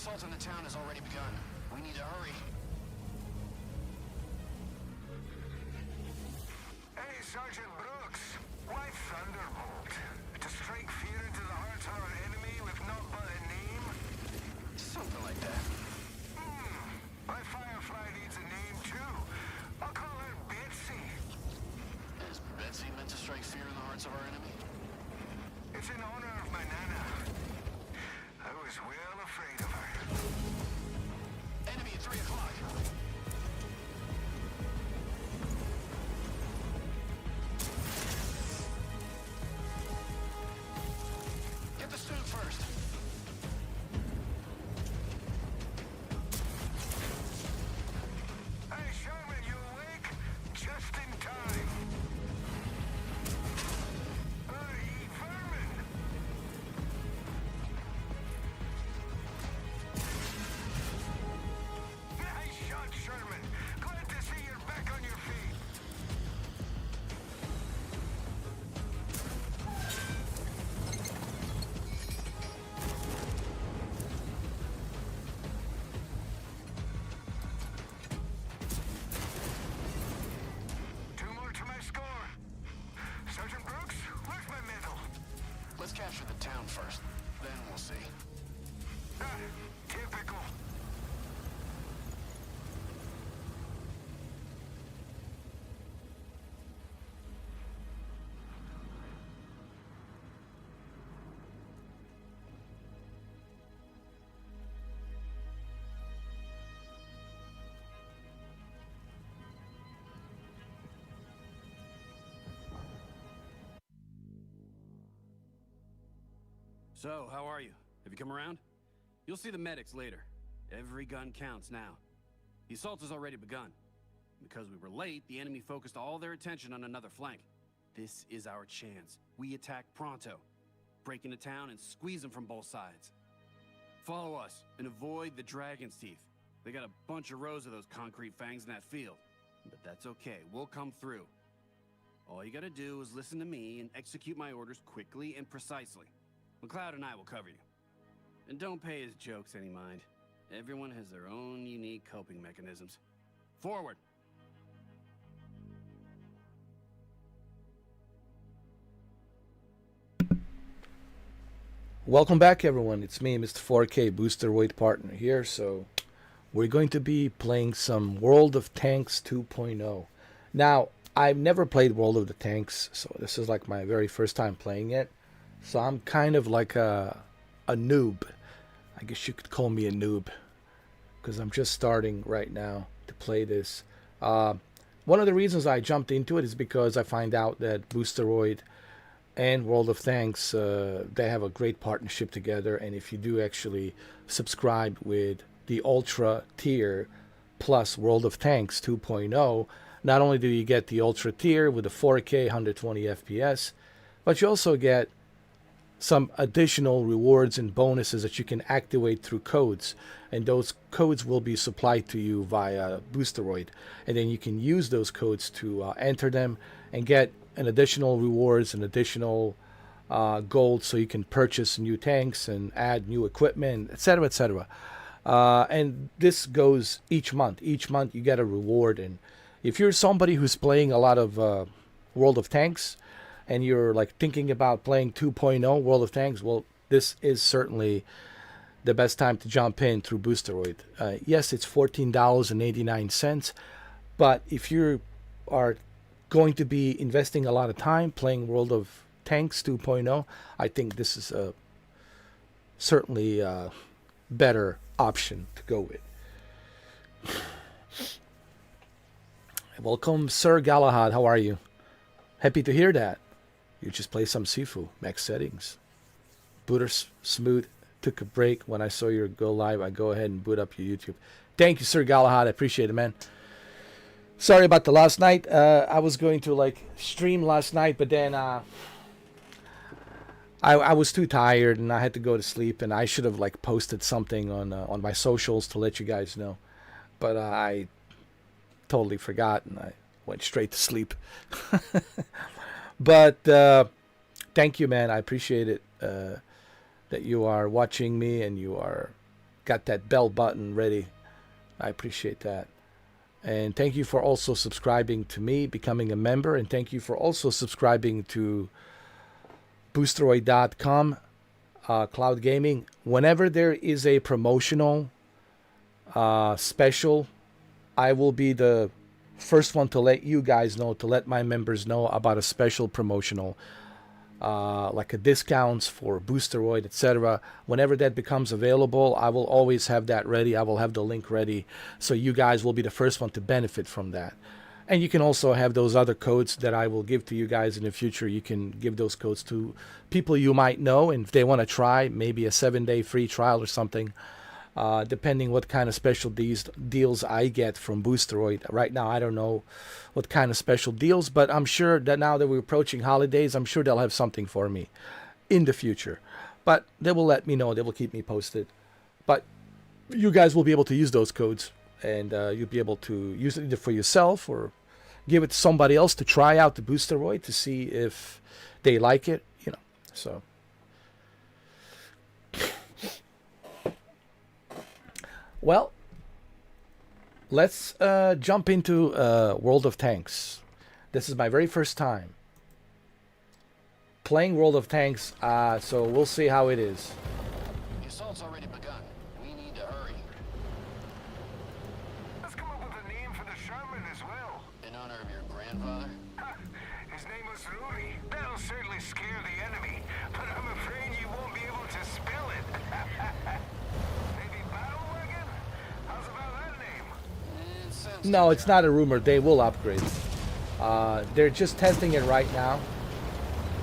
assault on the town has already begun. We need to hurry. Hey, Sergeant Brooks. Why Thunderbolt? To strike fear into the hearts of our enemy with not but a name? Something like that. My Firefly needs a name, too. I'll call her Betsy. Is Betsy meant to strike fear in the hearts of our enemy? It's in honor of my Nana. I was well afraid of her. Enemy at 3 o'clock. Get the student first. Hey, Sherman, you awake? Just in time. Hey, vermin! Nice shot, Sherman. Glad to see you're back on your feet. Two more to my score. Sergeant Brooks, where's my medal? Let's capture the town first. Then we'll see. Ah, typical. So, how are you? Have you come around? You'll see the medics later. Every gun counts now. The assault has already begun. Because we were late, the enemy focused all their attention on another flank. This is our chance. We attack pronto. Break into town and squeeze them from both sides. Follow us and avoid the dragon's teeth. They got a bunch of rows of those concrete fangs in that field. But that's okay, we'll come through. All you gotta do is listen to me and execute my orders quickly and precisely. McLeod and I will cover you. And don't pay his jokes any mind. Everyone has their own unique coping mechanisms. Forward! Welcome back, everyone. It's me, Mr. 4K Boosteroid partner here. So we're going to be playing some World of Tanks 2.0. Now, I've never played World of the Tanks, so this is like my very first time playing it. So I'm kind of like a noob. I guess you could call me a noob, because I'm just starting right now to play this. One of the reasons I jumped into it is because I find out that Boosteroid and World of Tanks, they have a great partnership together. And if you do actually subscribe with the Ultra tier plus World of Tanks 2.0, not only do you get the Ultra tier with the 4K 120 FPS, but you also get some additional rewards and bonuses that you can activate through codes, and those codes will be supplied to you via Boosteroid, and then you can use those codes to enter them and get an additional rewards and additional gold, so you can purchase new tanks and add new equipment, etc., etc. And this goes each month. Each month you get a reward, and if you're somebody who's playing a lot of World of Tanks, and you're like thinking about playing 2.0 World of Tanks, well, this is certainly the best time to jump in through Boosteroid. Yes, it's $14.89, but if you are going to be investing a lot of time playing World of Tanks 2.0, I think this is a certainly a better option to go with. Welcome, Sir Galahad. How are you? Happy to hear that. You just play some Sifu, max settings. Booter smooth. Took a break when I saw your go live. I go ahead and boot up your YouTube. Thank you, Sir Galahad. I appreciate it, man. Sorry about the last night. I was going to like stream last night, but then I was too tired and I had to go to sleep. And I should have like posted something on my socials to let you guys know, but I totally forgot and I went straight to sleep. But thank you, man. I appreciate it that you are watching me and you are got that bell button ready. I appreciate that. And thank you for also subscribing to me, becoming a member, and thank you for also subscribing to Boosteroid.com, Cloud Gaming. Whenever there is a promotional special, I will be the first one to let you guys know, to let my members know about a special promotional, like a discounts for Boosteroid, etc. Whenever that becomes available, I will always have that ready. I will have the link ready, so you guys will be the first one to benefit from that. And you can also have those other codes that I will give to you guys in the future. You can give those codes to people you might know, and if they want to try, maybe a 7-day free trial or something, depending what kind of special deals I get from Boosteroid. Right now, I don't know what kind of special deals, but I'm sure that now that we're approaching holidays, I'm sure they'll have something for me in the future. But they will let me know. They will keep me posted. But you guys will be able to use those codes, and you'll be able to use it either for yourself or give it to somebody else to try out the Boosteroid to see if they like it, you know. So well, let's jump into World of Tanks. This is my very first time playing World of Tanks, so we'll see how it is. The assault's already begun. We need to hurry. Let's come up with a name for the Sherman as well. In honor of your grandfather? Ha, his name was Rudy. That'll certainly scare the enemy, but I'm afraid you won't be able to spell it. Maybe Battlewagon? How's about that name? It sounds No, too it's not a rumor. They will upgrade. They're just testing it right now.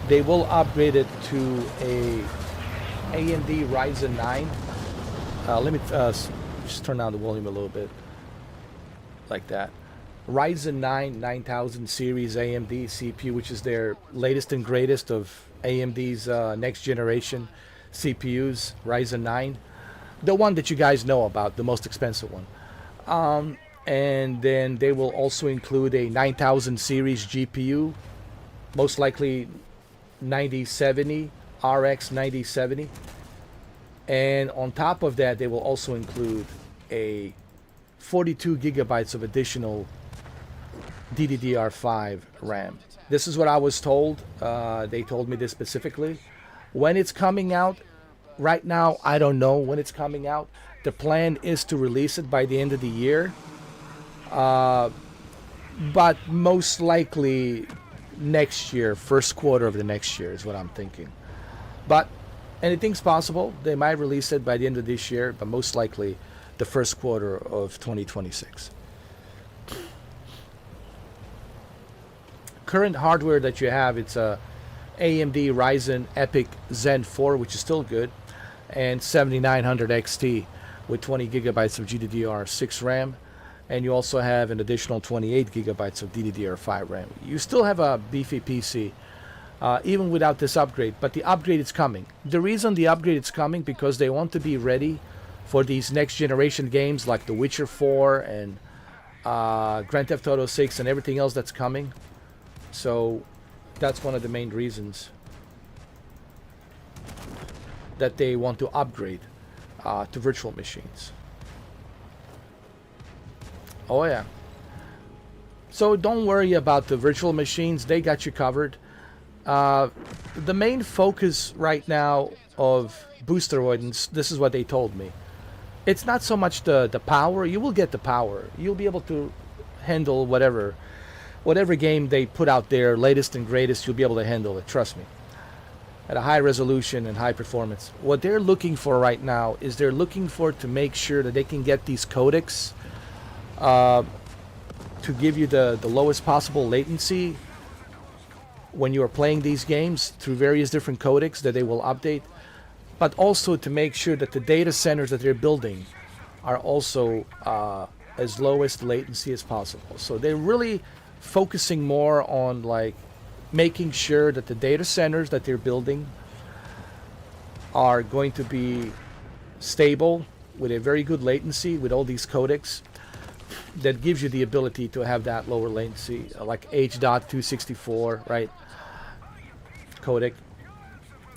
They will upgrade it to a AMD Ryzen 9. Let me just turn down the volume a little bit, like that. Ryzen 9 9000 series AMD CPU, which is their latest and greatest of AMD's next generation CPUs, Ryzen 9. The one that you guys know about, the most expensive one. And then they will also include a 9000 series GPU, most likely 9070, RX 9070. And on top of that, they will also include a 42 gigabytes of additional DDR5 RAM. This is what I was told. They told me this specifically. When it's coming out, right now, I don't know when it's coming out. The plan is to release it by the end of the year. But most likely next year, first quarter of the next year is what I'm thinking. But anything's possible. They might release it by the end of this year, but most likely the first quarter of 2026. Current hardware that you have, it's a AMD Ryzen EPYC Zen 4, which is still good, and 7900 XT with 20 gigabytes of GDDR6 RAM, and you also have an additional 28 gigabytes of DDR5 RAM. You still have a beefy PC, even without this upgrade, but the upgrade is coming. The reason the upgrade is coming, because they want to be ready for these next generation games like The Witcher 4 and Grand Theft Auto 6 and everything else that's coming. So that's one of the main reasons that they want to upgrade to virtual machines. Oh yeah. So don't worry about the virtual machines. They got you covered. The main focus right now of Boosteroid, and this is what they told me, it's not so much the power. You will get the power. You'll be able to handle whatever game they put out there, latest and greatest. You'll be able to handle it, trust me, at a high resolution and high performance. What they're looking for right now is they're looking for to make sure that they can get these codecs to give you the lowest possible latency when you are playing these games through various different codecs that they will update, but also to make sure that the data centers that they're building are also as lowest latency as possible. So they're really focusing more on like making sure that the data centers that they're building are going to be stable with a very good latency with all these codecs that gives you the ability to have that lower latency, like H.264, right, codec.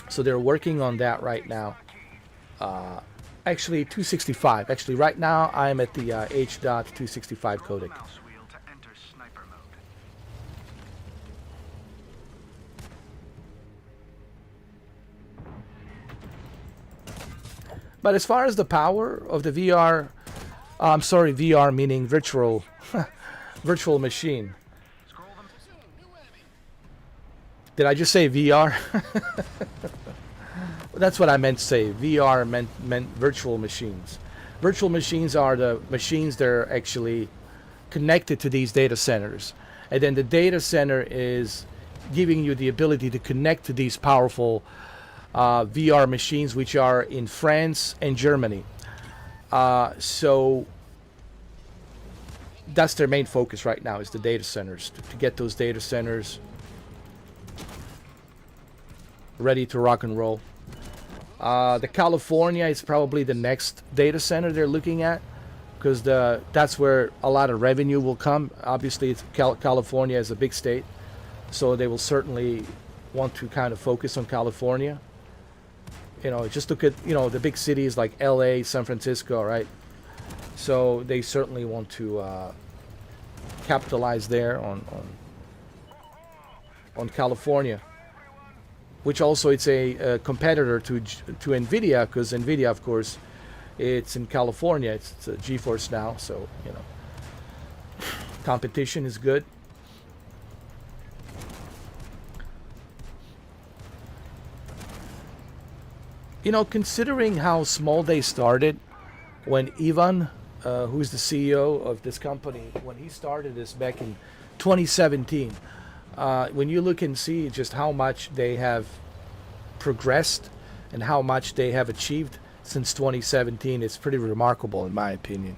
So they're working on that right now. Actually, 265. Actually, right now I'm at the H.265 codec. Mouse wheel to enter sniper mode. But as far as the power of the VR, I'm sorry, VR meaning virtual, virtual machine. Scroll them. Did I just say VR? That's what I meant to say. VR meant virtual machines. Virtual machines are the machines that are actually connected to these data centers. And then the data center is giving you the ability to connect to these powerful VR machines, which are in France and Germany. So that's their main focus right now, is the data centers, to get those data centers ready to rock and roll. The California is probably the next data center they're looking at, because that's where a lot of revenue will come. Obviously, it's California is a big state, so they will certainly want to kind of focus on California. You know, just look at, you know, the big cities like LA, San Francisco, right? So they certainly want to capitalize there on California, which also it's a competitor to NVIDIA, because NVIDIA, of course, it's in California. It's GeForce now, so, you know, competition is good. You know, considering how small they started, when Ivan, who's the CEO of this company, when he started this back in 2017, when you look and see just how much they have progressed and how much they have achieved since 2017, it's pretty remarkable in my opinion.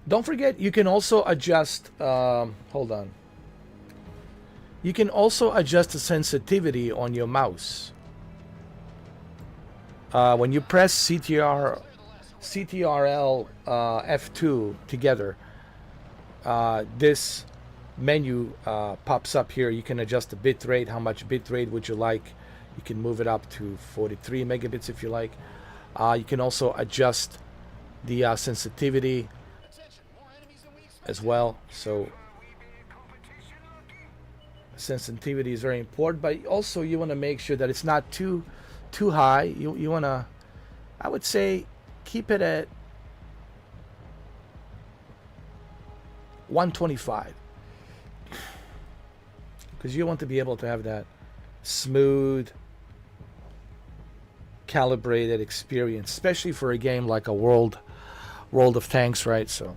Don't forget, you can also adjust, hold on. You can also adjust the sensitivity on your mouse. When you press CTRL F2 together, this menu pops up here. You can adjust the bit rate. How much bit rate would you like? You can move it up to 43 megabits if you like. You can also adjust the sensitivity as well. So sensitivity is very important, but also you want to make sure that it's not too high. You want to, I would say, keep it at 125, because you want to be able to have that smooth, calibrated experience, especially for a game like a World of Tanks, right? So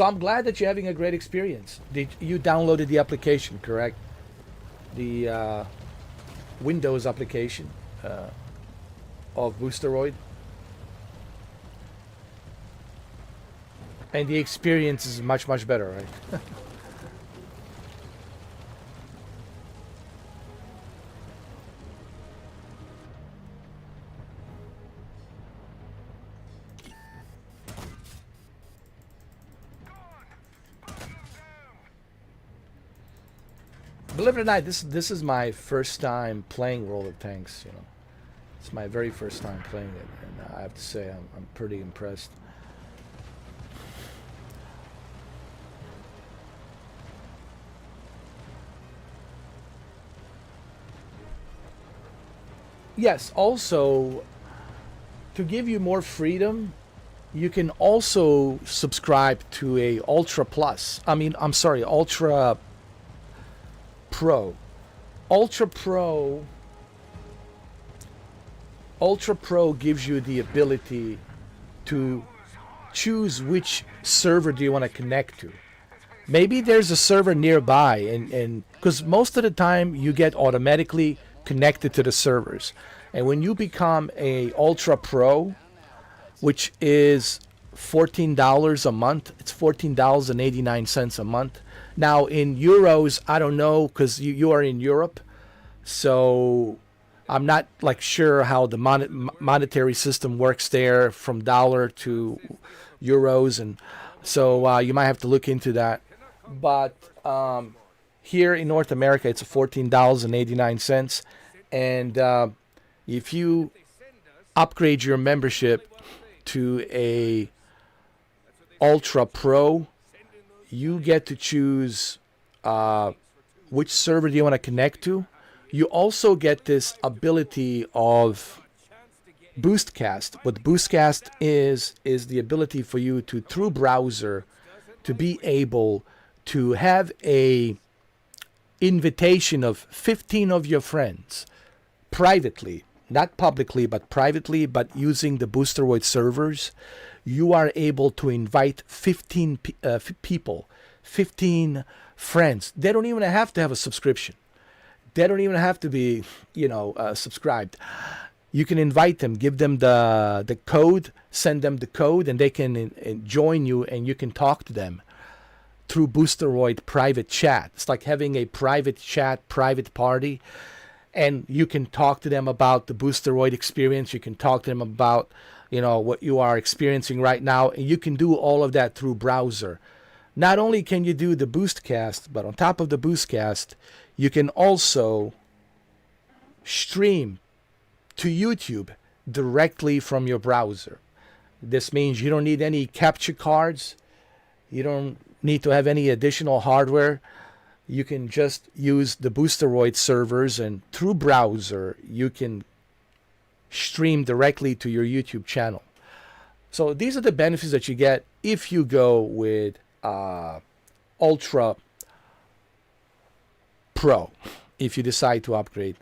I'm glad that you're having a great experience. You downloaded the application, correct? The Windows application of Boosteroid. And the experience is much, much better, right? Believe it or not, this is my first time playing World of Tanks. You know, it's my very first time playing it, and I have to say I'm pretty impressed. Yes, also to give you more freedom, you can also subscribe to a Ultra Plus. I'm sorry, Ultra Pro. Ultra Pro gives you the ability to choose which server do you want to connect to. Maybe there's a server nearby, and because most of the time you get automatically connected to the servers. And when you become a Ultra Pro, which is $14 a month, it's $14.89 a month. Now in euros, I don't know because you are in Europe, so I'm not like sure how the monetary system works there from dollar to euros, and so you might have to look into that. But here in North America, it's $14.89, and if you upgrade your membership to a Ultra Pro, you get to choose which server do you want to connect to. You also get this ability of Boostcast. What Boostcast is the ability for you to, through browser, to be able to have a invitation of 15 of your friends privately, not publicly, but privately, but using the Boosteroid servers. You are able to invite 15 people, 15 friends. They don't even have to have a subscription. They don't even have to be, subscribed. You can invite them, give them the code, send them the code, and they can join you, and you can talk to them through Boosteroid private chat. It's like having a private chat, private party, and you can talk to them about the Boosteroid experience. You can talk to them about, what you are experiencing right now, and you can do all of that through browser. Not only can you do the Boostcast, but on top of the Boostcast, you can also stream to YouTube directly from your browser. This means you don't need any capture cards. You don't need to have any additional hardware. You can just use the Boosteroid servers, and through browser, you can stream directly to your YouTube channel. So these are the benefits that you get if you go with Ultra Pro, if you decide to upgrade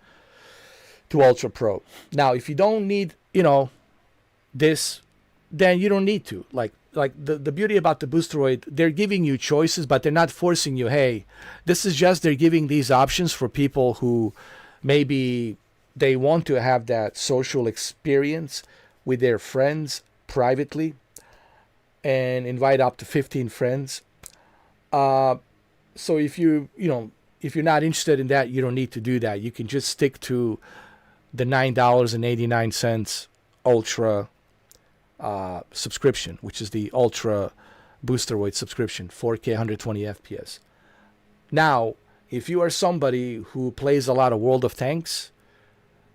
to Ultra Pro. Now, if you don't need, this, then you don't need to. Like the beauty about the Boosteroid, they're giving you choices, but they're not forcing you. Hey, this is just, they're giving these options for people who maybe they want to have that social experience with their friends privately and invite up to 15 friends. So if if you're not interested in that, you don't need to do that. You can just stick to the $9.89 Ultra subscription, which is the Ultra Boosteroid subscription, 4K 120 FPS. Now, if you are somebody who plays a lot of World of Tanks,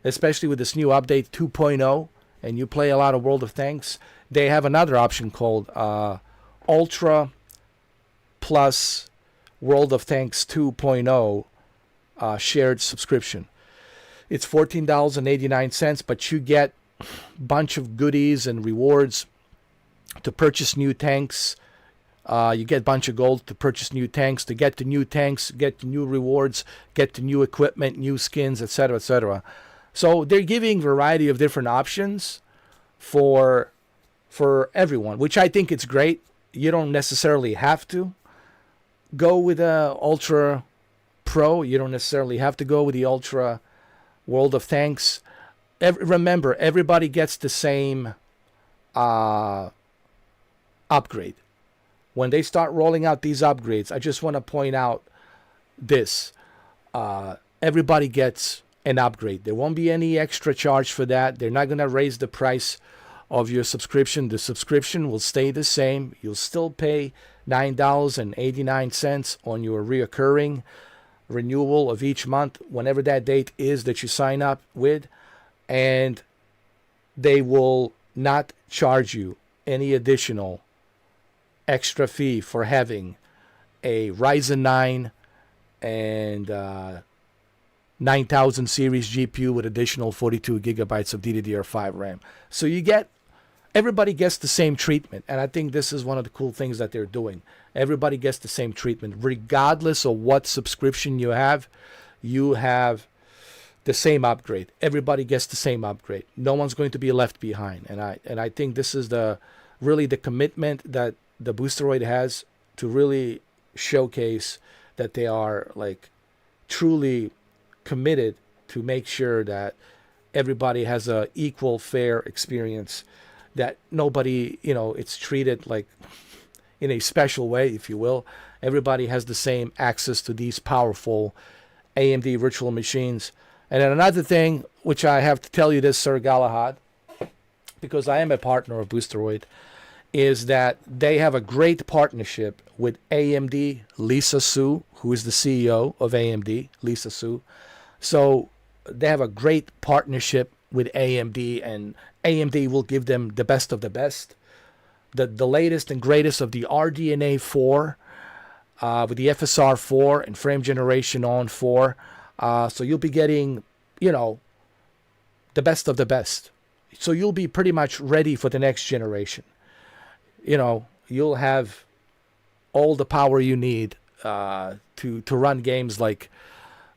especially with this new update 2.0, and you play a lot of World of Tanks, they have another option called Ultra Plus World of Tanks 2.0 shared subscription. It's $14.89, but you get a bunch of goodies and rewards to purchase new tanks. You get a bunch of gold to purchase new tanks, to get the new tanks, get the new rewards, get the new equipment, new skins, etc., etc. So they're giving a variety of different options for everyone, which I think it's great. You don't necessarily have to go with the Ultra Pro. You don't necessarily have to go with the Ultra World of Tanks. Remember, everybody gets the same upgrade. When they start rolling out these upgrades, I just want to point out this. Everybody gets an upgrade. There won't be any extra charge for that. They're not going to raise the price of your subscription. The subscription will stay the same. You'll still pay $9.89 on your reoccurring renewal of each month, whenever that date is that you sign up with, and they will not charge you any additional extra fee for having a Ryzen 9 and 9000 series GPU with additional 42 gigabytes of DDR5 RAM. So everybody gets the same treatment, and I think this is one of the cool things that they're doing. Everybody gets the same treatment. Regardless of what subscription you have the same upgrade. Everybody gets the same upgrade. No one's going to be left behind. And I think this is really the commitment that the Boosteroid has to really showcase that they are like truly committed to make sure that everybody has a equal, fair experience, that nobody, it's treated like in a special way, if you will, everybody has the same access to these powerful AMD virtual machines. And then another thing, which I have to tell you this, Sir Galahad, because I am a partner of Boosteroid, is that they have a great partnership with AMD, Lisa Su, who is the CEO of AMD, Lisa Su. So they have a great partnership with AMD, and AMD will give them the best of the best. The latest and greatest of the RDNA 4 with the FSR 4 and frame generation on 4. So you'll be getting, the best of the best. So you'll be pretty much ready for the next generation. You'll have all the power you need to run games like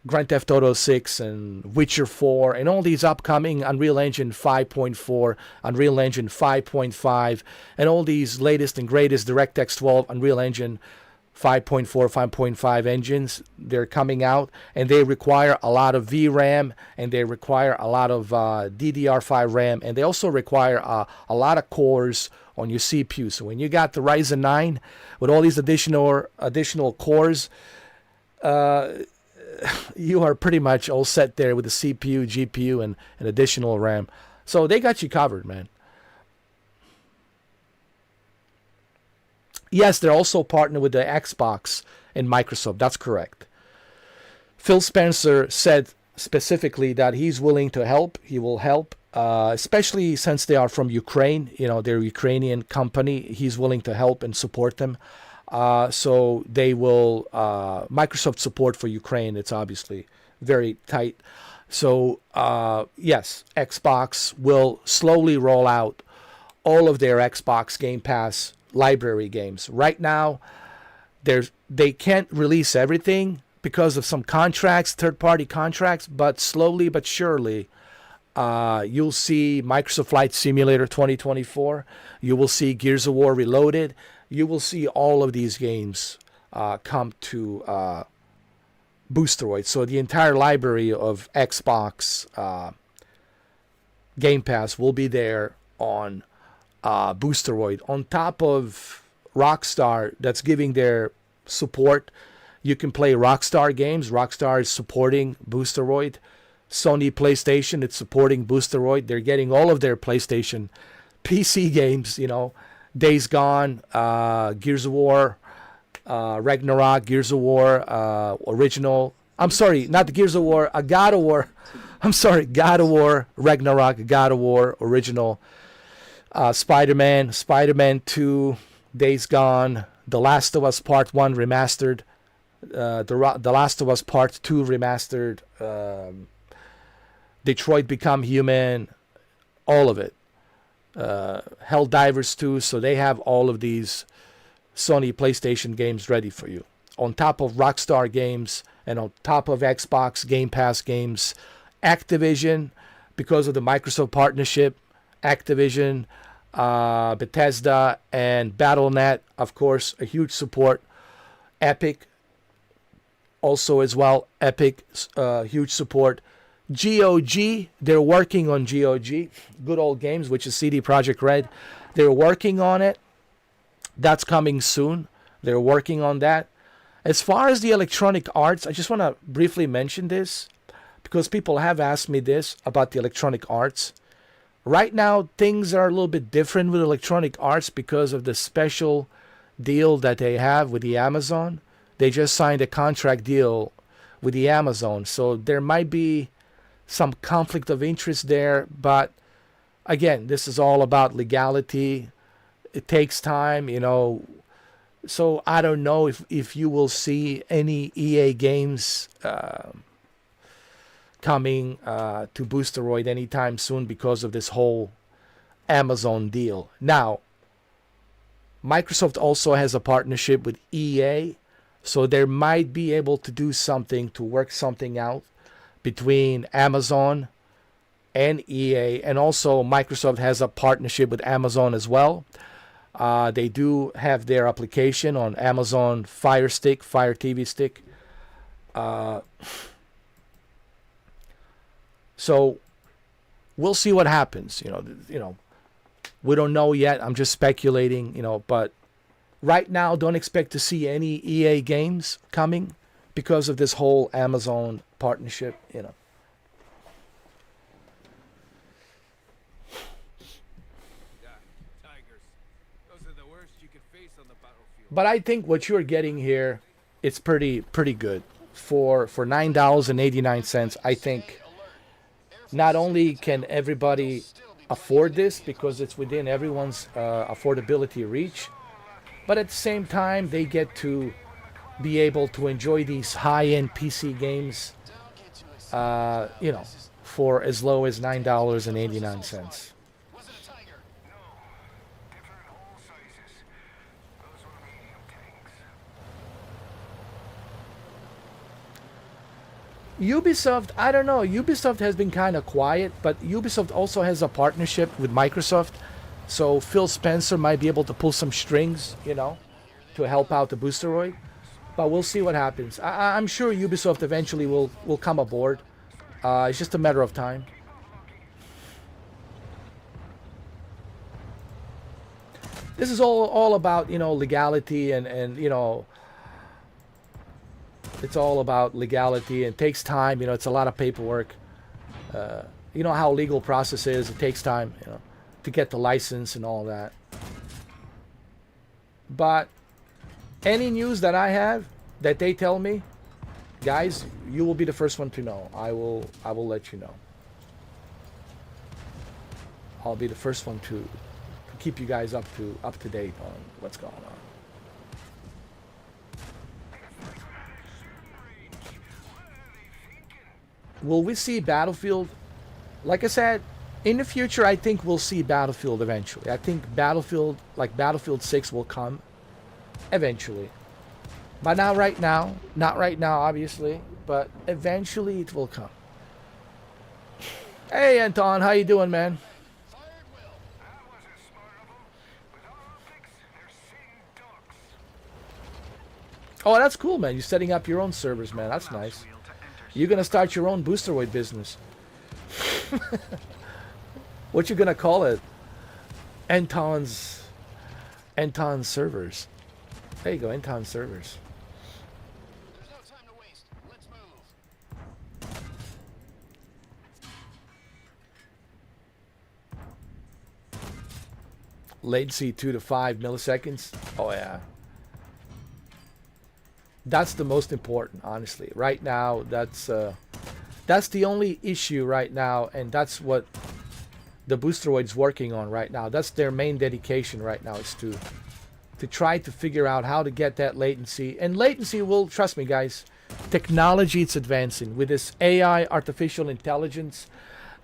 Grand Theft Auto 6 and Witcher 4 and all these upcoming Unreal Engine 5.4, Unreal Engine 5.5, and all these latest and greatest DirectX 12, Unreal Engine 5.4, 5.5 engines. They're coming out, and they require a lot of VRAM, and they require a lot of DDR5 RAM, and they also require a lot of cores on your CPU. So when you got the Ryzen 9 with all these additional cores, you are pretty much all set there with the CPU, GPU, and additional RAM. So they got you covered, man. Yes, they're also partnered with the Xbox and Microsoft. That's correct. Phil Spencer said specifically that he's willing to help. He will help, especially since they are from Ukraine. They're a Ukrainian company. He's willing to help and support them. So they will, Microsoft support for Ukraine, it's obviously very tight. So, yes, Xbox will slowly roll out all of their Xbox Game Pass library games. Right now, they can't release everything because of some contracts, third-party contracts, but slowly but surely, you'll see Microsoft Flight Simulator 2024. You will see Gears of War Reloaded. You will see all of these games come to Boosteroid. So the entire library of Xbox Game Pass will be there on Boosteroid. On top of Rockstar, that's giving their support. You can play Rockstar games. Rockstar is supporting Boosteroid. Sony PlayStation, it's supporting Boosteroid. They're getting all of their PlayStation PC games, Days Gone, Gears of War, Ragnarok, Gears of War, original. I'm sorry, not the Gears of War, God of War. I'm sorry, God of War, Ragnarok, God of War, original. Spider-Man, Spider-Man 2, Days Gone, The Last of Us Part 1 remastered, The Last of Us Part 2 remastered, Detroit Become Human, all of it. Helldivers 2, so they have all of these Sony PlayStation games ready for you. On top of Rockstar games and on top of Xbox Game Pass games, Activision, because of the Microsoft partnership, Activision, Bethesda, and Battle.net, of course, a huge support. Epic, also as well, Epic, huge support. GOG, they're working on GOG, Good Old Games, which is CD Projekt Red. They're working on it. That's coming soon. They're working on that. As far as the Electronic Arts, I just want to briefly mention this because people have asked me this about the Electronic Arts. Right now, things are a little bit different with Electronic Arts because of the special deal that they have with the Amazon. They just signed a contract deal with the Amazon, so there might be some conflict of interest there, but again, this is all about legality. It takes time, so I don't know if you will see any EA games coming to Boosteroid anytime soon because of this whole Amazon deal. Now, Microsoft also has a partnership with EA, so they might be able to do something to work something out between Amazon and EA, and also Microsoft has a partnership with Amazon as well. They do have their application on Amazon Fire Stick, Fire TV Stick. So we'll see what happens. We don't know yet. I'm just speculating. But right now, don't expect to see any EA games coming because of this whole Amazon partnership, you know. Yeah, tigers. Those are the worst you could face on the battlefield. But I think what you're getting here, it's pretty good for $9.89. I think not only can everybody afford this because it's within everyone's affordability reach, but at the same time they get to be able to enjoy these high-end PC games, you know, for as low as $9.89. Was it a tiger? No, different hull sizes. Those were medium tanks. Ubisoft, I don't know. Ubisoft has been kind of quiet, but Ubisoft also has a partnership with Microsoft. So Phil Spencer might be able to pull some strings, you know, to help out the Boosteroid. But we'll see what happens. I'm sure Ubisoft eventually will come aboard. It's just a matter of time. This is all about, you know, legality and you know, it's all about legality and it takes time. You know, it's a lot of paperwork. You know how legal process is. It takes time, you know, to get the license and all that. But any news that I have that they tell me, guys, you will be the first one to know. I will let you know. I'll be the first one to keep you guys up to date on what's going on. Will we see Battlefield? Like I said, in the future, I think we'll see Battlefield eventually. I think Battlefield, like Battlefield 6, will come eventually. But not right now, obviously. But eventually, it will come. Hey, Anton, how you doing, man? Fired well. That wasn't smart of them. With our optics, they're seeing ducks. Oh, that's cool, man. You're setting up your own servers, man. That's nice. You're gonna start your own Boosteroid business. What you gonna call it? Anton's servers. There you go, Anton servers. There's no time to waste. Let's move. Latency 2 to 5 milliseconds. Oh yeah. That's the most important, honestly. Right now, that's the only issue right now, and that's what the Boosteroid's working on right now. That's their main dedication right now, is to try to figure out how to get that latency. And latency will, trust me, guys, technology, it's advancing. With this AI, artificial intelligence,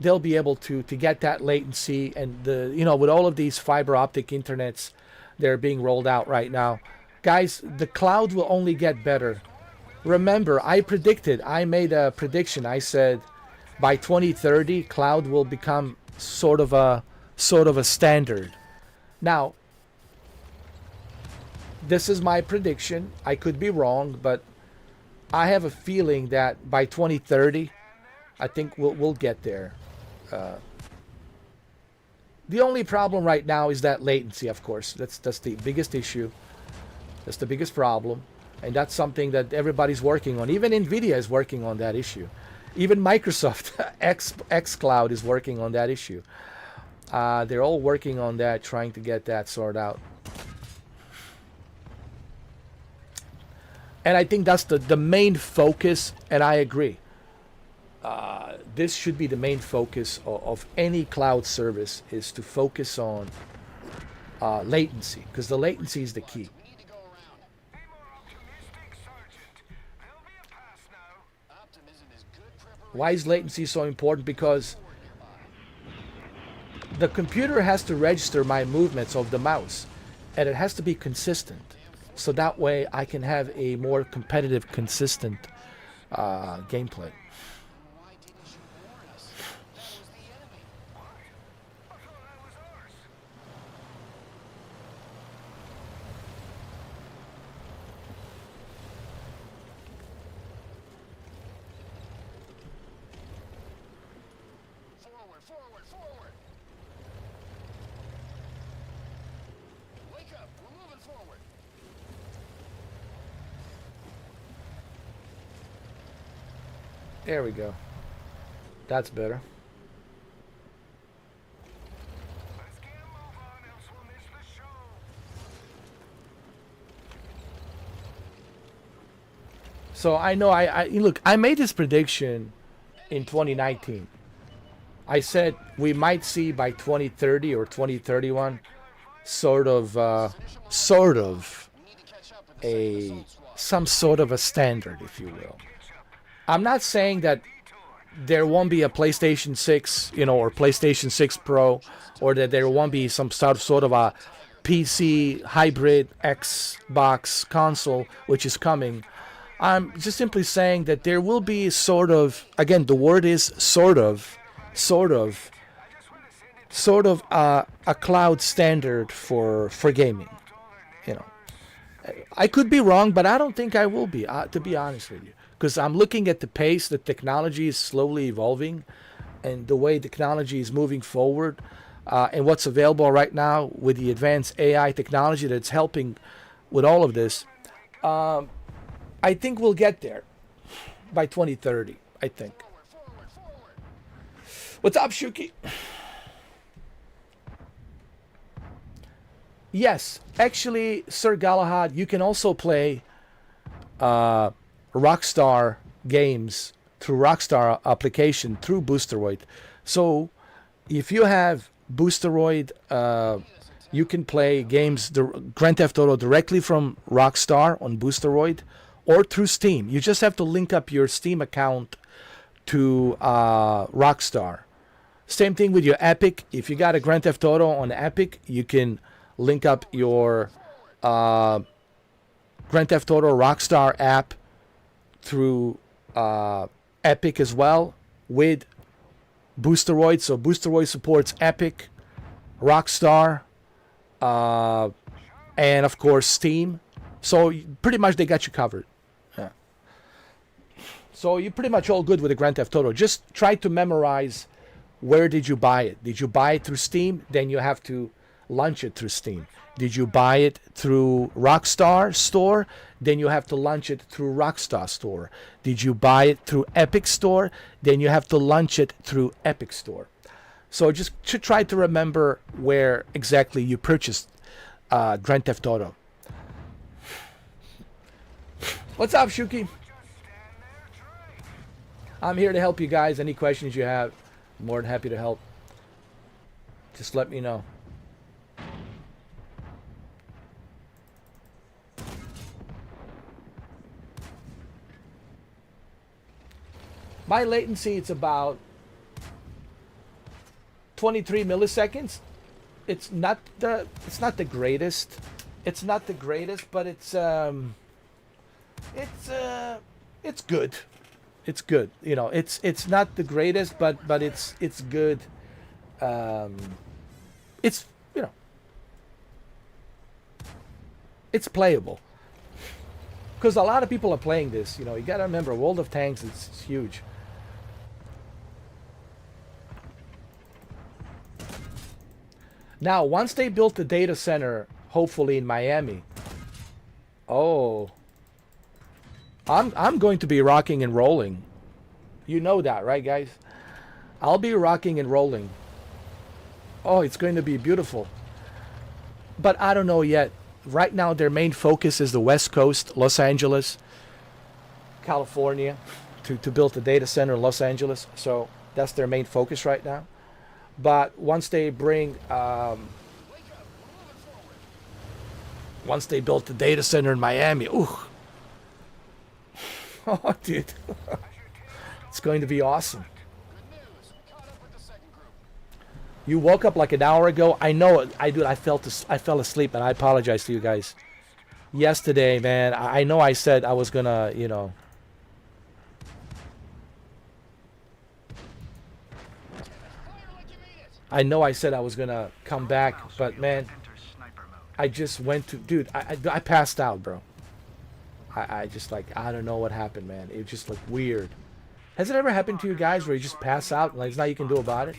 they'll be able to get that latency. And the, you know, with all of these fiber optic internets that are being rolled out right now, guys, the cloud will only get better. Remember, I made a prediction. I said by 2030, cloud will become sort of a standard. Now, this is my prediction. I could be wrong, but I have a feeling that by 2030, I think we'll get there. The only problem right now is that latency, of course. That's the biggest issue. That's the biggest problem. And that's something that everybody's working on. Even NVIDIA is working on that issue. Even Microsoft xCloud is working on that issue. They're all working on that, trying to get that sorted out. And I think that's the main focus, and I agree. This should be the main focus of any cloud service, is to focus on latency, because the latency is the key. We need to go around. Be more optimistic, Sergeant. There'll be a pass now. Optimism is good preparation. Why is latency so important? Because the computer has to register my movements of the mouse, and it has to be consistent. So that way I can have a more competitive, consistent gameplay. Why didn't you warn us? That was the enemy. I thought that was ours. Forward, forward, forward. Wake up. We're moving forward. There we go. That's better. Let's get a move on, else we'll miss the show. So I know look, I made this prediction in 2019. I said we might see by 2030 or 2031 sort of some sort of a standard, if you will. I'm not saying that there won't be a PlayStation 6, or PlayStation 6 Pro, or that there won't be some sort of a PC hybrid Xbox console which is coming. I'm just simply saying that there will be sort of, again, the word is sort of a cloud standard for gaming. I could be wrong, but I don't think I will be, to be honest with you, because I'm looking at the pace that technology is slowly evolving, and the way technology is moving forward, and what's available right now with the advanced AI technology that's helping with all of this. I think we'll get there by 2030, I think. What's up, Shuki? Yes, actually, Sir Galahad, you can also play Rockstar games through Rockstar application through Boosteroid. So if you have Boosteroid, you can play games, Grand Theft Auto, directly from Rockstar on Boosteroid or through Steam. You just have to link up your Steam account to Rockstar. Same thing with your Epic. If you got a Grand Theft Auto on Epic, you can link up your Grand Theft Auto Rockstar app through Epic as well with Boosteroid. So Boosteroid supports Epic, Rockstar, and of course Steam. So pretty much they got you covered. Yeah. So you're pretty much all good with the Grand Theft Auto. Just try to memorize, where did you buy it? Did you buy it through Steam? Then you have to launch it through Steam. Did you buy it through Rockstar Store? Then you have to launch it through Rockstar Store. Did you buy it through Epic Store? Then you have to launch it through Epic Store. So just try to remember where exactly you purchased Grand Theft Auto. What's up, Shuki? I'm here to help you guys. Any questions you have, I'm more than happy to help. Just let me know. My latency, it's about 23 milliseconds. It's not the greatest. It's not the greatest, but it's good. It's good. It's not the greatest, but it's good. It's it's playable. Because a lot of people are playing this. You got to remember, World of Tanks is huge. Now, once they built the data center, hopefully in Miami, I'm going to be rocking and rolling. You know that, right, guys? I'll be rocking and rolling. Oh, it's going to be beautiful. But I don't know yet. Right now, their main focus is the West Coast, Los Angeles, California, to build the data center in Los Angeles. So that's their main focus right now. But once they once they built the data center in Miami, ooh. Oh, dude. It's going to be awesome. You woke up like an hour ago. I know I fell asleep, and I apologize to you guys. Yesterday, man, I know I said I was gonna, I know I said I was gonna come back, but man, I just went to, dude, I passed out, bro. I just I don't know what happened, man. It just looked weird. Has it ever happened to you guys where you just pass out and there's nothing you can do about it?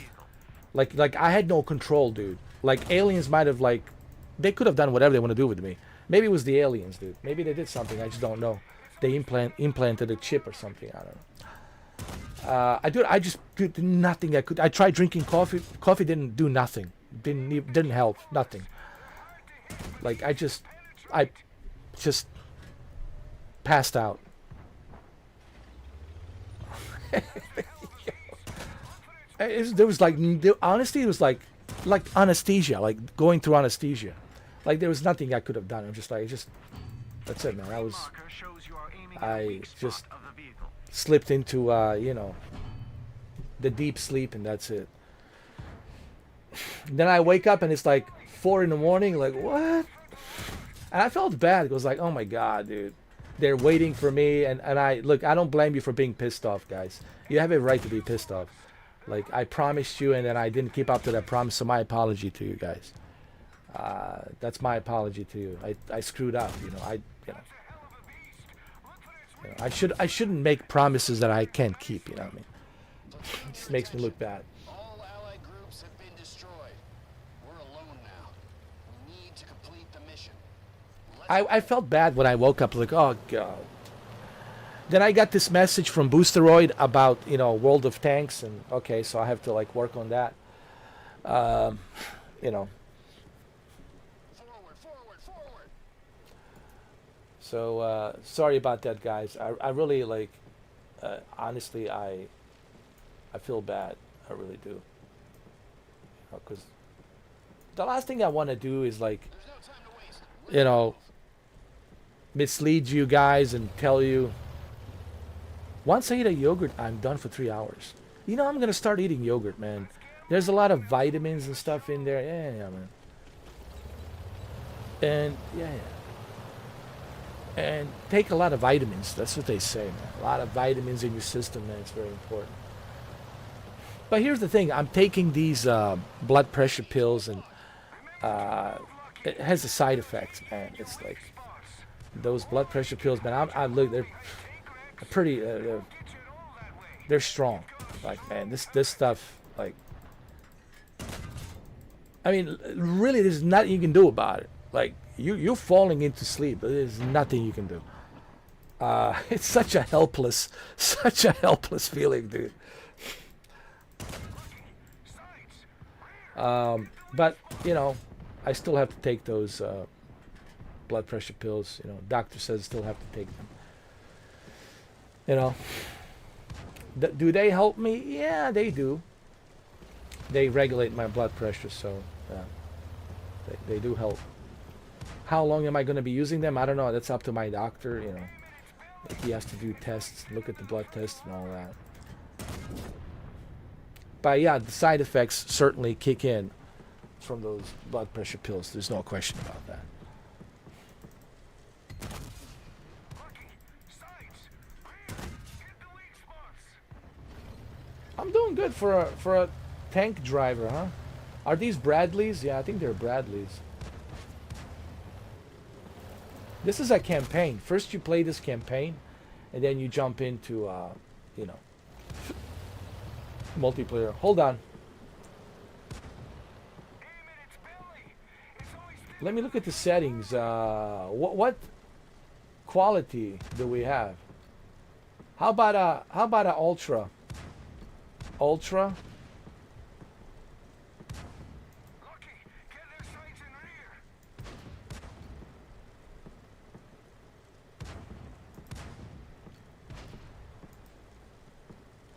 Like I had no control, dude. Like aliens might have they could have done whatever they want to do with me. Maybe it was the aliens, dude. Maybe they did something. I just don't know. They implanted a chip or something. I don't know. I just did nothing I could. I tried drinking coffee. Coffee didn't do nothing. Didn't help. Nothing. Like I just passed out. There was like, honestly, it was like anesthesia, like going through anesthesia. Like there was nothing I could have done. I'm just like, that's it, man. I just slipped into, you know, the deep sleep, and that's it. Then I wake up and it's like 4 in the morning. Like what? And I felt bad. It was like, oh my god, dude. They're waiting for me, and I look. I don't blame you for being pissed off, guys. You have a right to be pissed off. Like I promised you, and then I didn't keep up to that promise. So my apology to you guys. That's my apology to you. I screwed up. You know, I shouldn't make promises that I can't keep. You know what I mean? It just makes me look bad. All allied groups have been destroyed. We're alone now. We need to complete the mission. I felt bad when I woke up. Like, oh god. Then I got this message from Boosteroid about, you know, World of Tanks, and okay, so I have to like work on that. You know. Forward, forward, forward. So sorry about that, guys. I really like. Honestly, I feel bad. I really do. Because the last thing I want to do is like, There's no time to waste. you know, mislead you guys and tell you. Once I eat a yogurt, I'm done for 3 hours. You know, I'm gonna start eating yogurt, man. There's a lot of vitamins and stuff in there. Yeah, man. And yeah. And take a lot of vitamins. That's what they say, man. A lot of vitamins in your system, man. It's very important. But here's the thing. I'm taking these blood pressure pills, and it has a side effect, man. It's like those blood pressure pills, man. I look, they're pretty. They're strong. Like, man, this stuff, like. I mean, really, there's nothing you can do about it. Like, you're falling into sleep, but there's nothing you can do. It's such a helpless feeling, dude. But you know, I still have to take those blood pressure pills. You know, doctor says I still have to take them. You know, do they help me? Yeah, they do. They regulate my blood pressure, so they do help. How long am I going to be using them? I don't know. That's up to my doctor. You know, if he has to do tests, look at the blood tests and all that. But yeah, the side effects certainly kick in from those blood pressure pills. There's no question about that. I'm doing good for a tank driver, huh? Are these Bradleys? Yeah, I think they're Bradleys. This is a campaign. First you play this campaign, and then you jump into, you know, multiplayer. Hold on. Let me look at the settings. What quality do we have? How about a ultra? Ultra.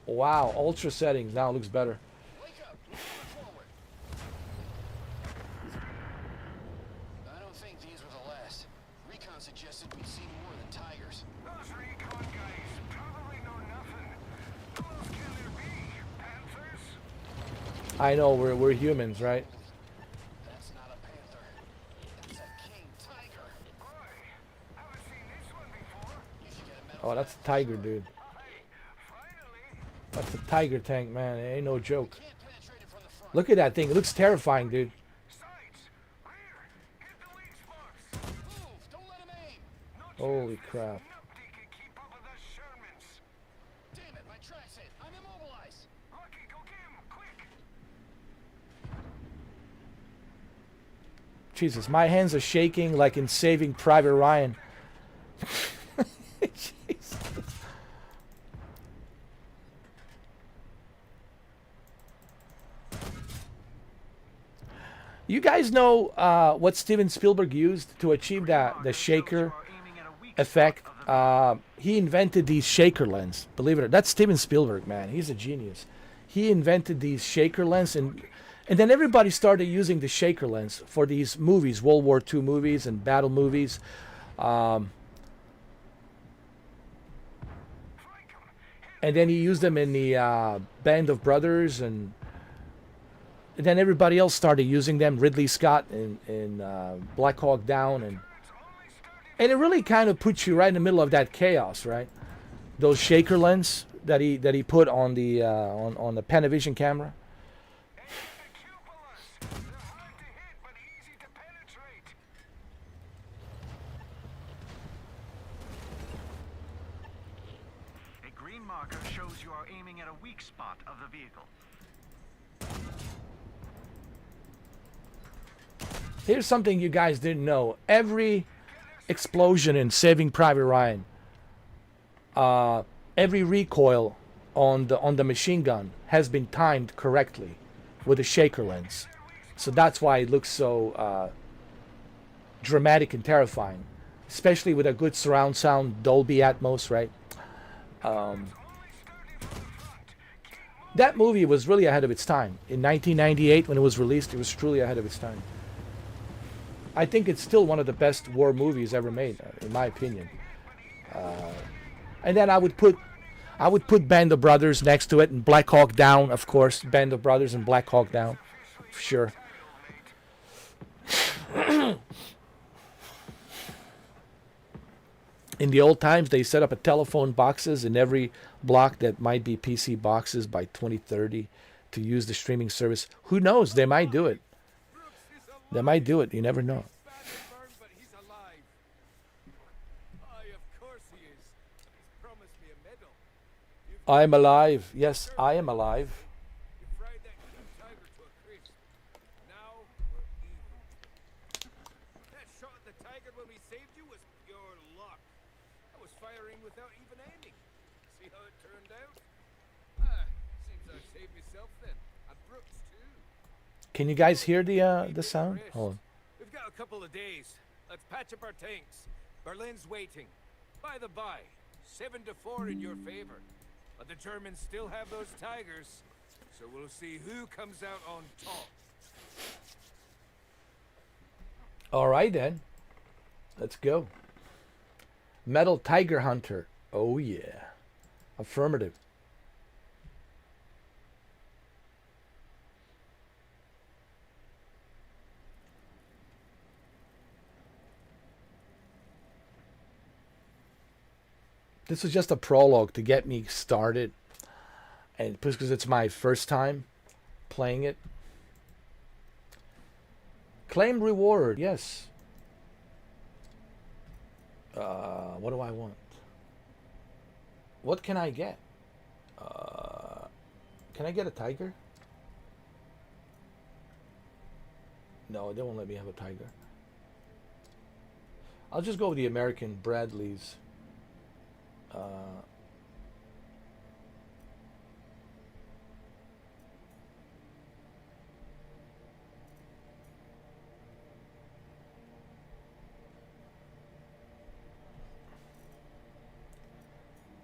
Wow, ultra settings now looks better. Wake up. Forward. I don't think these were the last. Recon suggested we'd see more than tigers. Those recon guys probably know nothing. Who else can there be? Panthers? I know we're humans, right? That's not a panther. That's a king tiger. Boy, haven't seen this one before. You should get a medal. Oh, that's a tiger, dude. That's a tiger tank, man. It ain't no joke. Can't penetrate it from the front. Look at that thing. It looks terrifying, dude. Sights! Rear! Hit the weak spots! Move! Don't let him aim! Holy crap. Nobody can keep up with us Shermans. Damn it, my track's hit. I'm immobilized. Lucky, go get him, quick! Jesus, my hands are shaking like in Saving Private Ryan. Jesus. You guys know what Steven Spielberg used to achieve that the shaker effect? He invented these shaker lens. Believe it or not, that's Steven Spielberg, man. He's a genius. He invented these shaker lens, and then everybody started using the shaker lens for these movies, World War II movies and battle movies. And then he used them in the Band of Brothers, and then everybody else started using them. Ridley Scott in Black Hawk Down, and it really kind of puts you right in the middle of that chaos, right? Those shaker lens that he put on the Panavision camera. A green marker shows you are aiming at a weak spot of the vehicle. Here's something you guys didn't know. Every explosion in Saving Private Ryan, every recoil on the machine gun has been timed correctly with a shaker lens. So that's why it looks so dramatic and terrifying, especially with a good surround sound, Dolby Atmos, right? That movie was really ahead of its time. In 1998, when it was released, it was truly ahead of its time. I think it's still one of the best war movies ever made, in my opinion. And then I would put Band of Brothers next to it, and Black Hawk Down, of course. Band of Brothers and Black Hawk Down, for sure. In the old times, they set up a telephone boxes in every block that might be PC boxes by 2030 to use the streaming service. Who knows? They might do it. They might do it. You never know. But he's alive. Aye, of course he is. He's promised me a medal. I'm alive. Yes, I am alive. You fried that king tiger to a crisp. Now we're even. That shot at the tiger when we saved you was pure luck. I was firing without even aiming. See how it turned out? Seems I saved myself then. And Brooks too. Can you guys hear the sound? Hold on. We've got a couple of days. Let's patch up our tanks. Berlin's waiting. By the by, 7-4 in your favor. But the Germans still have those tigers. So we'll see who comes out on top. All right, then. Let's go. Metal Tiger Hunter. Oh, yeah. Affirmative. This is just a prologue to get me started, and because it's my first time playing it. Claim reward, yes. What do I want? What can I get? Can I get a tiger? No, they won't let me have a tiger. I'll just go with the American Bradleys.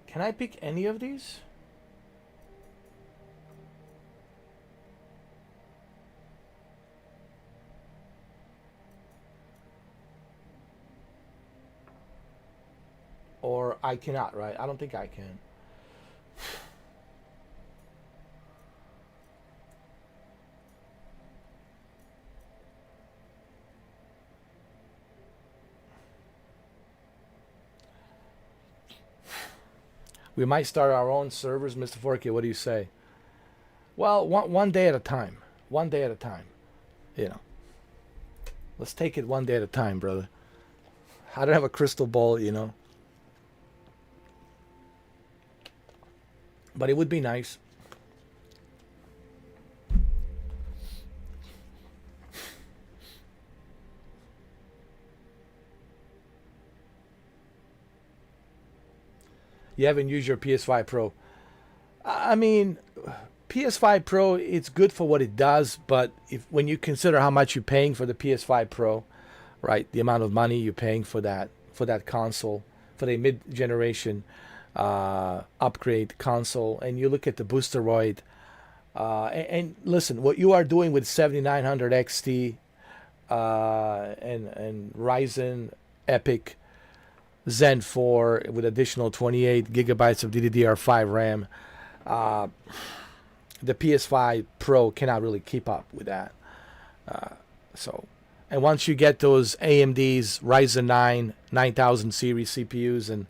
Can I pick any of these? Or I cannot, right? I don't think I can. We might start our own servers, Mr. Forky. What do you say? Well, one day at a time. One day at a time. You know. Let's take it one day at a time, brother. I don't have a crystal ball, you know. But it would be nice. You haven't used your PS5 Pro. I mean, PS5 Pro, it's good for what it does, but when you consider how much you're paying for the PS5 Pro, right, the amount of money you're paying for that console, for the mid-generation upgrade console, and you look at the Boosteroid, and listen, what you are doing with 7900 XT and Ryzen Epic Zen 4 with additional 28 gigabytes of DDR5 RAM, the PS5 Pro cannot really keep up with that. And once you get those AMD's Ryzen 9 9000 series CPUs and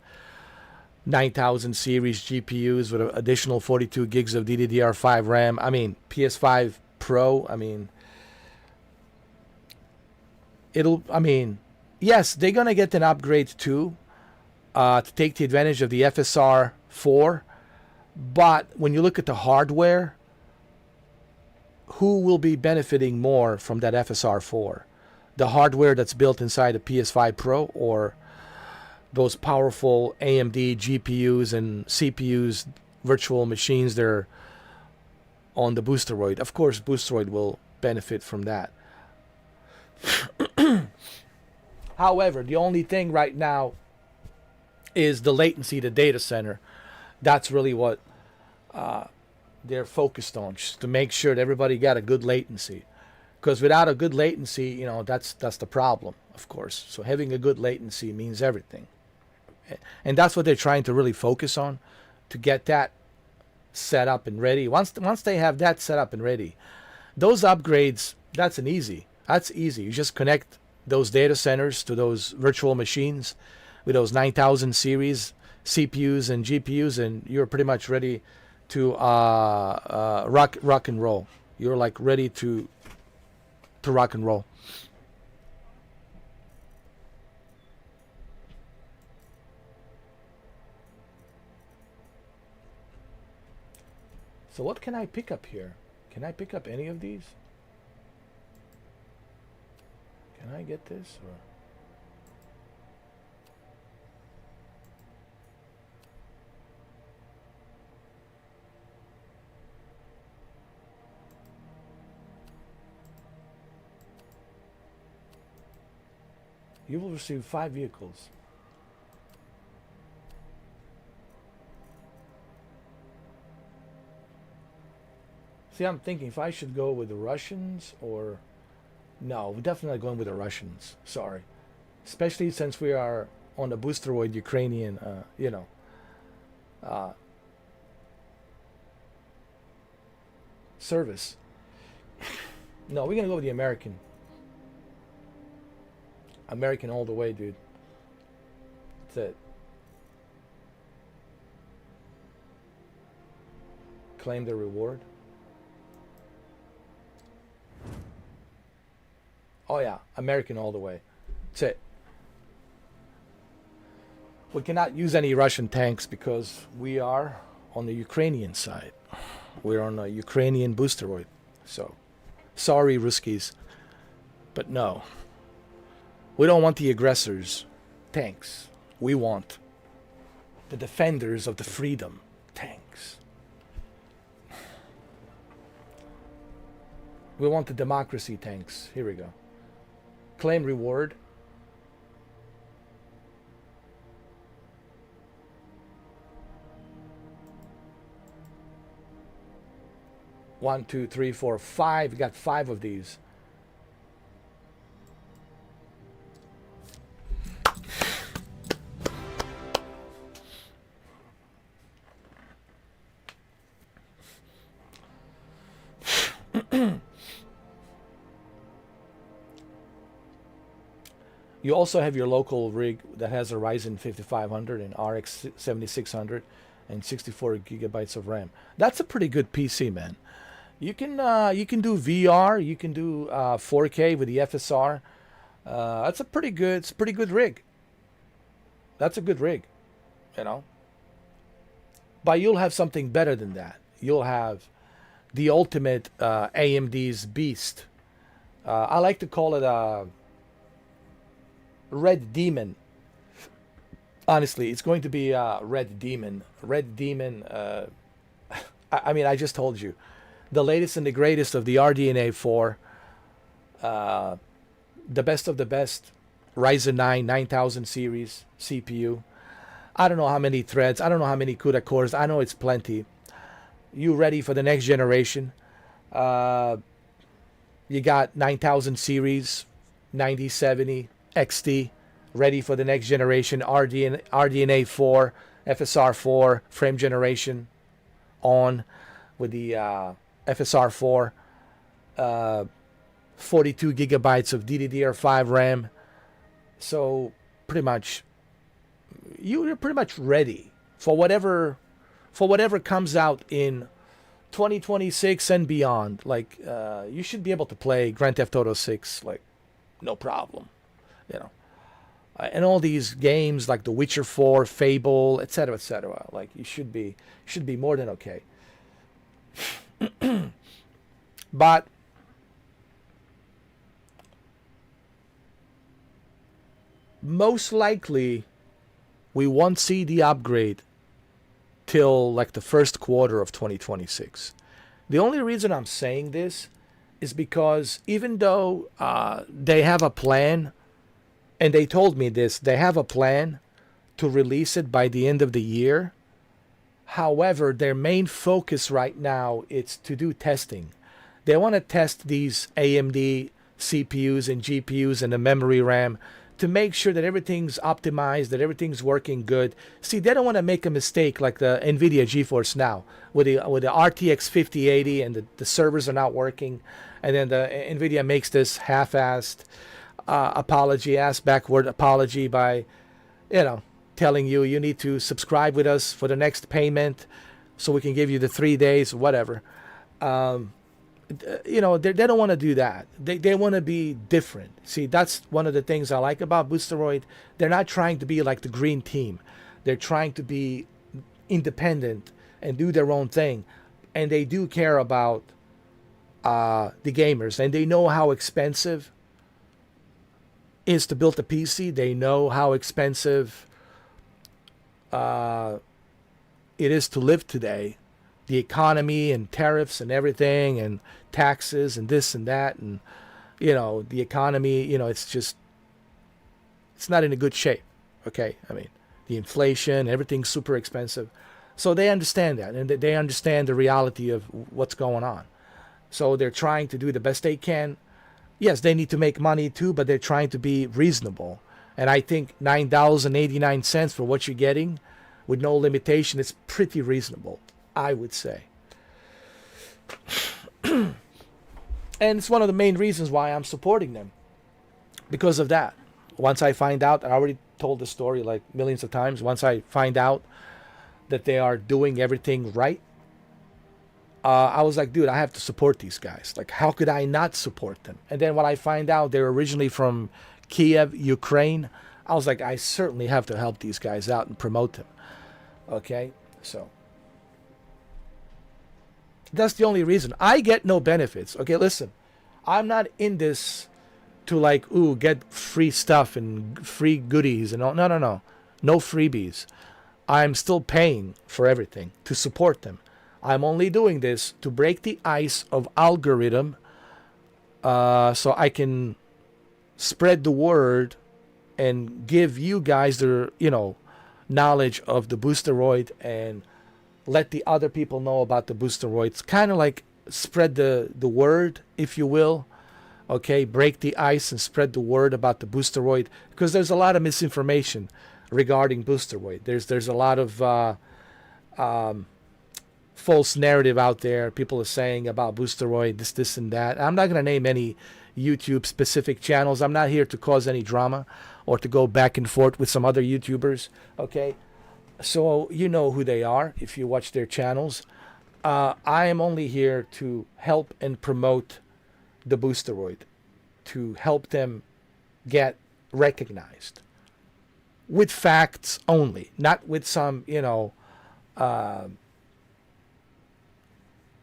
9000 series GPUs with an additional 42 gigs of DDR5 RAM, I mean, PS5 Pro, I mean, yes, they're going to get an upgrade too, to take the advantage of the FSR 4. But when you look at the hardware, who will be benefiting more from that FSR 4? The hardware that's built inside the PS5 Pro, or those powerful AMD GPUs and CPUs, virtual machines that are on the Boosteroid? Of course, Boosteroid will benefit from that. However, the only thing right now is the latency, the data center. That's really what they're focused on, just to make sure that everybody got a good latency. Because without a good latency, that's the problem, of course. So having a good latency means everything. And that's what they're trying to really focus on, to get that set up and ready. Once they have that set up and ready, those upgrades, that's easy. You just connect those data centers to those virtual machines with those 9000 series CPUs and GPUs, and you're pretty much ready to rock and roll. You're like ready to rock and roll. So what can I pick up here? Can I pick up any of these? Can I get this? Or you will receive 5 vehicles. See, I'm thinking if I should go with the Russians or... No, we're definitely not going with the Russians. Sorry. Especially since we are on the Boosteroid Ukrainian, service. No, we're going to go with the American. American all the way, dude. That's it. Claim the reward. Oh yeah, American all the way. That's it. We cannot use any Russian tanks because we are on the Ukrainian side. We're on a Ukrainian Boosteroid. So, sorry, Ruskies. But no. We don't want the aggressors' tanks. We want the defenders of the freedom tanks. We want the democracy tanks. Here we go. Claim reward. One, two, three, four, five. We got 5 of these. You also have your local rig that has a Ryzen 5500 and RX 7600 and 64 gigabytes of RAM. That's a pretty good PC, man. You can do VR, you can do 4K with the FSR. It's a pretty good rig. That's a good rig, But you'll have something better than that. You'll have the ultimate AMD's beast. I like to call it a Red Demon. Honestly, it's going to be Red Demon. Red Demon. I mean, I just told you. The latest and the greatest of the RDNA 4. The best of the best. Ryzen 9 9000 series CPU. I don't know how many threads. I don't know how many CUDA cores. I know it's plenty. You ready for the next generation? You got 9000 series, 9070 XT, ready for the next generation. RDNA 4, FSR 4, frame generation on with the FSR 4. 42 gigabytes of DDR5 RAM. So pretty much, you're pretty much ready for whatever comes out in 2026 and beyond. Like you should be able to play Grand Theft Auto 6 like no problem, you know. And all these games like The Witcher 4, Fable, etc., etc. Like you should be more than okay. But most likely we won't see the upgrade till like the first quarter of 2026. The only reason I'm saying this is because even though they have a plan, and they told me this, they have a plan to release it by the end of the year. However, their main focus right now is to do testing. They want to test these AMD CPUs and GPUs and the memory RAM to make sure that everything's optimized, that everything's working good. See, they don't want to make a mistake like the NVIDIA GeForce Now with the RTX 5080 and the servers are not working, and then the NVIDIA makes this half-assed backward apology by, telling you need to subscribe with us for the next payment so we can give you the 3 days, whatever. They don't want to do that. They want to be different. See, that's one of the things I like about Boosteroid. They're not trying to be like the green team. They're trying to be independent and do their own thing. And they do care about the gamers. And they know how expensive it is to build a PC. They know how expensive it is to live today. The economy and tariffs and everything and taxes and this and that, and the economy, it's not in a good shape. Okay, I mean, the inflation, everything's super expensive. So they understand that, and they understand the reality of what's going on. So they're trying to do the best they can. Yes, they need to make money too, but they're trying to be reasonable. And I think $9.89 for what you're getting with no limitation is pretty reasonable, I would say. And it's one of the main reasons why I'm supporting them. Because of that. Once I find out, I already told the story like millions of times, once I find out that they are doing everything right, I was like, dude, I have to support these guys. Like, how could I not support them? And then when I find out they're originally from Kiev, Ukraine, I was like, I certainly have to help these guys out and promote them. Okay? So that's the only reason. I get no benefits. Okay, listen. I'm not in this to like, get free stuff and free goodies and all. No. No freebies. I'm still paying for everything to support them. I'm only doing this to break the ice of algorithm so I can spread the word and give you guys the, knowledge of the Boosteroid and let the other people know about the Boosteroids. Kind of like spread the word, if you will. Okay, break the ice and spread the word about the Boosteroid, because there's a lot of misinformation regarding Boosteroid. There's a lot of false narrative out there. People are saying about Boosteroid this and that. I'm not going to name any YouTube specific channels. I'm not here to cause any drama or to go back and forth with some other YouTubers. Okay, so you know who they are if you watch their channels. I am only here to help and promote the Boosteroid, to help them get recognized with facts only, not with some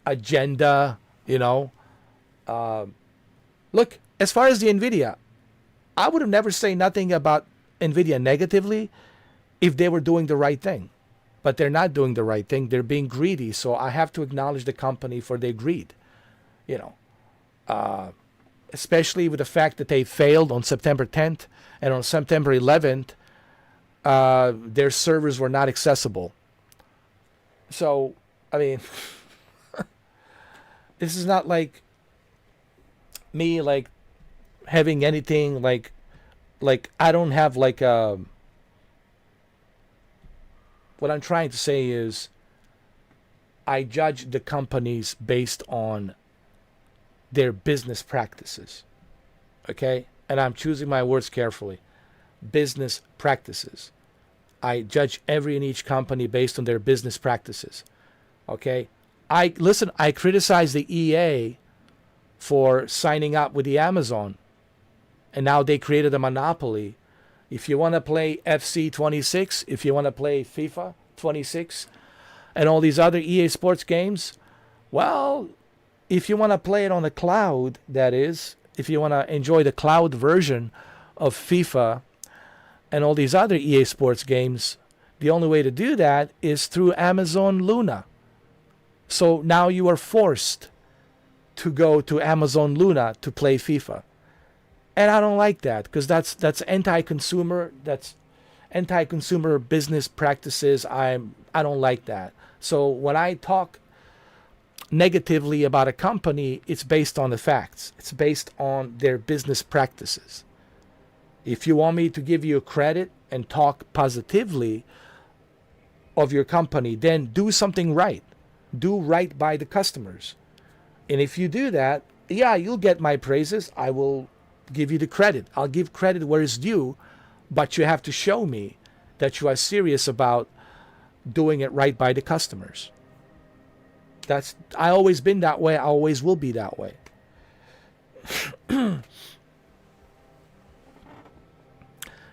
agenda. Look, as far as the NVIDIA, I would have never say nothing about NVIDIA negatively if they were doing the right thing. but they're not doing the right thing. They're being greedy. So I have to acknowledge the company for their greed. You know, especially with the fact that they failed on September 10th and on September 11th, their servers were not accessible. So, I mean, this is not like me like having anything like I don't have like a. What I'm trying to say is I judge the companies based on their business practices. Okay? And I'm choosing my words carefully. Business practices. I judge every and each company based on their business practices. Okay? I criticize the EA for signing up with the Amazon. And now they created a monopoly. If you want to play FC 26, if you want to play FIFA 26, and all these other EA Sports games, well, if you want to play it on the cloud, that is, if you want to enjoy the cloud version of FIFA and all these other EA Sports games, the only way to do that is through Amazon Luna. So now you are forced to go to Amazon Luna to play FIFA. And I don't like that because that's anti-consumer. That's anti-consumer business practices. I don't like that. So when I talk negatively about a company, it's based on the facts. It's based on their business practices. If you want me to give you credit and talk positively of your company, then do something right. Do right by the customers. And if you do that, yeah, you'll get my praises. I will give you the credit. I'll give credit where it's due, but you have to show me that you are serious about doing it right by the customers. I always been that way. I always will be that way.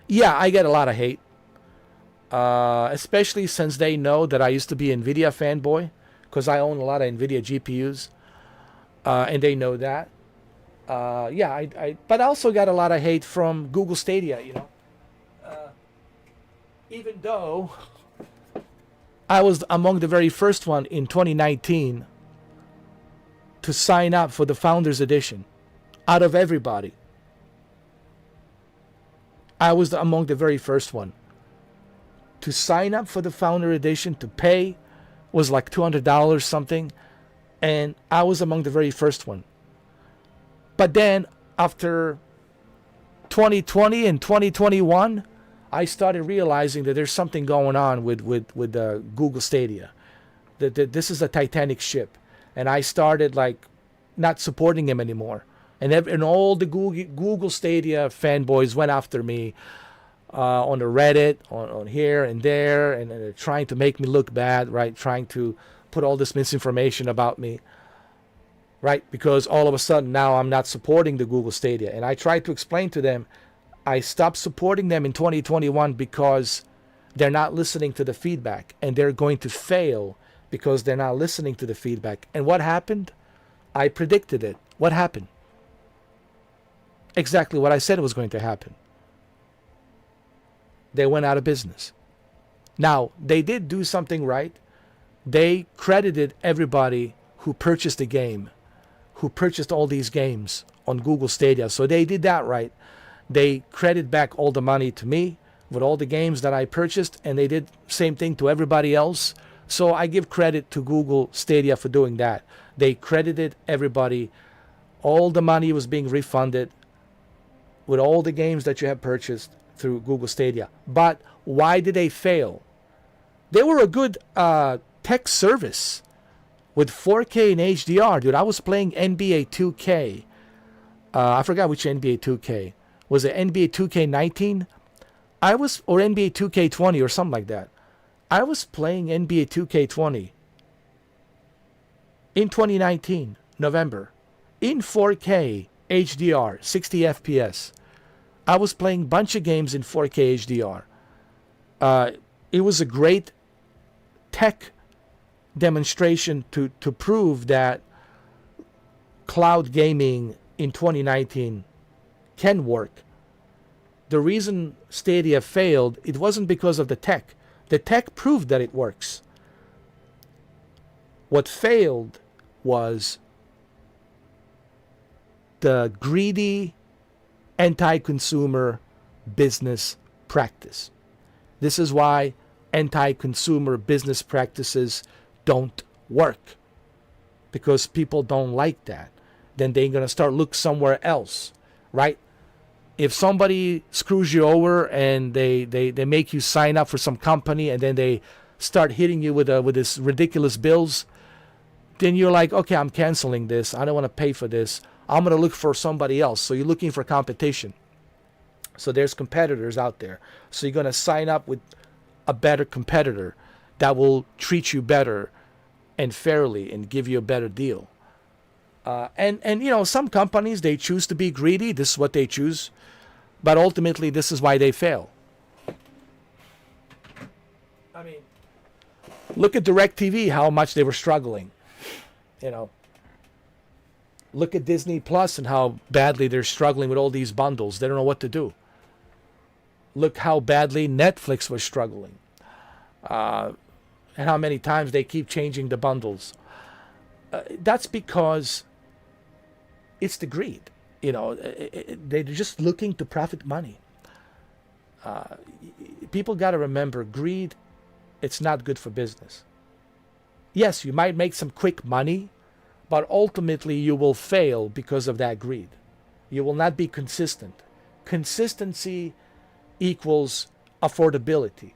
Yeah, I get a lot of hate, especially since they know that I used to be NVIDIA fanboy because I own a lot of NVIDIA GPUs, and they know that. Yeah, but I also got a lot of hate from Google Stadia, you know. Even though I was among the very first one in 2019 to sign up for the Founders Edition out of everybody. I was among the very first one to sign up for the Founder Edition. To pay was like $200 something, and I was among the very first one. But then after 2020 and 2021, I started realizing that there's something going on with Google Stadia. That this is a Titanic ship, and I started like not supporting him anymore. And all the Google Stadia fanboys went after me on the Reddit, on here and there, and trying to make me look bad, right? Trying to put all this misinformation about me, right? Because all of a sudden now I'm not supporting the Google Stadia. And I tried to explain to them, I stopped supporting them in 2021 because they're not listening to the feedback, and they're going to fail because they're not listening to the feedback. And what happened? I predicted it. What happened? Exactly what I said was going to happen. They went out of business. Now, they did do something right. They credited everybody who purchased the game, who purchased all these games on Google Stadia. So they did that right. They credit back all the money to me with all the games that I purchased, and they did the same thing to everybody else. So I give credit to Google Stadia for doing that. They credited everybody. All the money was being refunded with all the games that you have purchased through Google Stadia. But why did they fail? They were a good tech service with 4K and HDR. Dude, I was playing NBA 2K. I forgot which NBA 2K. Was it NBA 2K19? Or NBA 2K20 or something like that. I was playing NBA 2K20 in 2019, November, in 4K HDR, 60 FPS. I was playing a bunch of games in 4K HDR. It was a great tech demonstration to prove that cloud gaming in 2019 can work. The reason Stadia failed, it wasn't because of the tech. The tech proved that it works. What failed was the greedy anti-consumer business practice. This is why anti-consumer business practices don't work, because people don't like that. Then they're going to start look somewhere else, right? If somebody screws you over and they make you sign up for some company and then they start hitting you with this ridiculous bills, then you're like, okay, I'm canceling this. I don't want to pay for this. I'm going to look for somebody else. So you're looking for competition. So there's competitors out there. So you're going to sign up with a better competitor that will treat you better and fairly and give you a better deal. And you know, some companies, they choose to be greedy. This is what they choose. But ultimately, this is why they fail. I mean, look at DirecTV, how much they were struggling. You know, look at Disney Plus and how badly they're struggling with all these bundles. They don't know what to do. Look how badly Netflix was struggling. And how many times they keep changing the bundles. That's because it's the greed. You know, they're just looking to profit money. People got to remember, greed, it's not good for business. Yes, you might make some quick money, but ultimately you will fail because of that greed. You will not be consistent. Consistency equals affordability.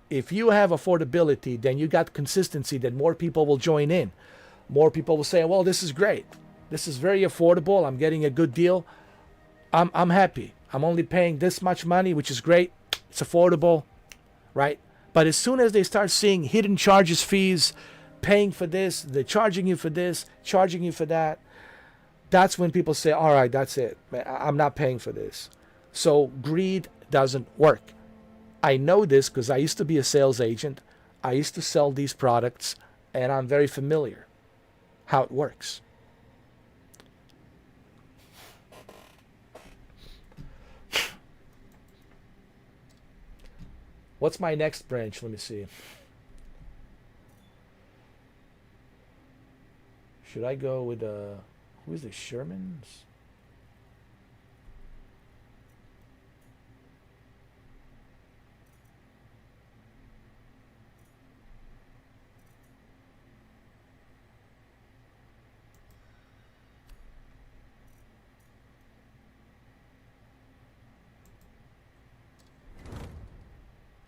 If you have affordability, then you got consistency, then more people will join in. More people will say, well, this is great. This is very affordable. I'm getting a good deal. I'm happy. I'm only paying this much money, which is great. It's affordable, right? But as soon as they start seeing hidden charges, fees, paying for this, they're charging you for this, charging you for that, that's when people say, all right, that's it. I'm not paying for this. So greed doesn't work. I know this because I used to be a sales agent. I used to sell these products, and I'm very familiar how it works. What's my next branch? Let me see. Should I go with who is this? Sherman's?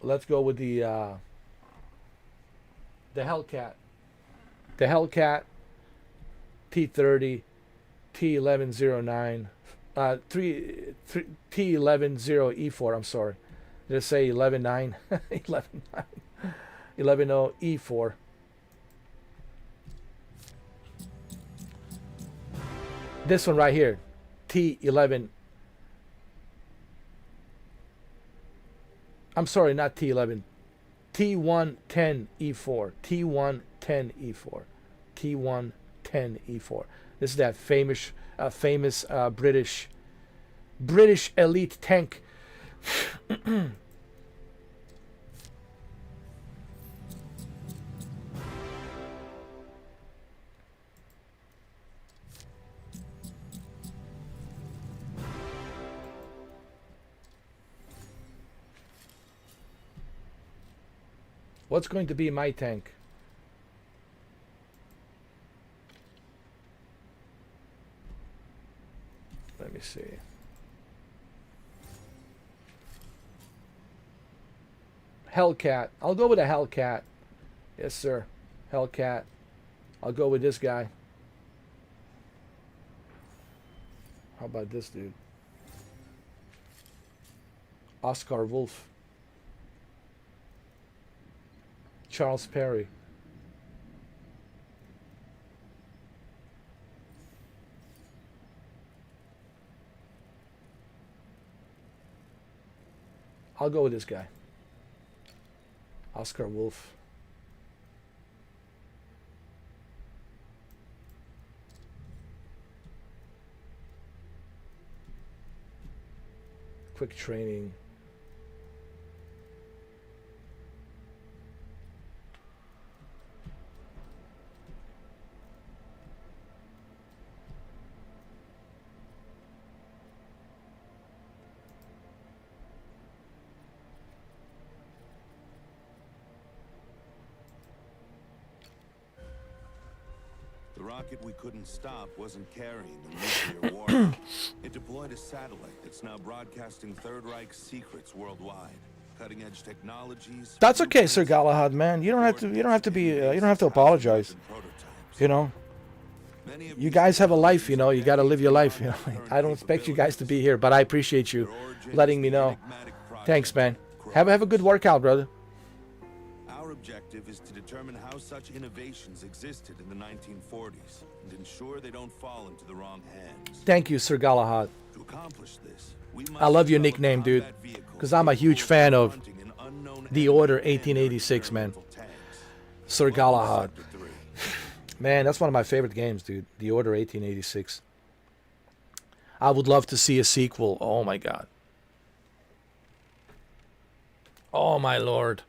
Let's go with the Hellcat. The Hellcat T30 T1109 T110E4. I'm sorry. Did I say 11.9? 11.9. 11.0 E4. This one right here, T11. I'm sorry, not T11. T110E4. T110E4. T110E4. This is that famous British elite tank. What's going to be my tank? Let me see. Hellcat. I'll go with a Hellcat. Yes, sir. Hellcat. I'll go with this guy. How about this dude? Oscar Wolf. Charles Perry. I'll go with this guy. Oscar Wolf. Quick training. The rocket we couldn't stop wasn't carrying a nuclear warhead. It deployed a satellite that's now broadcasting Third Reich secrets worldwide. Cutting-edge technologies. That's okay, Sir Galahad, man. You don't have to. You don't have to be. You don't have to apologize. You know. You guys have a life. You know. You got to live your life. You know. I don't expect you guys to be here, but I appreciate you letting me know. Thanks, man. Have a good workout, brother. Our objective is to determine how such innovations existed in the 1940s and ensure they don't fall into the wrong hands. Thank you, Sir Galahad. To accomplish this, we must I love your develop nickname, dude, combat vehicles because I'm a huge capable fan of confronting an unknown The enemy Order and 1886, man. experimental tanks. Sir Galahad. Sector 3. Man, that's one of my favorite games, dude. The Order 1886. I would love to see a sequel. Oh, my God. Oh, my Lord.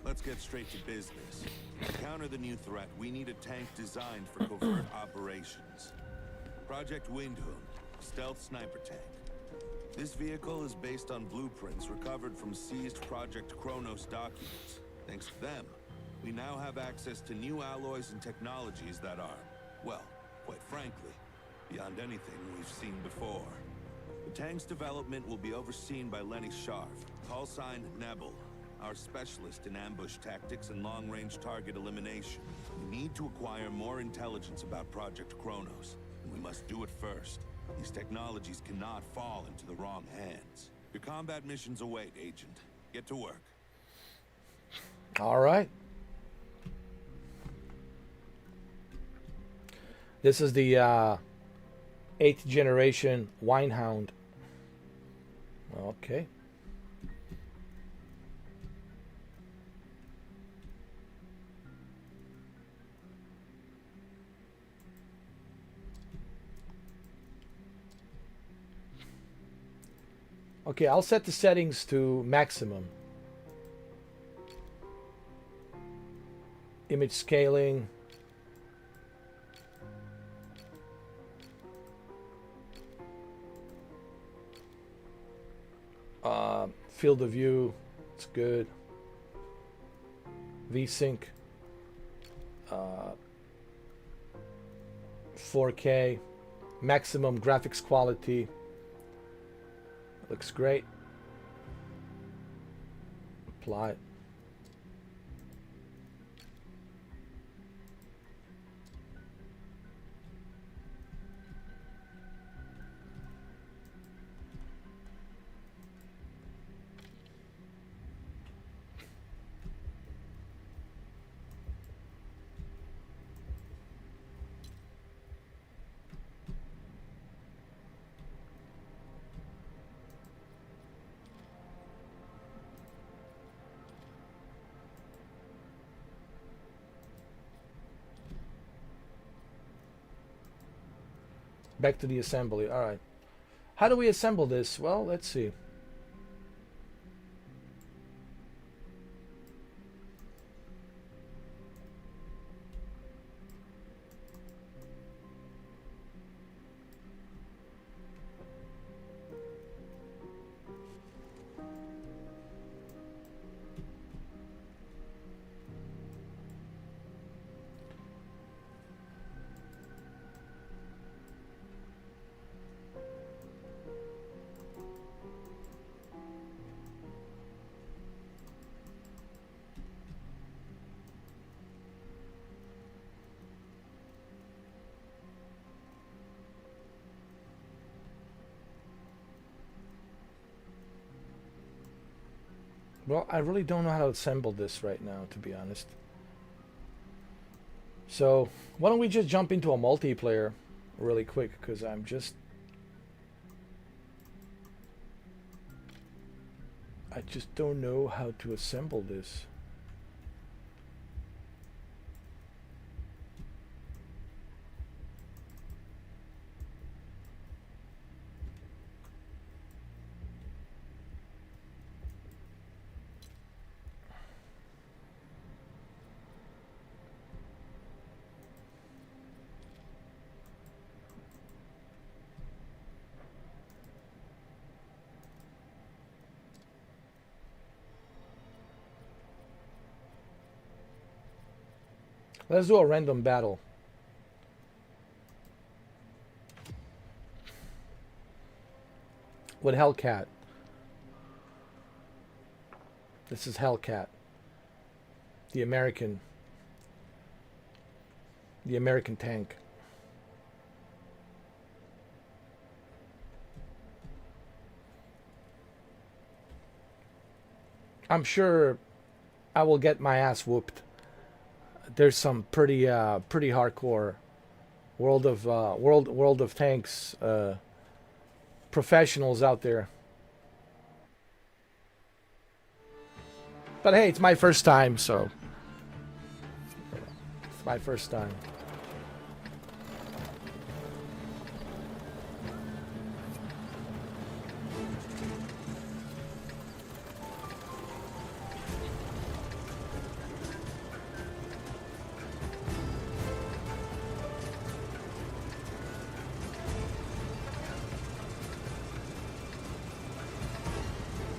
Let's get straight to business. To counter the new threat, we need a tank designed for covert operations. Project Windhoon, stealth sniper tank. This vehicle is based on blueprints recovered from seized Project Kronos documents. Thanks to them, we now have access to new alloys and technologies that are, well, quite frankly, beyond anything we've seen before. The tank's development will be overseen by Lenny Sharf, call sign Nebel, our specialist in ambush tactics and long-range target elimination. We need to acquire more intelligence about Project Kronos, and we must do it first. These technologies cannot fall into the wrong hands. Your combat missions await, Agent. Get to work. All right. This is the 8th generation Winehound. Okay. Okay, I'll set the settings to maximum. Image scaling. Field of view, it's good. VSync. 4K. Maximum graphics quality. Looks great. Apply. Back to the assembly. All right. How do we assemble this? Well, let's see. Well, I really don't know how to assemble this right now, to be honest. So, why don't we just jump into a multiplayer really quick, because I just don't know how to assemble this. Let's do a random battle. With Hellcat. This is Hellcat. The American tank. I'm sure I will get my ass whooped. There's some pretty hardcore World of Tanks professionals out there. But hey, it's my first time, so it's my first time.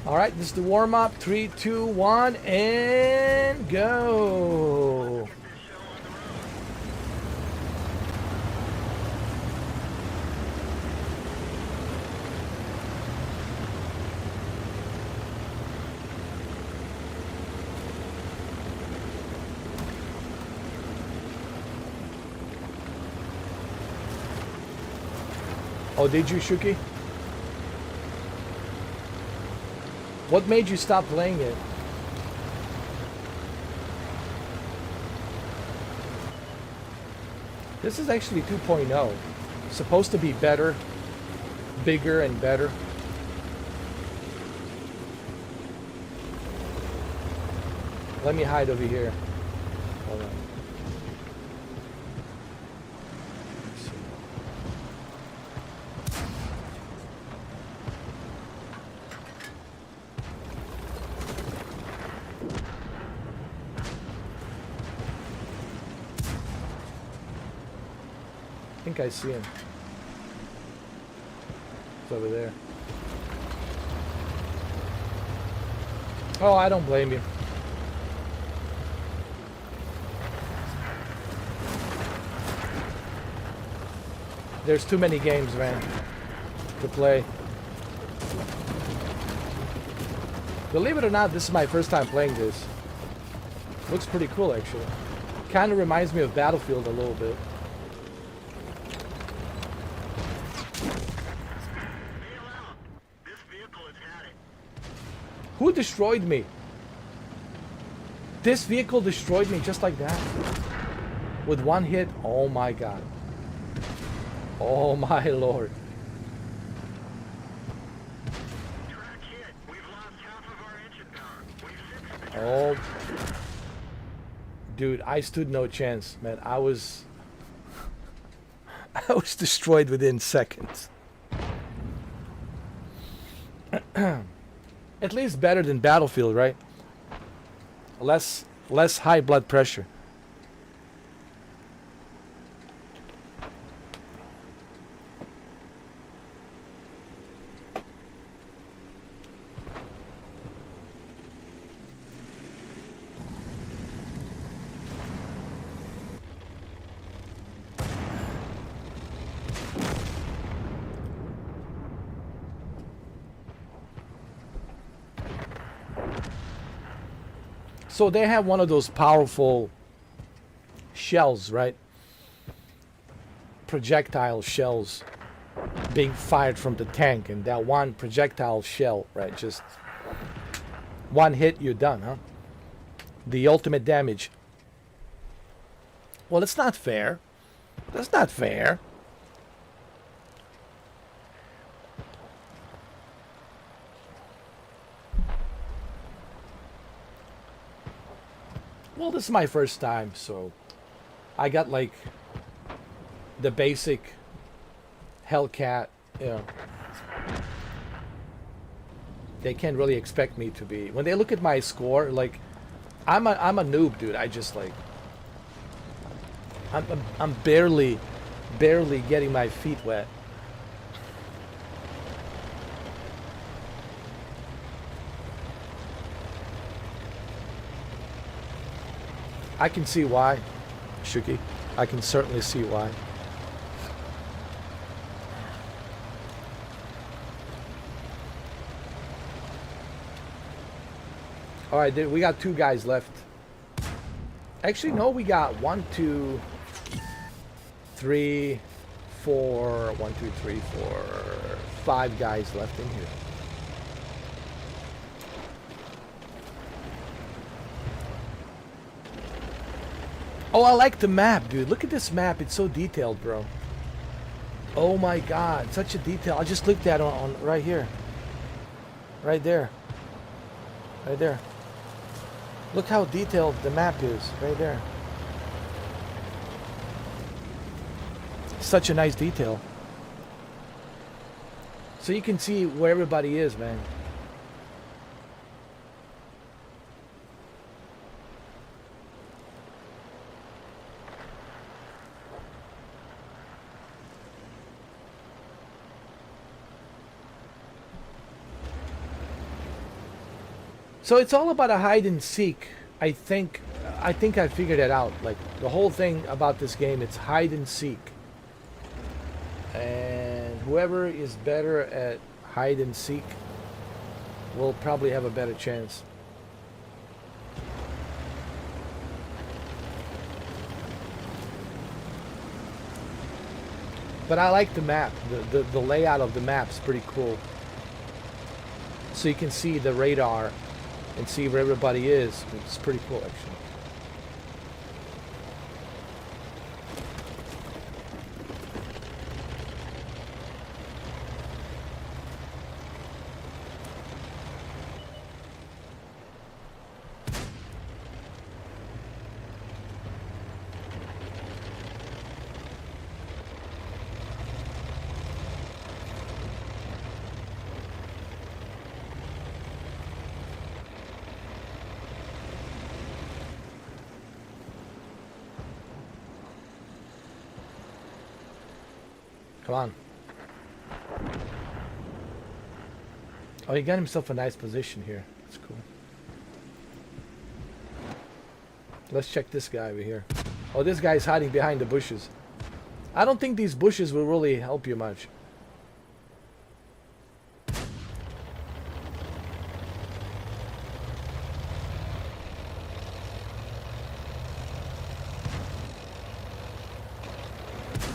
All right, this is the warm-up. 3, 2, 1, and go. Oh, did you, Shuki? What made you stop playing it? This is actually 2.0. Supposed to be better, bigger and better. Let me hide over here. Hold on. I think I see him. It's over there. Oh, I don't blame you. There's too many games, man, to play. Believe it or not, this is my first time playing this. Looks pretty cool, actually. Kind of reminds me of Battlefield a little bit. Who destroyed me? This vehicle destroyed me just like that. With one hit. Oh my god. Oh my lord. Oh. Dude, I stood no chance, man. I was destroyed within seconds. At least better than Battlefield, right? Less high blood pressure. So they have one of those powerful shells, right? Projectile shells being fired from the tank, and that one projectile shell, right? Just one hit, you're done, huh? The ultimate damage. Well, it's not fair. That's not fair. Well, this is my first time, so I got like the basic Hellcat, you know. They can't really expect me to be. When they look at my score, like I'm a noob, dude. I just like I'm barely getting my feet wet. I can see why. Shuki. I can certainly see why. All right, we got 2 guys left. Actually, no, we got 1, 2, 3, 4. 1, 2, 3, 4, 5 guys left in here. Oh, I like the map, dude. Look at this map. It's so detailed, bro. Oh my god, such a detail. I just clicked that on right here. Right there. Right there. Look how detailed the map is. Right there. Such a nice detail. So you can see where everybody is, man. So it's all about a hide and seek. I think I figured it out. Like the whole thing about this game, it's hide and seek. And whoever is better at hide and seek will probably have a better chance. But I like the map. The layout of the map's pretty cool. So you can see the radar and see where everybody is. It's pretty cool, actually. Come on. Oh, he got himself a nice position here. That's cool. Let's check this guy over here. Oh, this guy's hiding behind the bushes. I don't think these bushes will really help you much.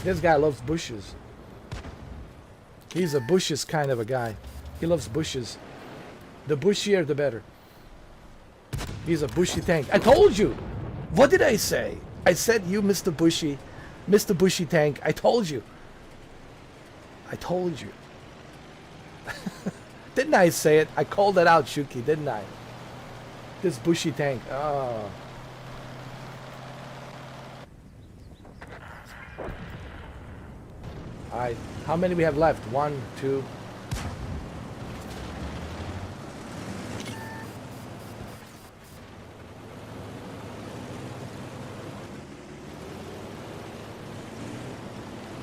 This guy loves bushes. He's a bushes kind of a guy. He loves bushes. The bushier, the better. He's a bushy tank. I told you! What did I say? I said you, Mr. Bushy. Mr. Bushy Tank. I told you. I told you. Didn't I say it? I called it out, Shuki, didn't I? This Bushy Tank. Oh. Alright, how many we have left? 1, 2.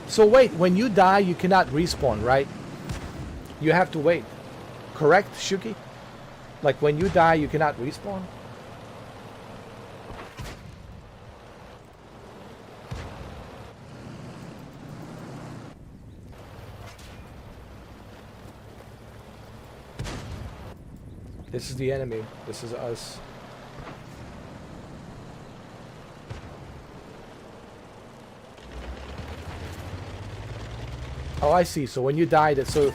So wait, when you die, you cannot respawn, right? You have to wait. Correct, Shuki? Like when you die, you cannot respawn? This is the enemy. This is us. Oh, I see. So when you die, that so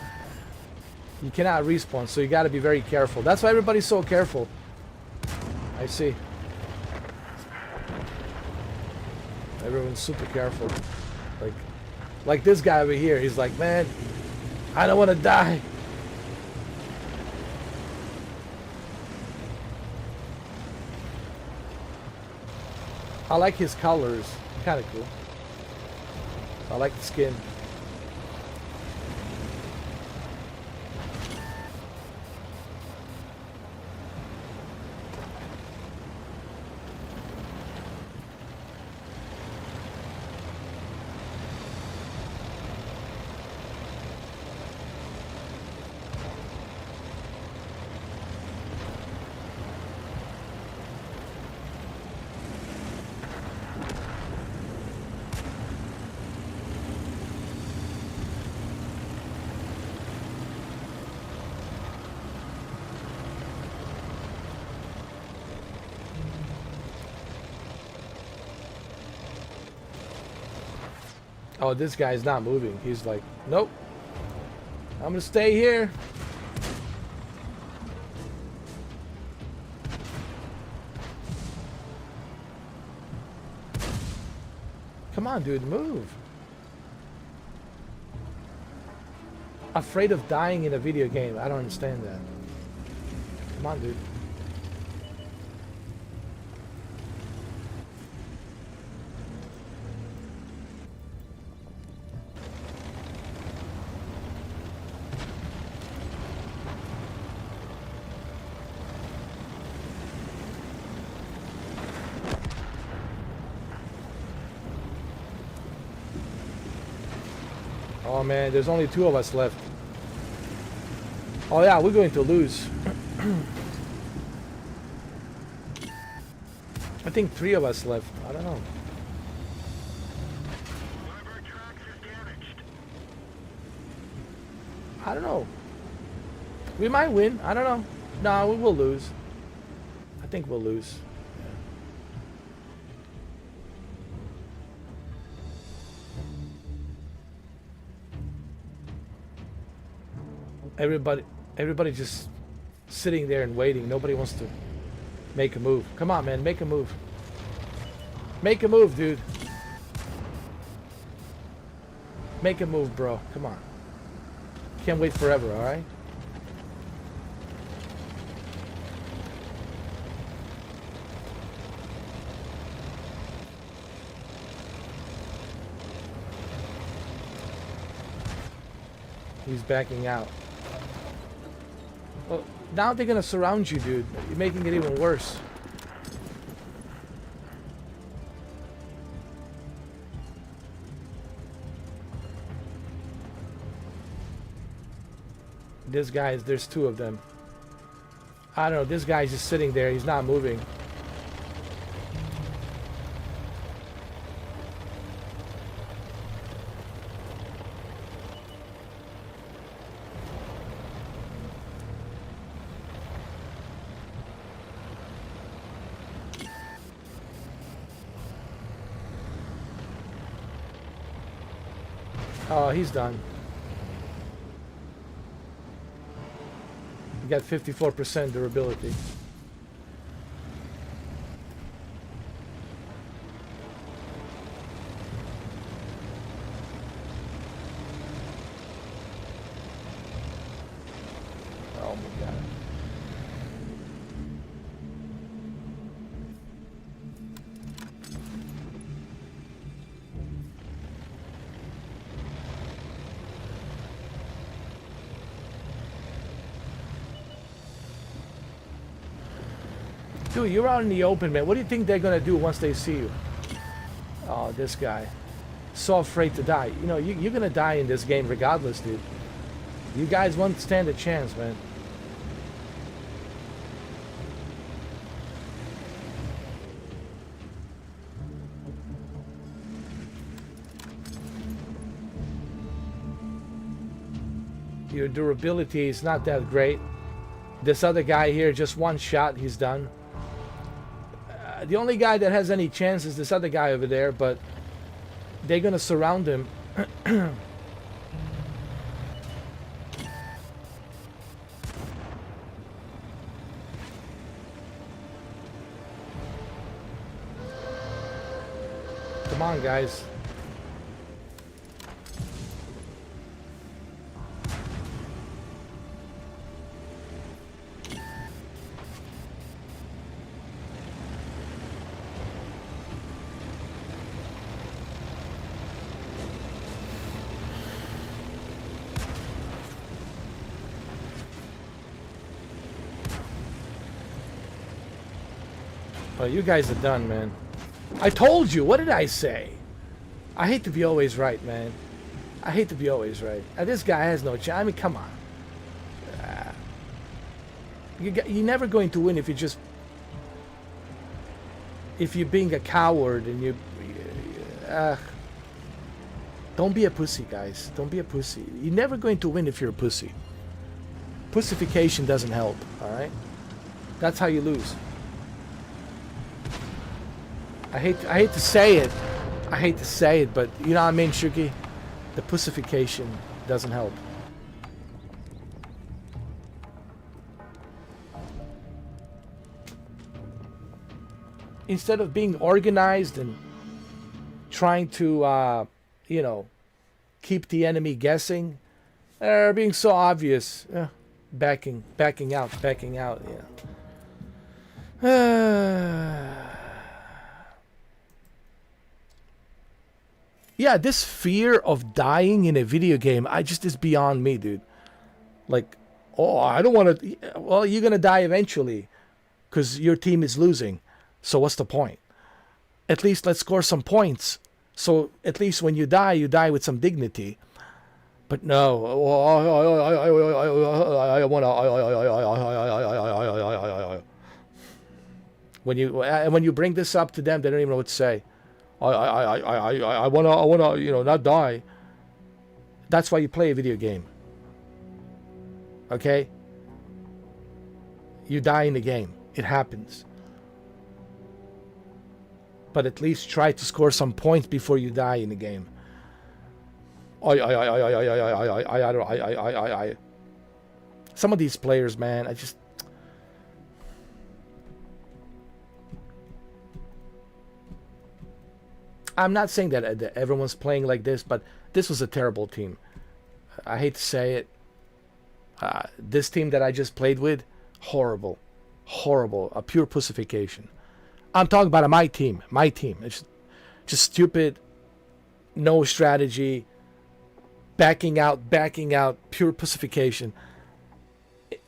you cannot respawn. So you got to be very careful. That's why everybody's so careful. I see. Everyone's super careful. Like this guy over here. He's like, man, I don't want to die. I like his colors. Kind of cool. I like the skin. Oh, this guy's not moving. He's like, nope. I'm gonna stay here. Come on, dude, move. Afraid of dying in a video game. I don't understand that. Come on, dude. Oh man, there's only 2 of us left. Oh yeah, we're going to lose. I think 3 of us left. I don't know. One of our tracks is damaged. I don't know. We might win. I don't know. No, we will lose. I think we'll lose. Everybody just sitting there and waiting. Nobody wants to make a move. Come on, man, make a move. Make a move, dude. Make a move, bro. Come on. Can't wait forever, all right? He's backing out. Well, now they're gonna surround you, dude. You're making it even worse. This guy's, there's 2 of them. I don't know, this guy's just sitting there, he's not moving. Oh, he's done. You got 54% durability. Oh my God. Dude, you're out in the open, man. What do you think they're gonna do once they see you? Oh, this guy. So afraid to die. You know, you're gonna die in this game regardless, dude. You guys won't stand a chance, man. Your durability is not that great. This other guy here, just 1 shot, he's done. The only guy that has any chance is this other guy over there, but they're gonna surround him. Come on, guys. Oh, you guys are done, man. I told you. What did I say? I hate to be always right, man. I hate to be always right. This guy has no chance. I mean, come on. You're never going to win if you just... If you're being a coward and you... don't be a pussy, guys. Don't be a pussy. You're never going to win if you're a pussy. Pussification doesn't help, alright? That's how you lose. I hate to say it. I hate to say it, but you know what I mean, Shuki? The pussification doesn't help. Instead of being organized and trying to, you know, keep the enemy guessing, they're being so obvious. Backing out, yeah. Yeah, this fear of dying in a video game, is beyond me, dude. Like, oh, I don't want to. Well, you're gonna die eventually, because your team is losing. So what's the point? At least let's score some points. So at least when you die with some dignity. But no, I want to. When you bring this up to them, they don't even know what to say. I wanna, you know, not die. That's why you play a video game. Okay? You die in the game. It happens. But at least try to score some points before you die in the game. Some of these players, man, I'm not saying that everyone's playing like this, but this was a terrible team. I hate to say it. This team that I just played with, horrible. A pure pussification. I'm talking about my team. It's just stupid, no strategy, backing out, pure pussification.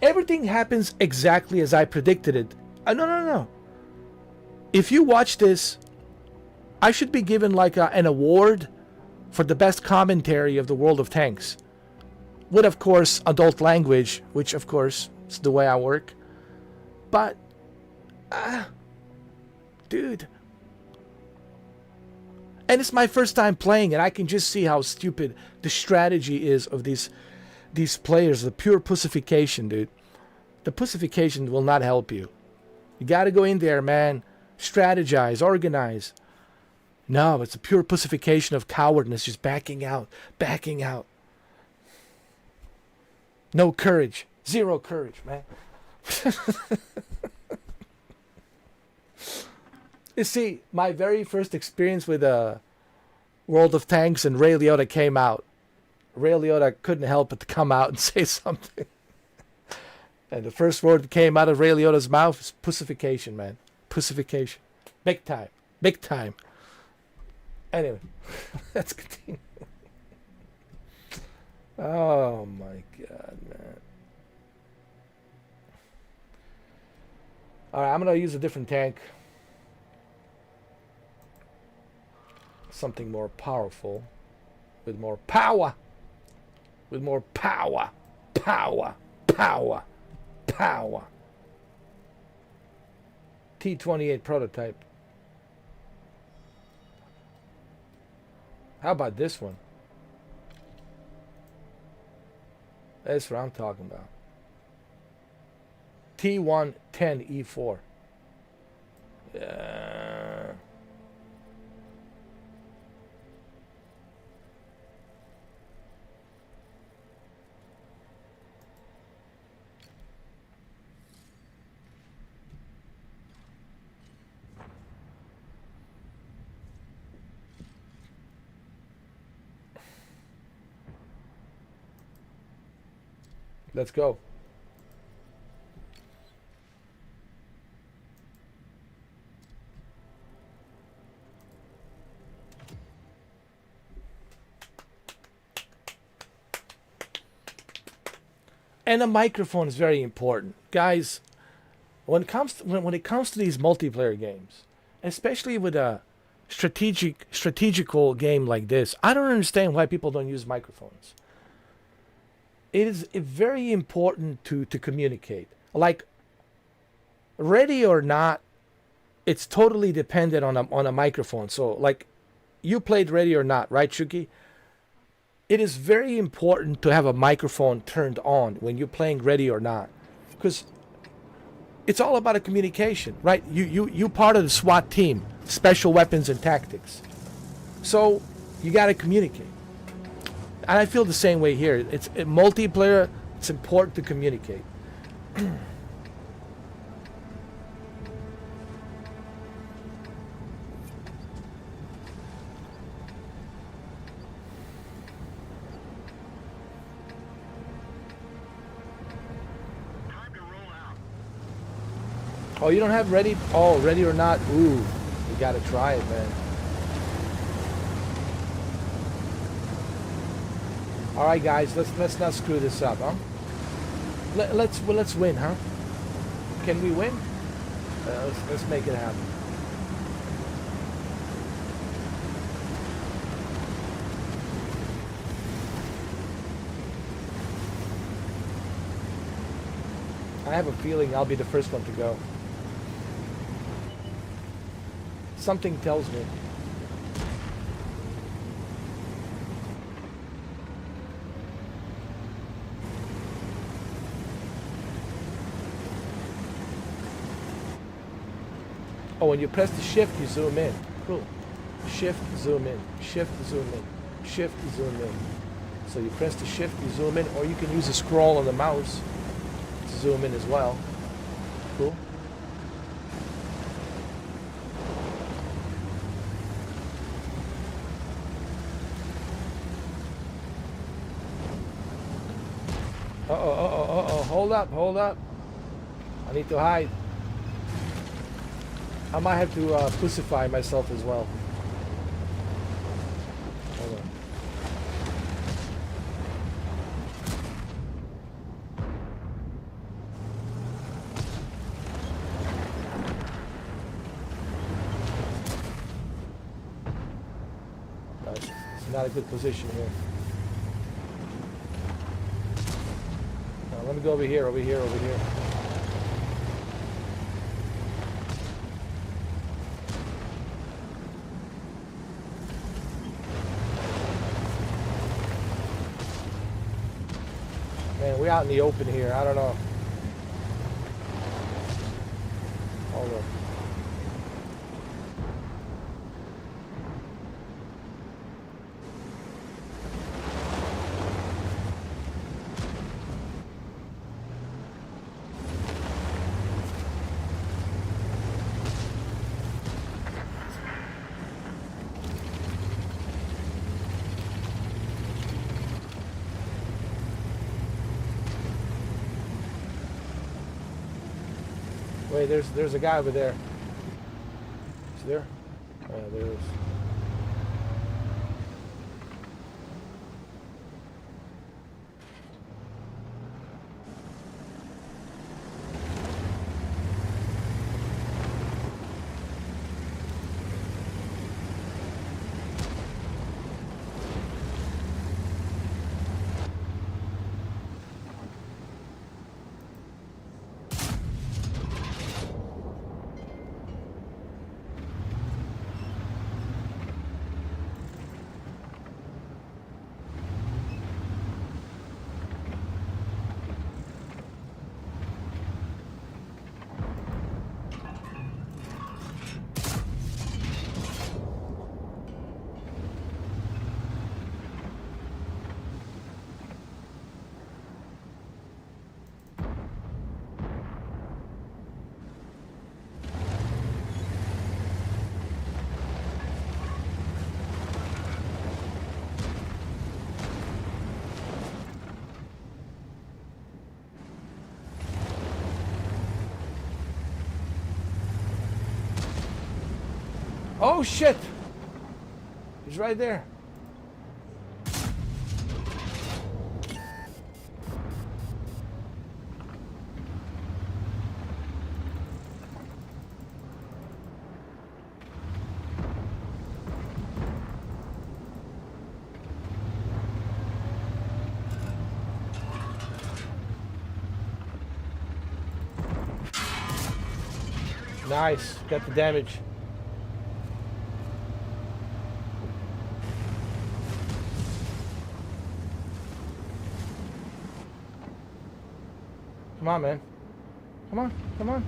Everything happens exactly as I predicted it. No. If you watch this, I should be given like an award for the best commentary of the World of Tanks. With, of course, adult language, which, of course, is the way I work. But, dude. And it's my first time playing, and I can just see how stupid the strategy is of these players. The pure pussification, dude. The pussification will not help you. You got to go in there, man. Strategize, organize. No, it's a pure pussification of cowardness, just backing out. No courage. Zero courage, man. You see, my very first experience with World of Tanks and Ray Liotta came out. Ray Liotta couldn't help but to come out and say something. And the first word that came out of Ray Liotta's mouth is pussification, man. Pussification. Big time. Anyway, let's continue. Oh my God, man. Alright, I'm going to use a different tank. Something more powerful. With more power. Power. T-28 prototype. How about this one? That's what I'm talking about. T110E4. Yeah. Let's go. And a microphone is very important, guys. When it comes to these multiplayer games, especially with a strategical game like this, I don't understand why people don't use microphones. It is very important to communicate. Like, ready or not, it's totally dependent on a microphone. So, like, you played Ready or Not, right, Shuki? It is very important to have a microphone turned on when you're playing Ready or Not, because it's all about a communication, right? You part of the SWAT team, Special Weapons and Tactics. So you got to communicate. And I feel the same way here. It's multiplayer. It's important to communicate. Oh, you don't have ready? Oh, ready or not? Ooh, you gotta try it, man. All right, guys, let's not screw this up, huh? Let's win, huh? Can we win? Let's make it happen. I have a feeling I'll be the first one to go. Something tells me. Oh, when you press the shift, you zoom in. Cool. Shift, zoom in. Shift, zoom in. Shift, zoom in. So you press the shift, you zoom in, or you can use a scroll on the mouse to zoom in as well. Cool. Uh-oh. Hold up. I need to hide. I might have to crucify myself as well. Hold on. It's not a good position here. Now, let me go over here. Man, we're out in the open here. I don't know. Hold on. Wait, there's a guy over there. Is he there? Oh, yeah, there is. Oh shit! He's right there. Nice, got the damage. Come on, man. Come on.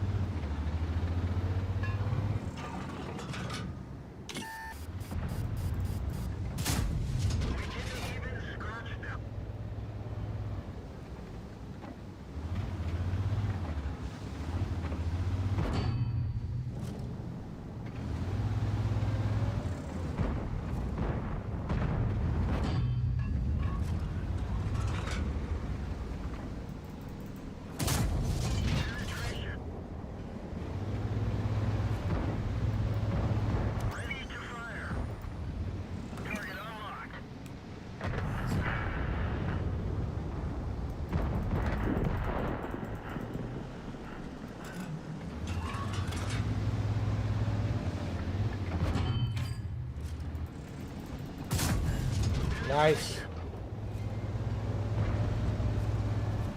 Nice.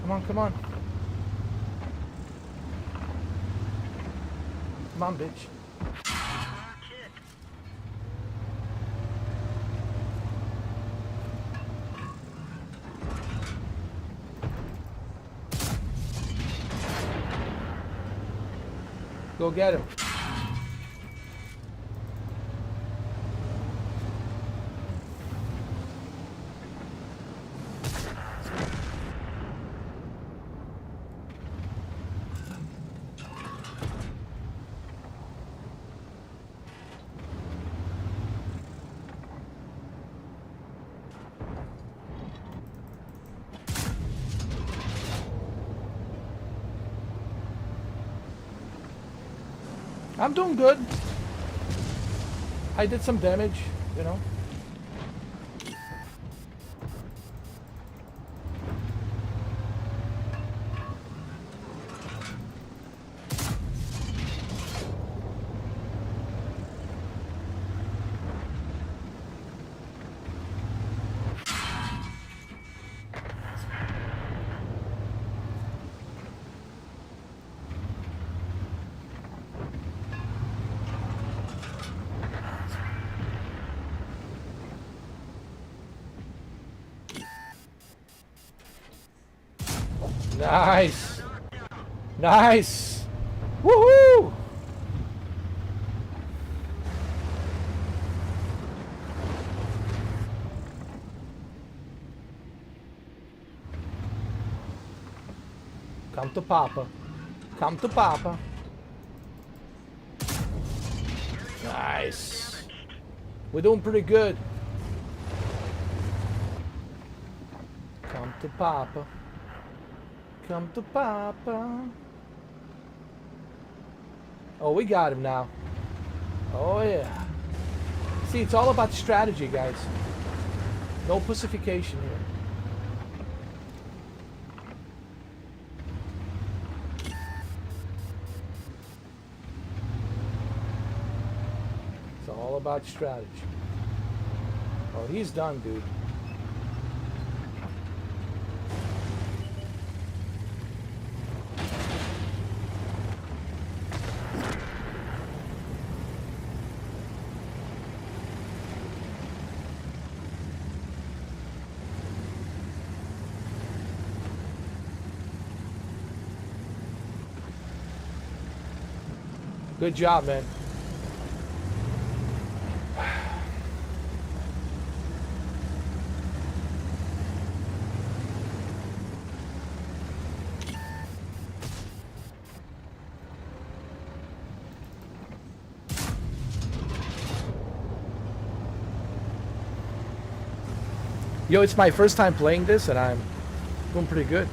Come on, come on. Come on, bitch. Go get him. I'm doing good. I did some damage, you know. Nice. Nice. Woohoo! Come to Papa. Come to Papa. Nice. We're doing pretty good. Come to Papa. Come to Papa. Oh, we got him now. Oh, yeah. See, it's all about strategy, guys. No pussification here. It's all about strategy. Oh, he's done, dude. Good job, man. Yo, it's my first time playing this and I'm doing pretty good.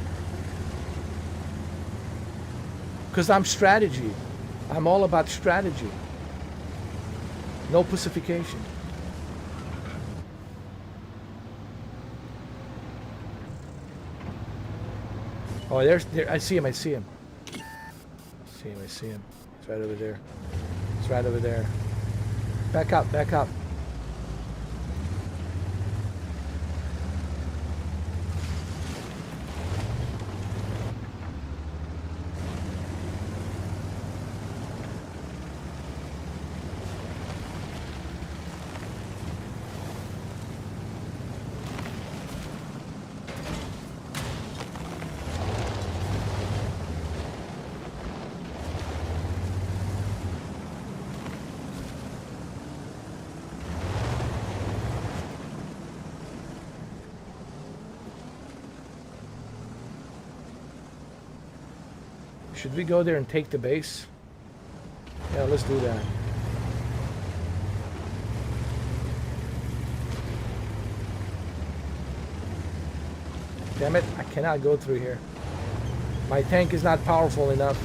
Because I'm strategy. I'm all about strategy. No pussification. Oh, there's there. I see him. I see him. I see him. It's right over there. It's right over there. Back up. Back up. Should we go there and take the base? Yeah, let's do that. Damn it, I cannot go through here. My tank is not powerful enough.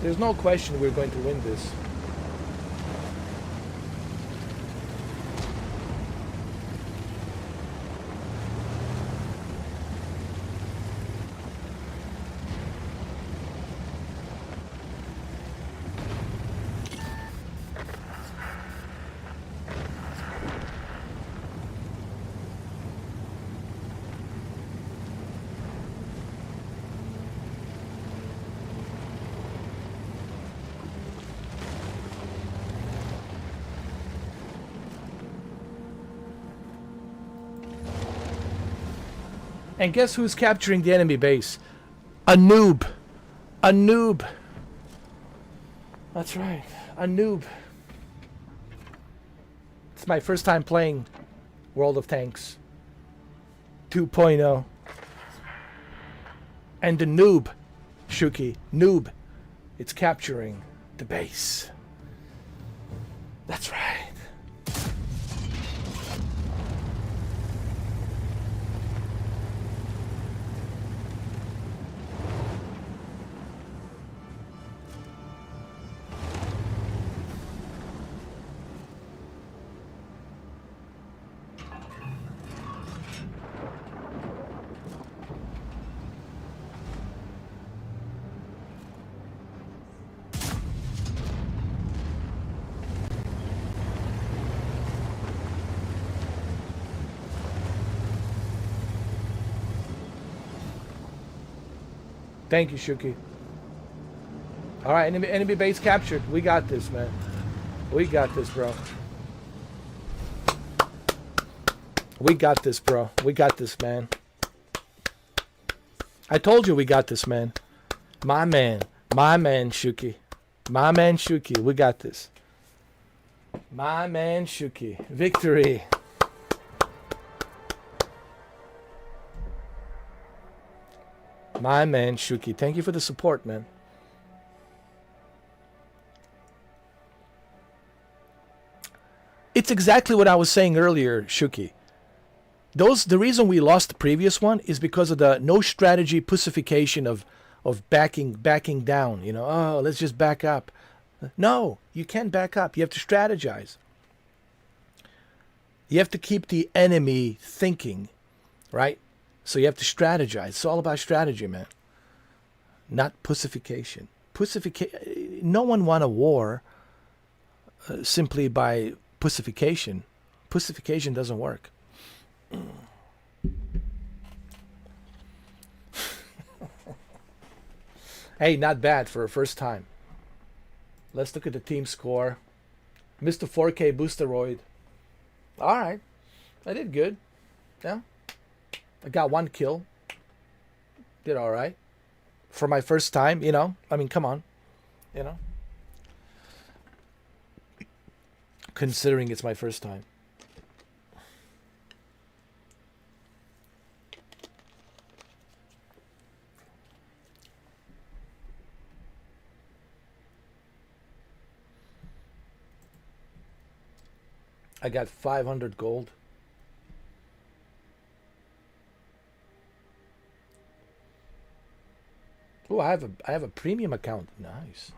There's no question we're going to win this. And guess who's capturing the enemy base? A noob. A noob. That's right. A noob. It's my first time playing World of Tanks 2.0. And the noob, Shuki, noob, it's capturing the base. That's right. Thank you, Shuki. All right, enemy base captured. We got this, man. We got this, bro. We got this, bro. We got this, man. I told you we got this, man. My man, Shuki. My man, Shuki. We got this. My man, Shuki. Victory. My man, Shuki. Thank you for the support, man. It's exactly what I was saying earlier, Shuki. The reason we lost the previous one is because of the no strategy pussification of backing down. You know, oh, let's just back up. No, you can't back up. You have to strategize. You have to keep the enemy thinking, right? So you have to strategize. It's all about strategy, man. Not pussification. No one won a war simply by pussification. Pussification doesn't work. Hey, not bad for a first time. Let's look at the team score. Mr. 4K Boosteroid. All right. I did good. Yeah. I got 1 kill. Did all right. For my first time, you know. I mean, come on. You know. Considering it's my first time. I got 500 gold. Oh, I have a premium account. Nice.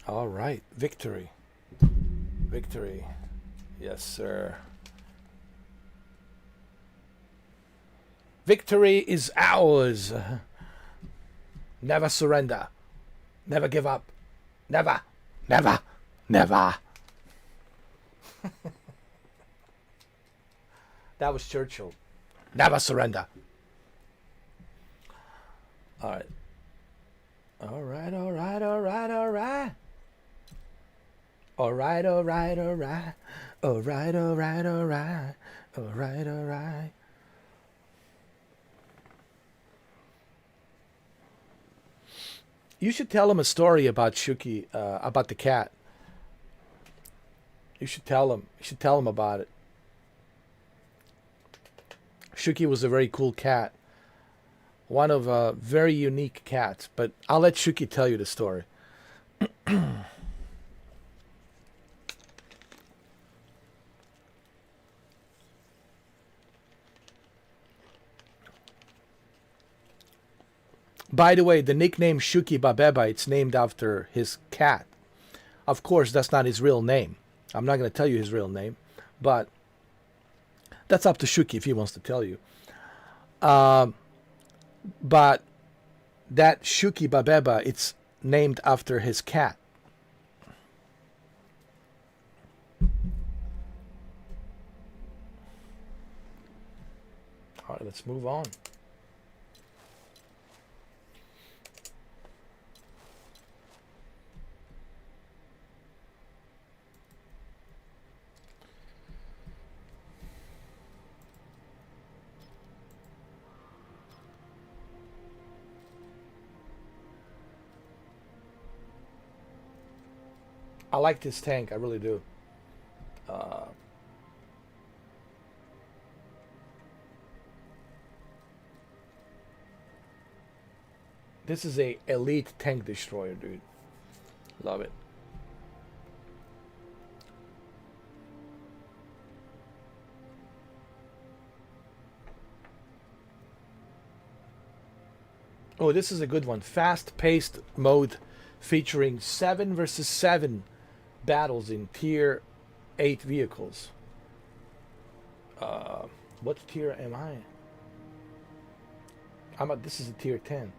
All right, victory. Victory. Yes, sir. Victory is ours. Never surrender. Never give up. Never. Never. Never. That was Churchill. Never surrender. All right. All right, all right, all right, all right. All right, all right, all right. All right, all right, all right. All right, all right. You should tell him a story about Shuki, about the cat. You should tell him. You should tell him about it. Shuki was a very cool cat. One of very unique cats. But I'll let Shuki tell you the story. By the way, the nickname Shuki Babeba, it's named after his cat. Of course, that's not his real name. I'm not going to tell you his real name, but that's up to Shuki if he wants to tell you. But that Shuki Babeba, it's named after his cat. All right, let's move on. I like this tank, I really do. This is a elite tank destroyer, dude. Love it. Oh, this is a good one. Fast-paced mode featuring 7 versus 7 battles in tier 8 vehicles. What tier am I? This is a tier 10.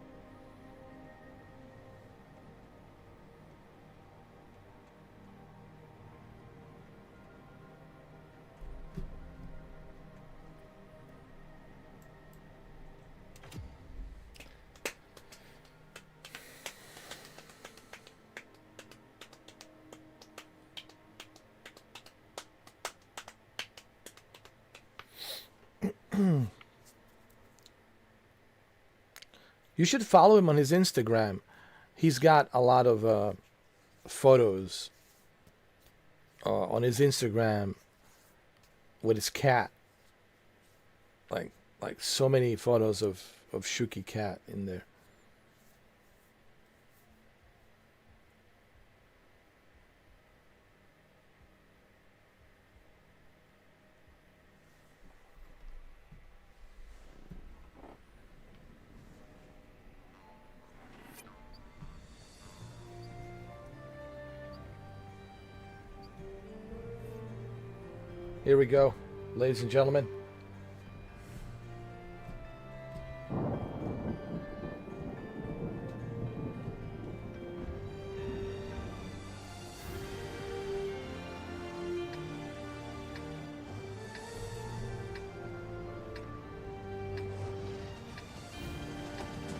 You should follow him on his Instagram. He's got a lot of photos on his Instagram with his cat. Like so many photos of Shuki cat in there. Here we go, ladies and gentlemen.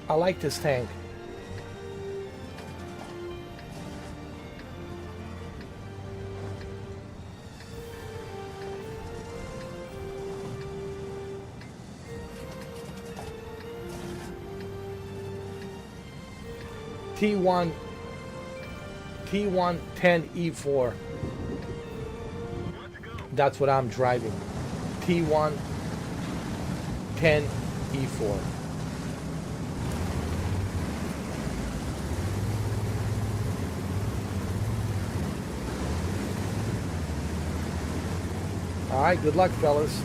I like this tank. T1 10E4. That's what I'm driving. T1 10E4. All right, good luck, fellas.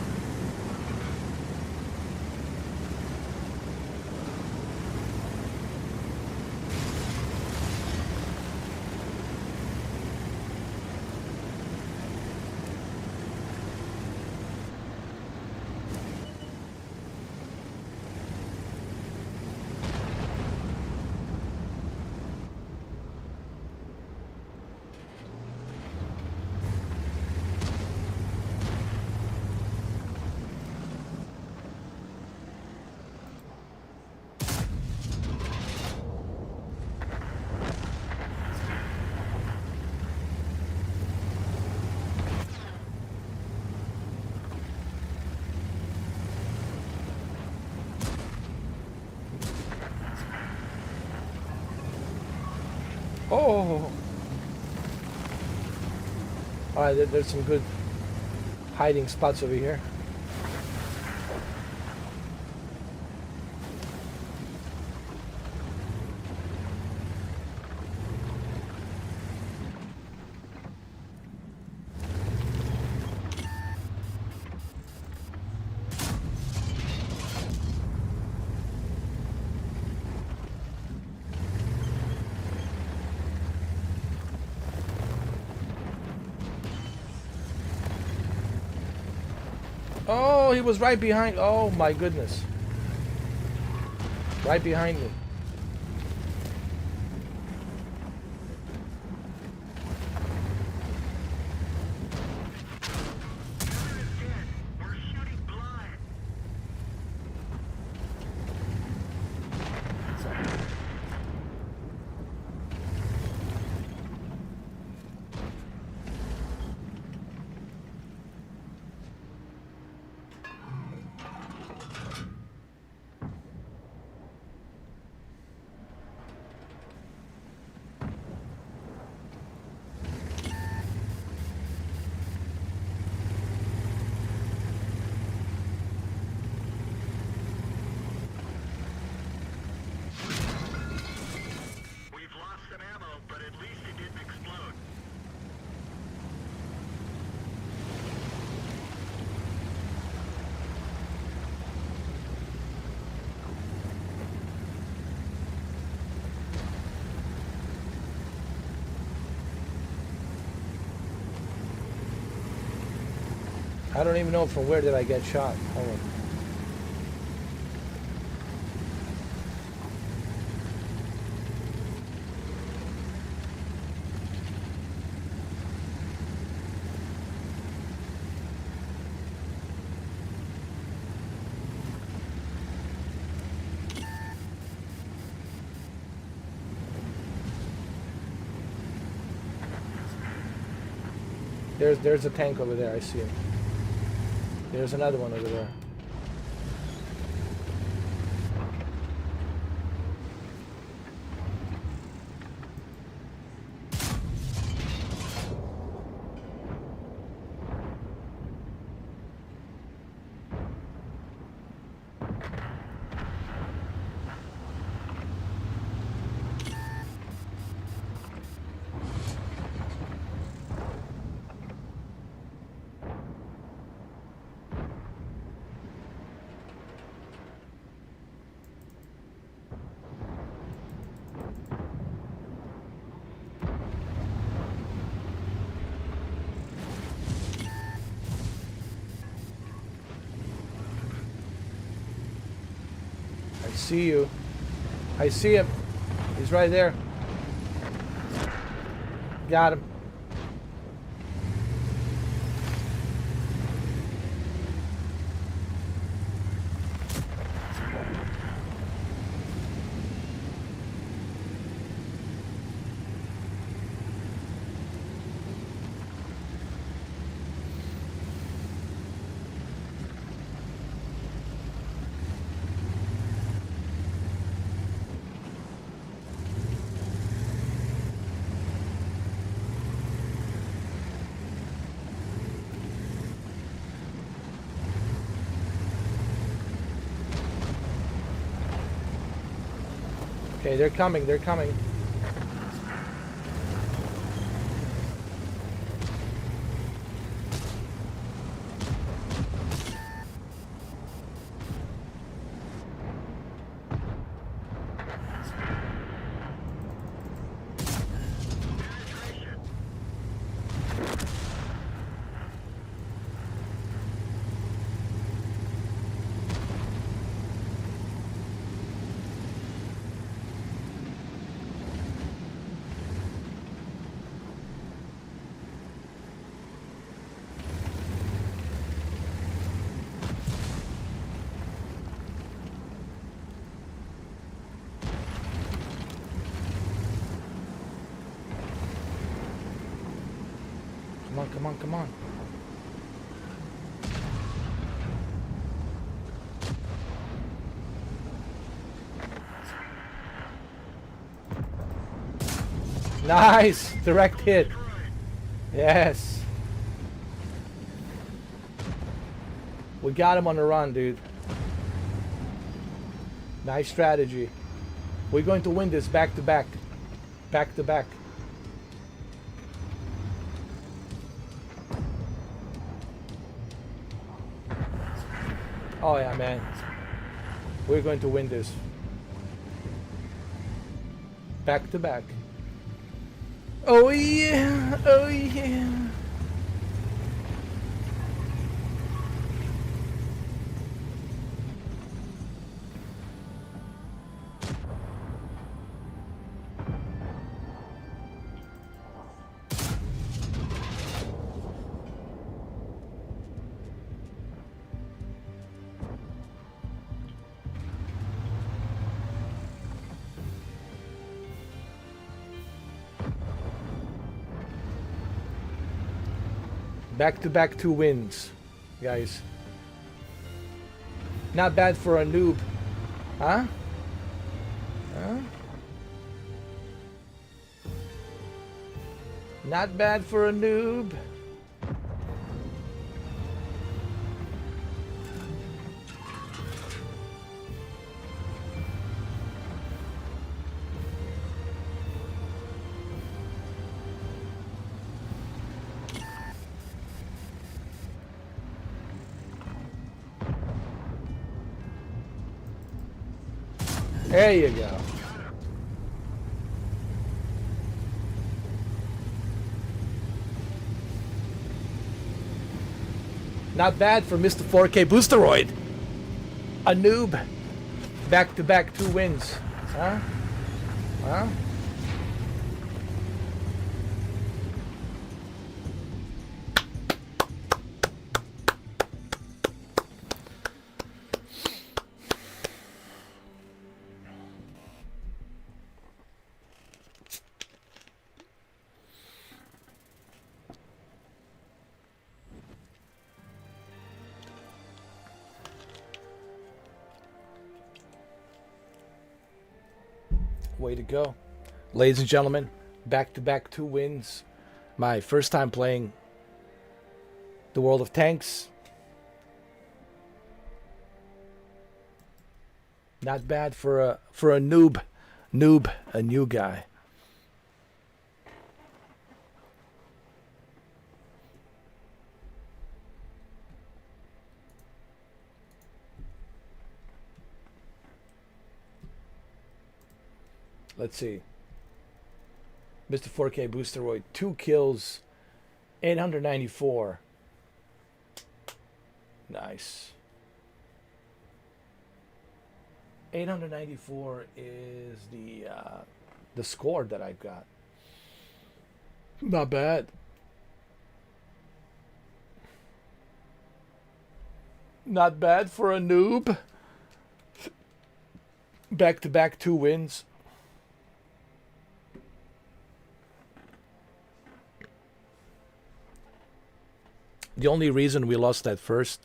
Oh! Alright, there's some good hiding spots over here. he was right behind. Oh my goodness. Right behind me. We've lost some ammo, but at least it didn't explode. I don't even know from where did I get shot. Hold on. There's a tank over there. I see him. There's another one over there. I see you. I see him. He's right there. Got him. Okay, they're coming. They're coming. Come on, come on, come on. Nice! Direct hit. Yes. We got him on the run, dude. Nice strategy. We're going to win this back to back. Back to back. Oh yeah, man. We're going to win this. Back to back. Oh yeah! Oh yeah! Back-to-back 2 wins, guys. Not bad for a noob. Huh? Huh? Not bad for a noob. There you go. Not bad for Mr. 4K Boosteroid. A noob. Back-to-back 2 wins. Huh? Huh? Way to go. Ladies and gentlemen, back-to-back 2 wins. My first time playing the World of Tanks. Not bad for a noob. Noob, a new guy. Let's see. Mr. 4K Boosteroid, 2 kills, 894. Nice. 894 is the score that I've got. Not bad. Not bad for a noob. Back-to-back 2 wins. The only reason we lost that first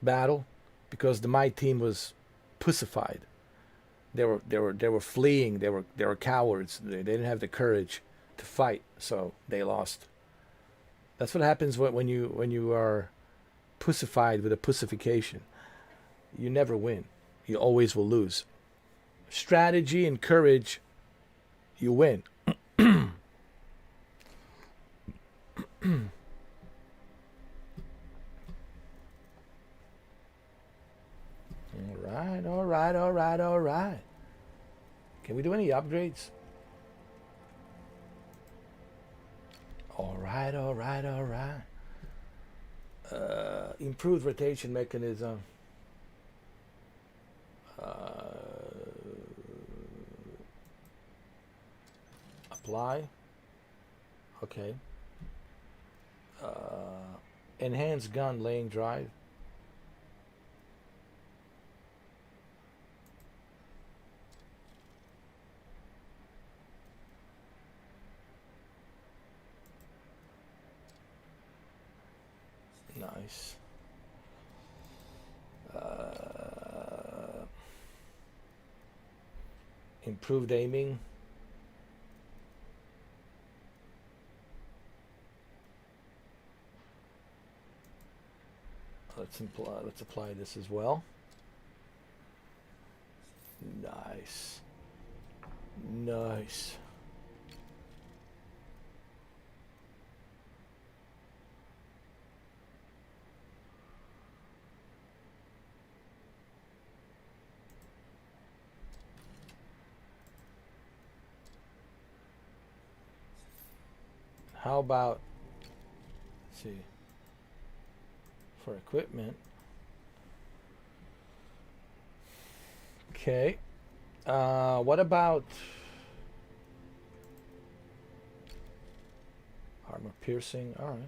battle because my team was pussified. They were fleeing. They were cowards. They didn't have the courage to fight, so they lost. That's what happens when you are pussified with a pussification. You never win. You always will lose. Strategy and courage, you win. All right. Can we do any upgrades? All right. Improved rotation mechanism. Apply. Okay. Enhanced gun laying drive. Nice. Improved aiming. Let's apply this as well. Nice. How about, let's see, for equipment. Okay. What about armor piercing? All right.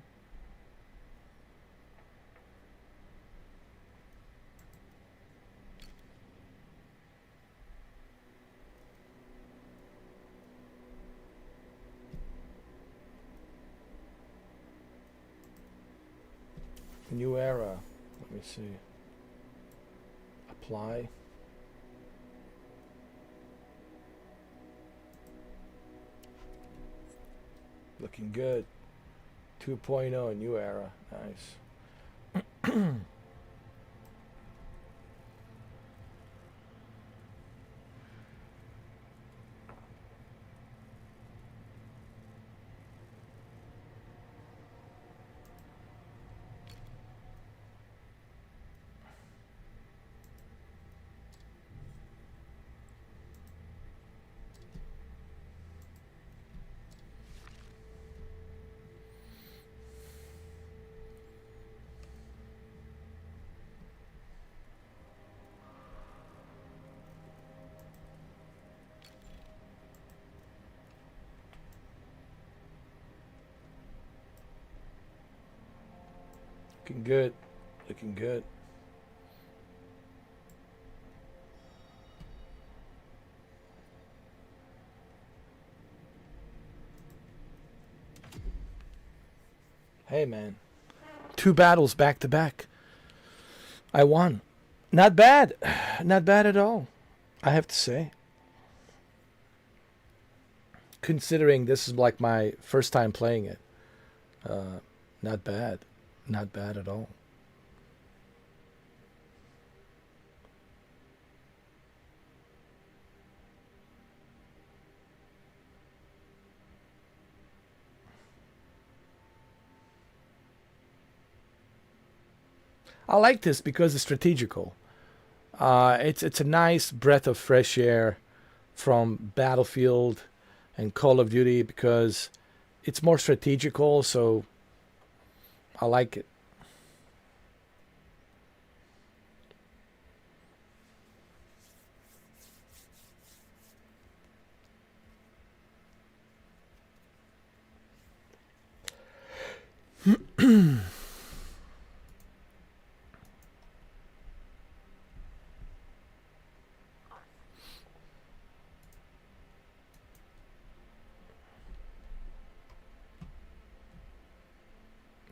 New era. Let me see. Apply. Looking good. 2.0 new era. Nice. Looking good. Looking good. Hey, man. 2 battles back to back. I won. Not bad. Not bad at all, I have to say. Considering this is like my first time playing it. Not bad. Not bad at all. I like this because it's strategical. It's a nice breath of fresh air from Battlefield and Call of Duty because it's more strategical, so I like it.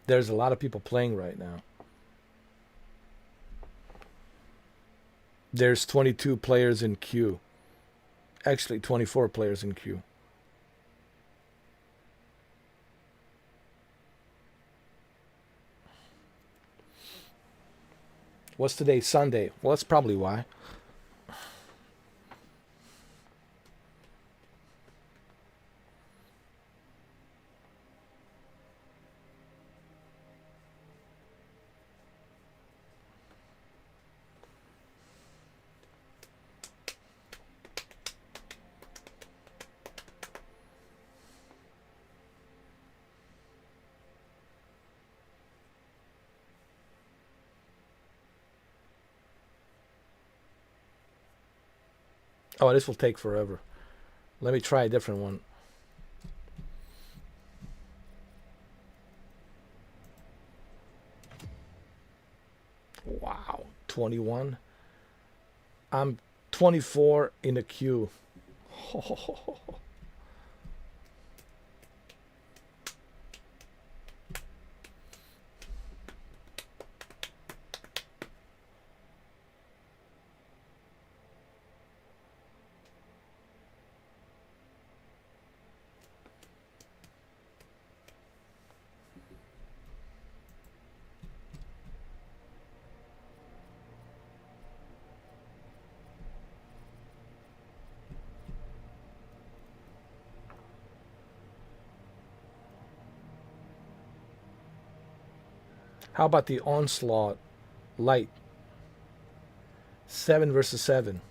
There's a lot of people playing right now. There's 22 players in queue. Actually, 24 players in queue. What's today? Sunday. Well, that's probably why. Oh, this will take forever. Let me try a different one. Wow, 21. I'm 24 in a queue. How about the Onslaught Light? 7 versus 7.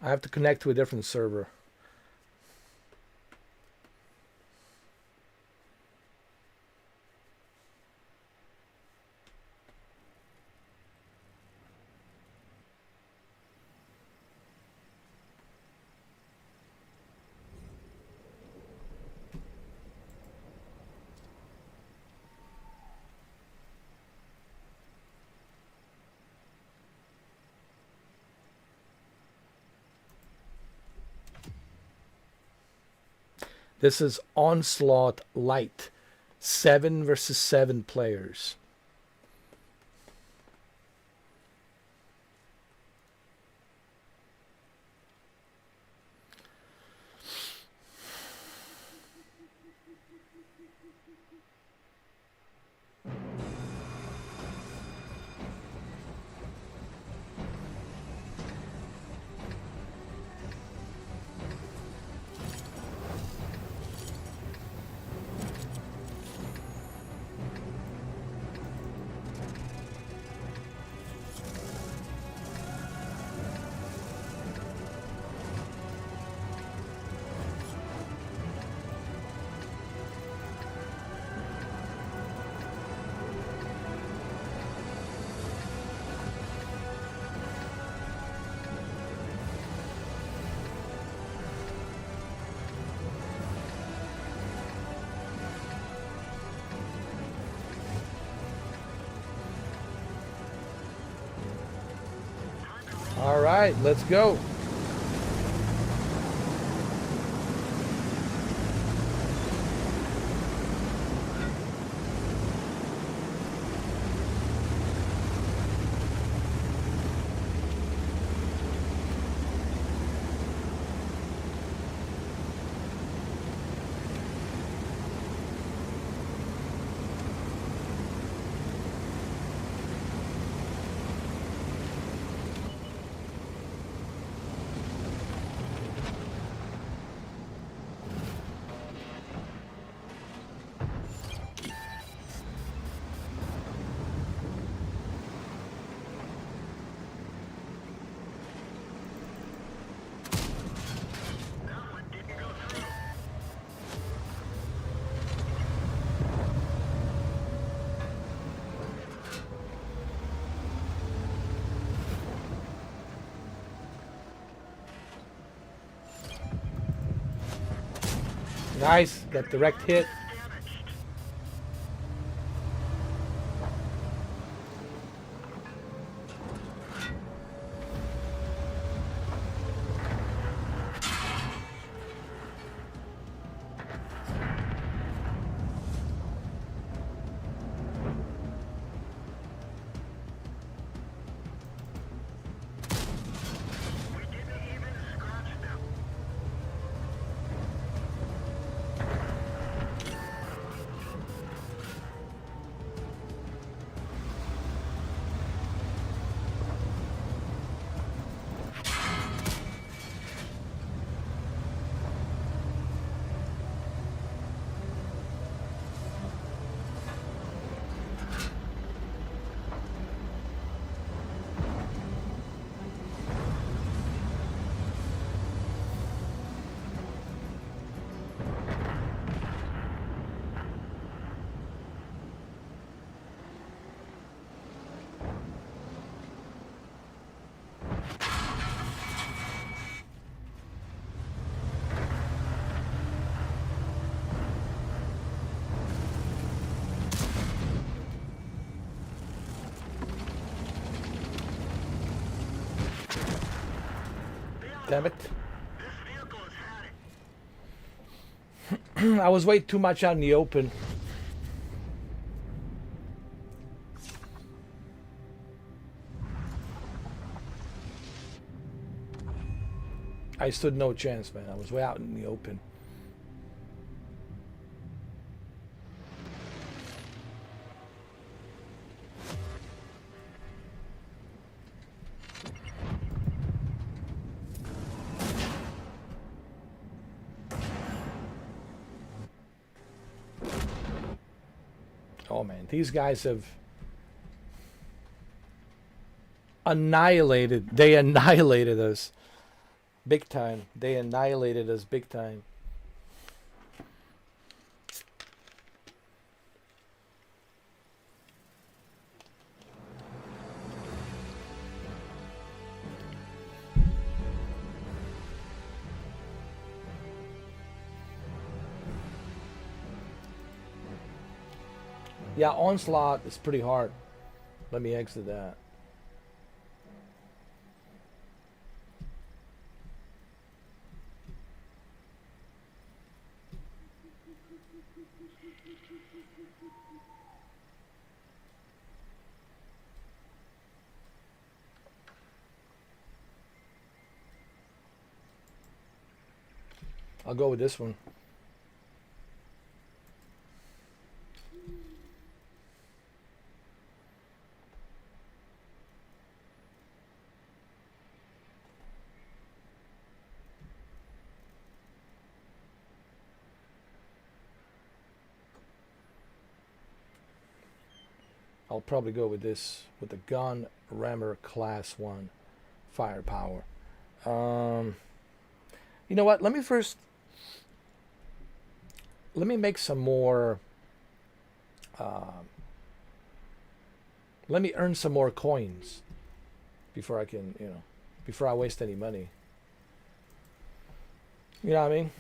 I have to connect to a different server. This is Onslaught Light. 7 versus 7 players. All right, let's go. Nice, got direct hit. Damn it. I was way too much out in the open. I stood no chance, man. I was way out in the open. Oh man, these guys have annihilated. They annihilated us. Big time. They annihilated us big time. Yeah, Onslaught is pretty hard. Let me exit that. I'll go with this one. I'll probably go with this, with the gun rammer class 1 firepower. You know what? Let me make some more. Let me earn some more coins before I can, before I waste any money. You know what I mean?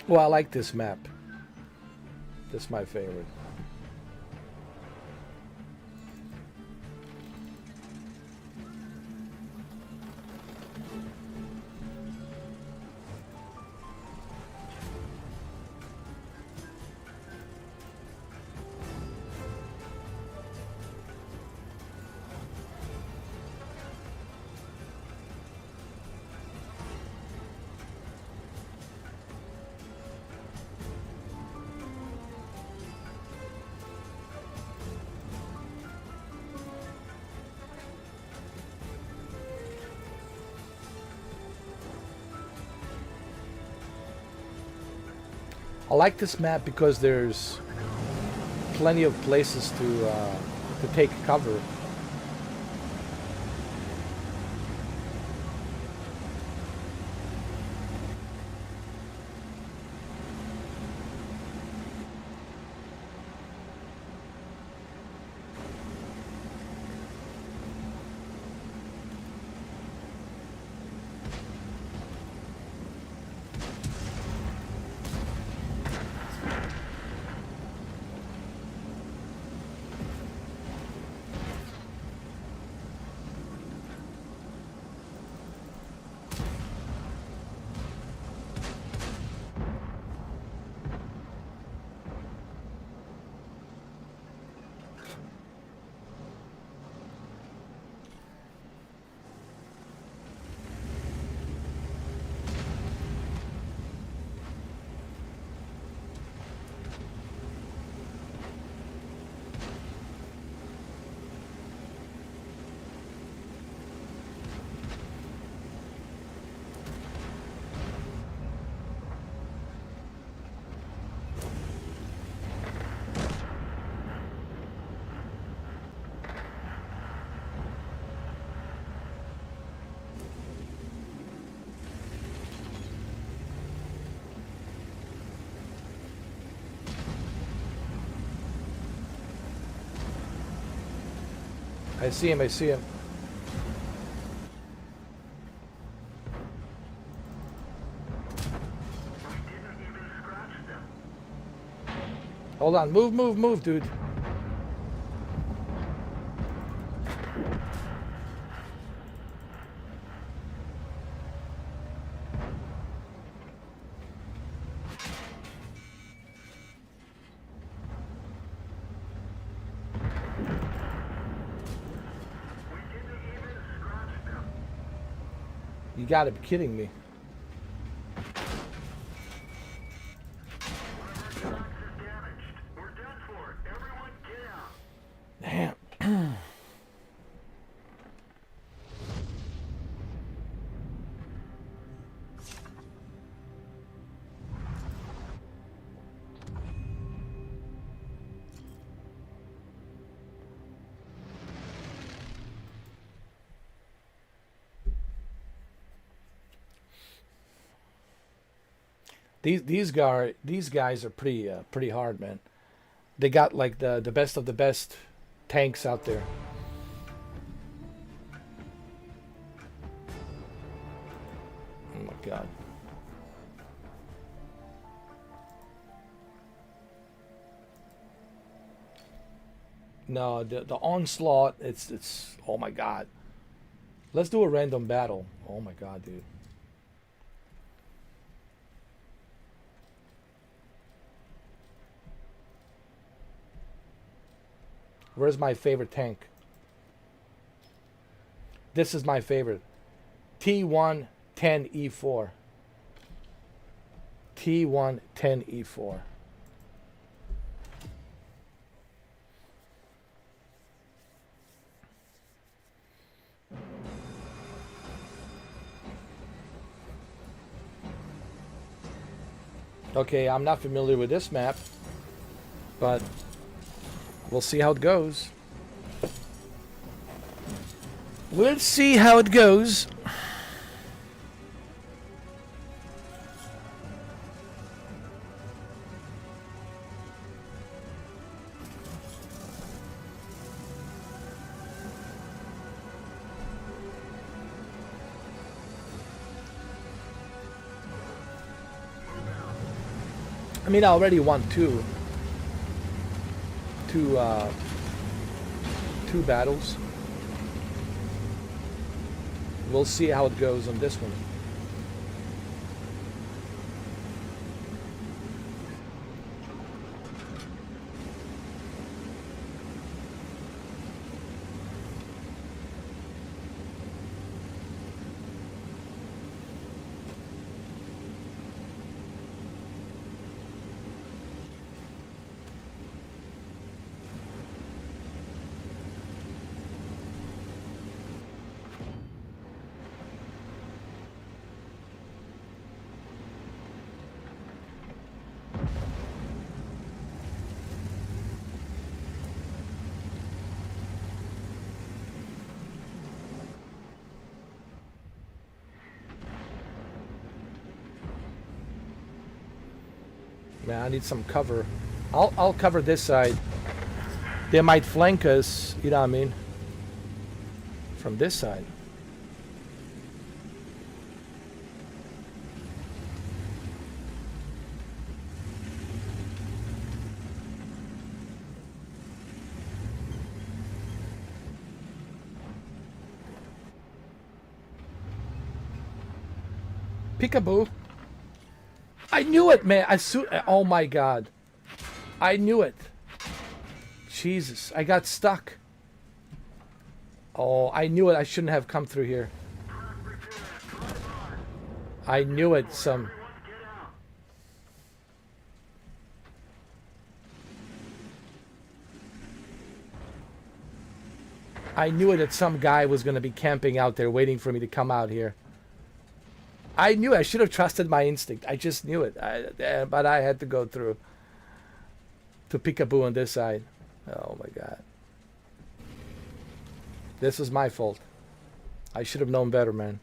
Well, I like this map. This is my favorite. I like this map because there's plenty of places to take cover. I see him, I see him. Hold on, move, dude. You gotta be kidding me. Damn. These guys are pretty hard, man. They got like the best of the best tanks out there. Oh my god. No, the onslaught, it's oh my god. Let's do a random battle. Oh my god, dude. Where's my favorite tank? This is my favorite. T110E4. T110E4. Okay, I'm not familiar with this map, but we'll see how it goes. We'll see how it goes. I mean, I already won two battles. We'll see how it goes on this one. Man, I need some cover. I'll cover this side. They might flank us, you know what I mean? From this side. Peekaboo. I knew it, man. Oh my god. I knew it. Jesus, I got stuck. Oh, I knew it. I shouldn't have come through here. I knew it. I knew it that some guy was going to be camping out there waiting for me to come out here. I knew I should have trusted my instinct. I just knew it. But I had to go through to Peekaboo on this side. Oh my god. This was my fault. I should have known better, man.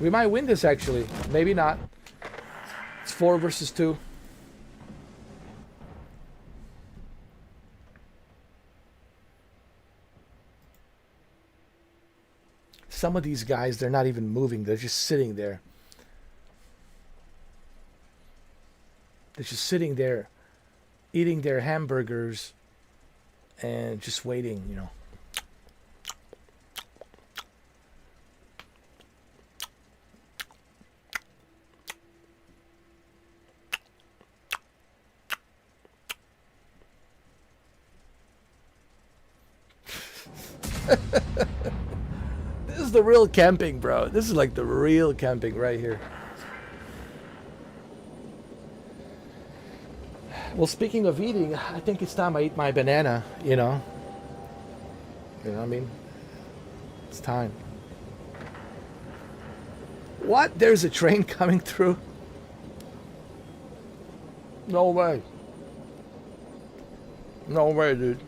We might win this, actually. Maybe not. It's 4 versus 2. Some of these guys, they're not even moving. They're just sitting there. They're just sitting there, eating their hamburgers and just waiting, you know. This is the real camping, bro. This is like the real camping right here. Well, speaking of eating, I think it's time I eat my banana, you know. You know what I mean? It's time. What? There's a train coming through? No way. No way, dude.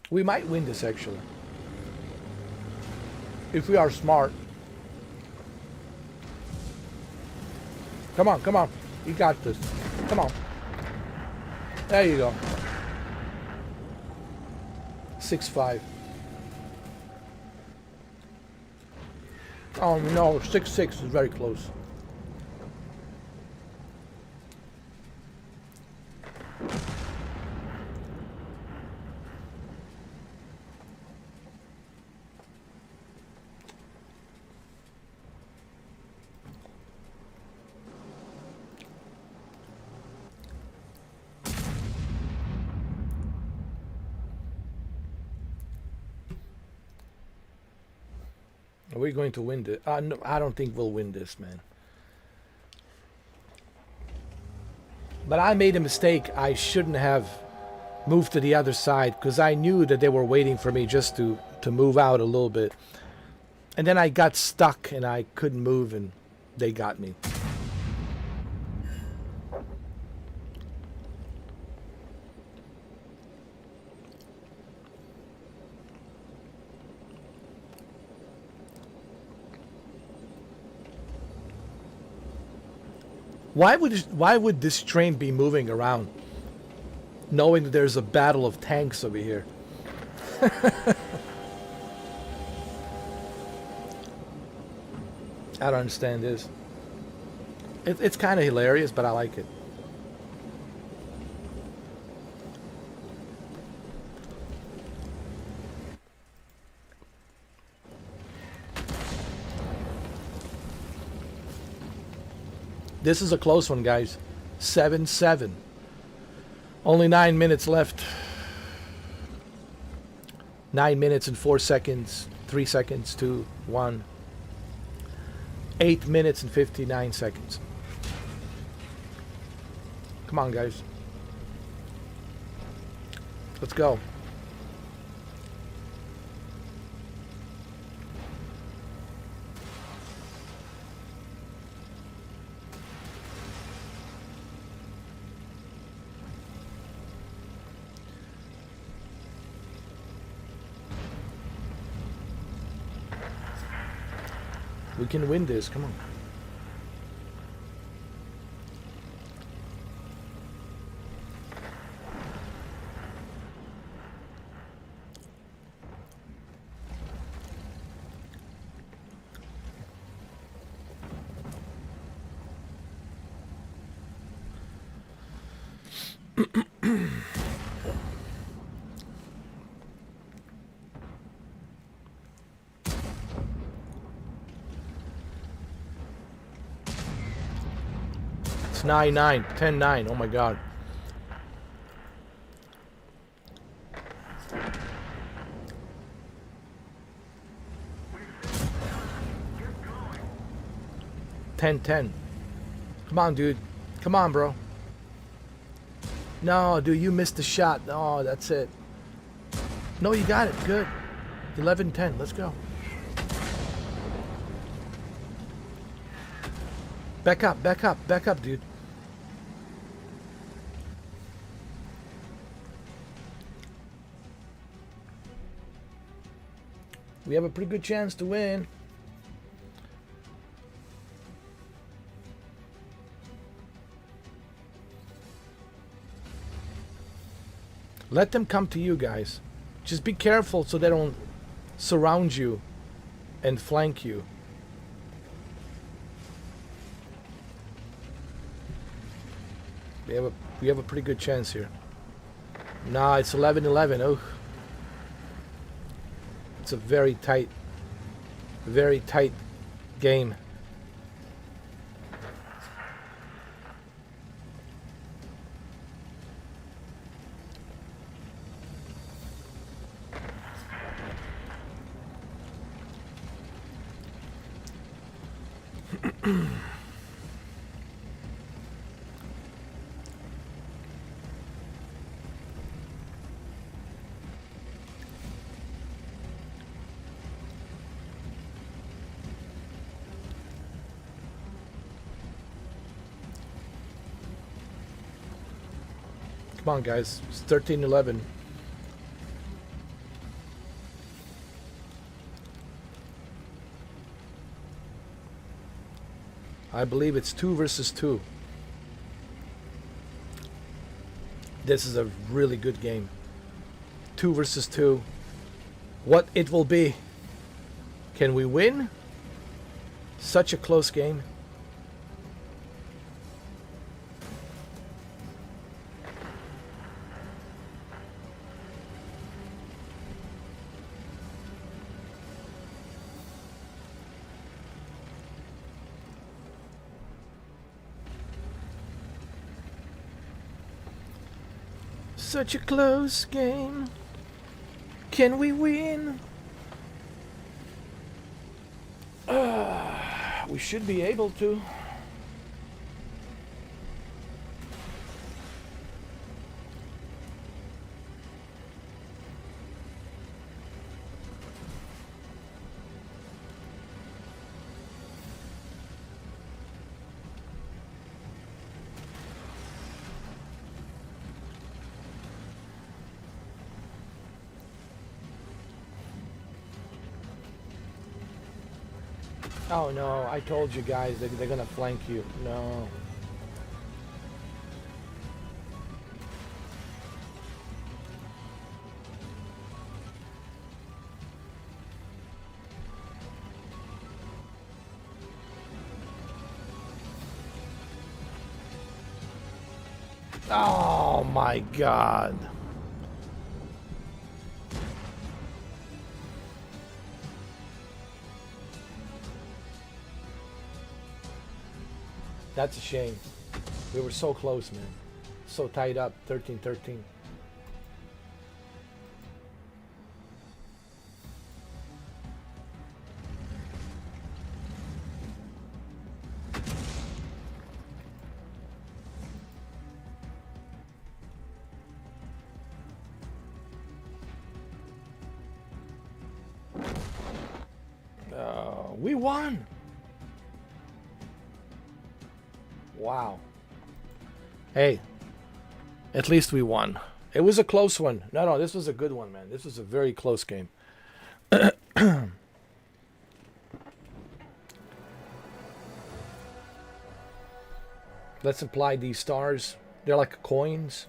We might win this, actually. If we are smart. Come on, come on. You got this. Come on. There you go. 6-5. Oh no, 6-6 is very close. Are we going to win this? No, I don't think we'll win this, man. But I made a mistake. I shouldn't have moved to the other side because I knew that they were waiting for me just to move out a little bit. And then I got stuck and I couldn't move and they got me. Why would this train be moving around, knowing that there's a battle of tanks over here? I don't understand this. It's kind of hilarious, but I like it. This is a close one, guys. 7-7. Only 9 minutes left. 9 minutes and 4 seconds. 3 seconds, 2, 1. 8 minutes and 59 seconds. Come on, guys. Let's go. We can win this, come on. It's 9-9, 10-9, oh my god. Ten. Come on, dude. Come on, bro. No, dude, you missed the shot. Oh, that's it. No, you got it. Good. 11-10. Let's go. Back up, dude. We have a pretty good chance to win. Let them come to you, guys. Just be careful so they don't surround you and flank you. We have a pretty good chance here. No, it's 11-11. Oh, it's a very tight game. Come on, guys. It's 13-11. I believe it's 2 versus 2. This is a really good game. 2 versus 2. What it will be. Can we win? Such a close game. Such a close game. Can we win? We should be able to. Oh no, I told you guys they're gonna flank you. No. Oh my God. That's a shame. We were so close, man. So tied up, 13-13. We won! Wow. Hey, at least we won. It was a close one. No, this was a good one, man. This was a very close game. Let's apply these stars. They're like coins.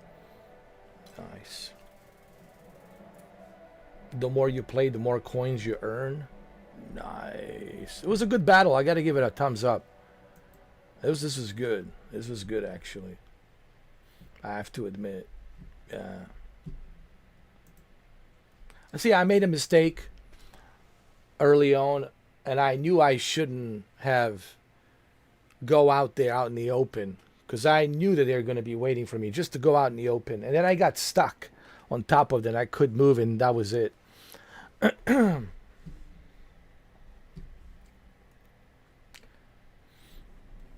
Nice. The more you play, the more coins you earn. Nice. It was a good battle. I got to give it a thumbs up. This was good. This was good, actually. I have to admit. Yeah. See, I made a mistake early on, and I knew I shouldn't have go out there out in the open, because I knew that they were going to be waiting for me just to go out in the open. And then I got stuck on top of them. I couldn't move, and that was it.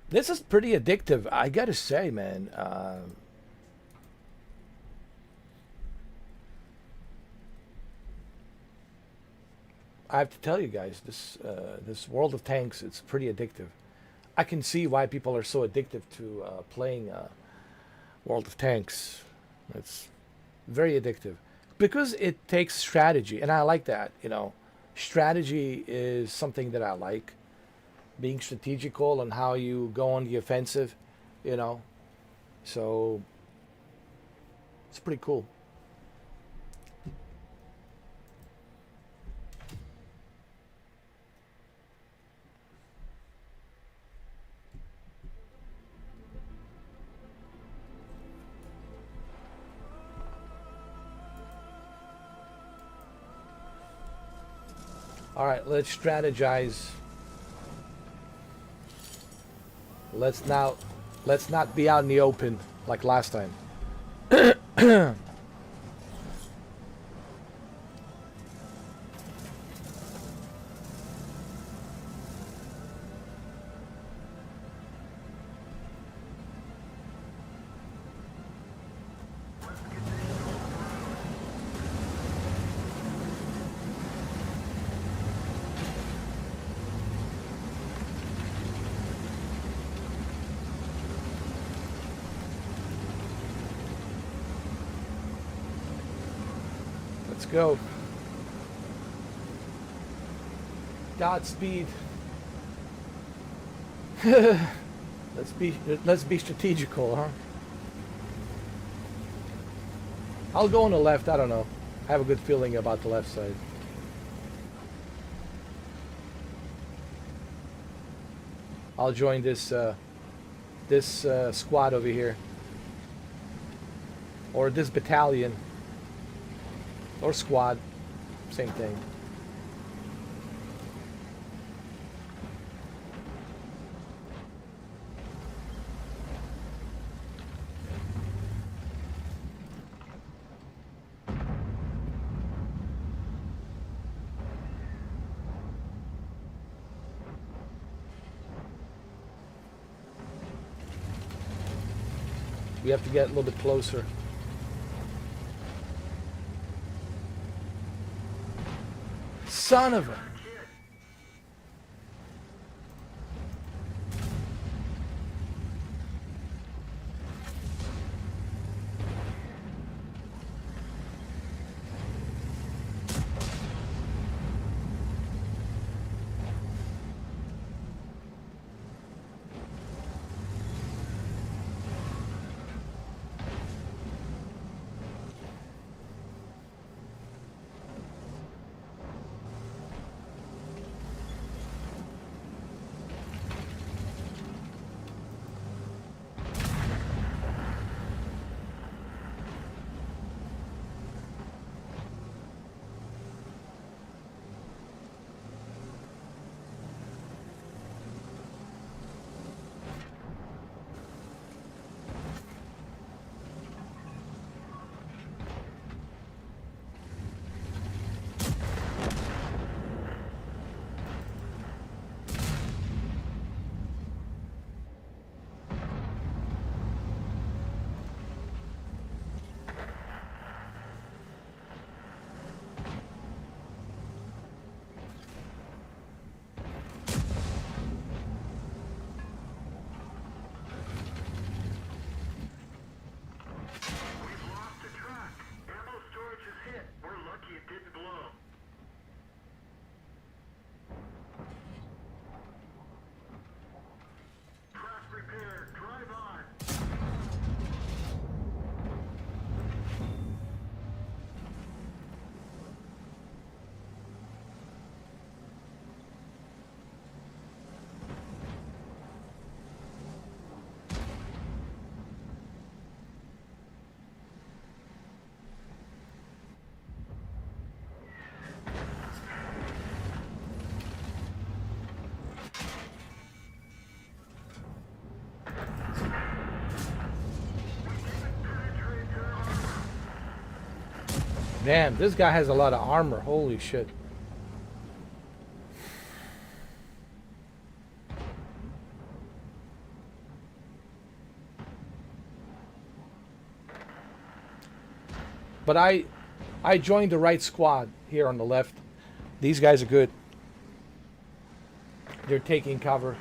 This is pretty addictive, I gotta say, man. I have to tell you guys, this World of Tanks, it's pretty addictive. I can see why people are so addicted to playing World of Tanks. It's very addictive because it takes strategy, and I like that. You know, strategy is something that I like. Being strategical and how you go on the offensive, you know. So it's pretty cool. All right, let's strategize. Let's not be out in the open like last time. Let's go. Godspeed. let's be strategical, huh? I'll go on the left. I don't know. I have a good feeling about the left side. I'll join this squad over here, or this battalion, or squad, same thing. We have to get a little bit closer. Son of a... Damn, this guy has a lot of armor. Holy shit. But I joined the right squad here on the left. These guys are good. They're taking cover.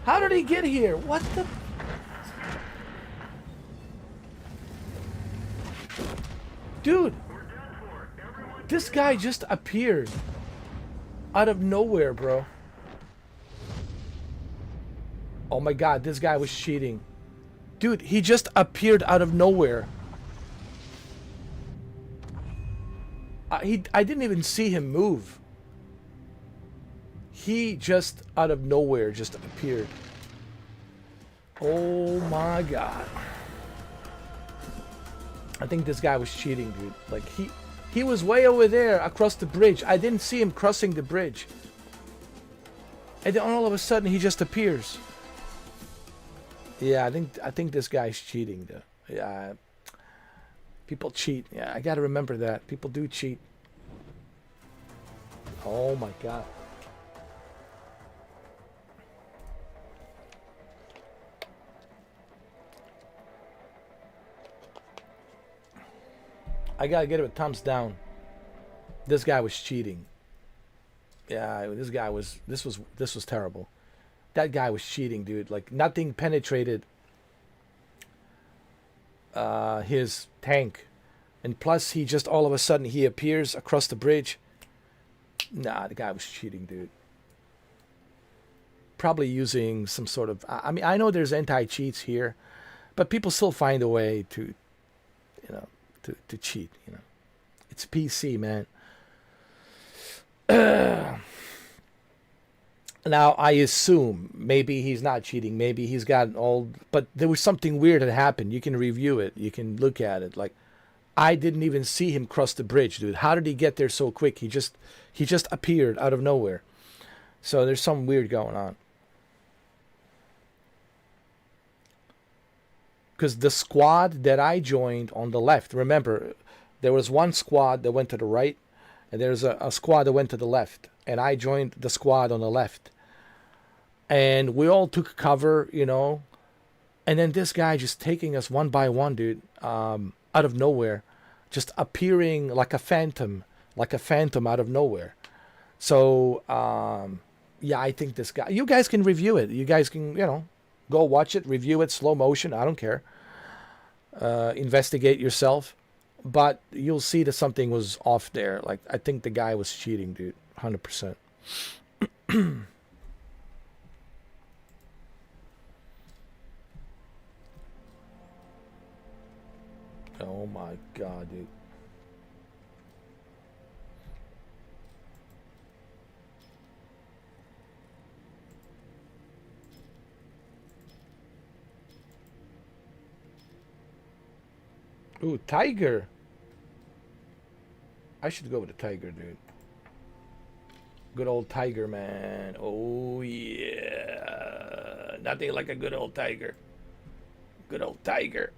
How did he get here? What the... Dude, this guy just appeared out of nowhere, bro. Oh my god, this guy was cheating. Dude, he just appeared out of nowhere. I didn't even see him move. He just out of nowhere just appeared. Oh my god. I think this guy was cheating, dude. Like he was way over there across the bridge. I didn't see him crossing the bridge. And then all of a sudden he just appears. Yeah, I think this guy's cheating though. Yeah. People cheat. Yeah, I gotta remember that. People do cheat. Oh my god. I gotta get it a thumbs down. This guy was cheating. Yeah, this was terrible. That guy was cheating, dude. Like nothing penetrated his tank. And plus he just all of a sudden he appears across the bridge. Nah, the guy was cheating, dude. Probably using some sort of I mean, I know there's anti-cheats here, but people still find a way to to cheat, you know. It's PC, man. Now, I assume maybe he's not cheating. Maybe he's got an old... But there was something weird that happened. You can review it. You can look at it. Like, I didn't even see him cross the bridge, dude. How did he get there so quick? He just appeared out of nowhere. So there's something weird going on. Because the squad that I joined on the left, remember, there was one squad that went to the right, and there's a squad that went to the left. And I joined the squad on the left. And we all took cover, you know. And then this guy just taking us one by one, dude, out of nowhere. Just appearing like a phantom out of nowhere. So, yeah, I think this guy... You guys can review it. You guys can, you know, go watch it, review it, slow motion. I don't care. Investigate yourself. But you'll see that something was off there. Like, I think the guy was cheating, dude. 100%. Oh my god, dude. Ooh, Tiger. I should go with the Tiger, dude. Good old Tiger, man. Oh, yeah. Nothing like a good old Tiger. Good old Tiger.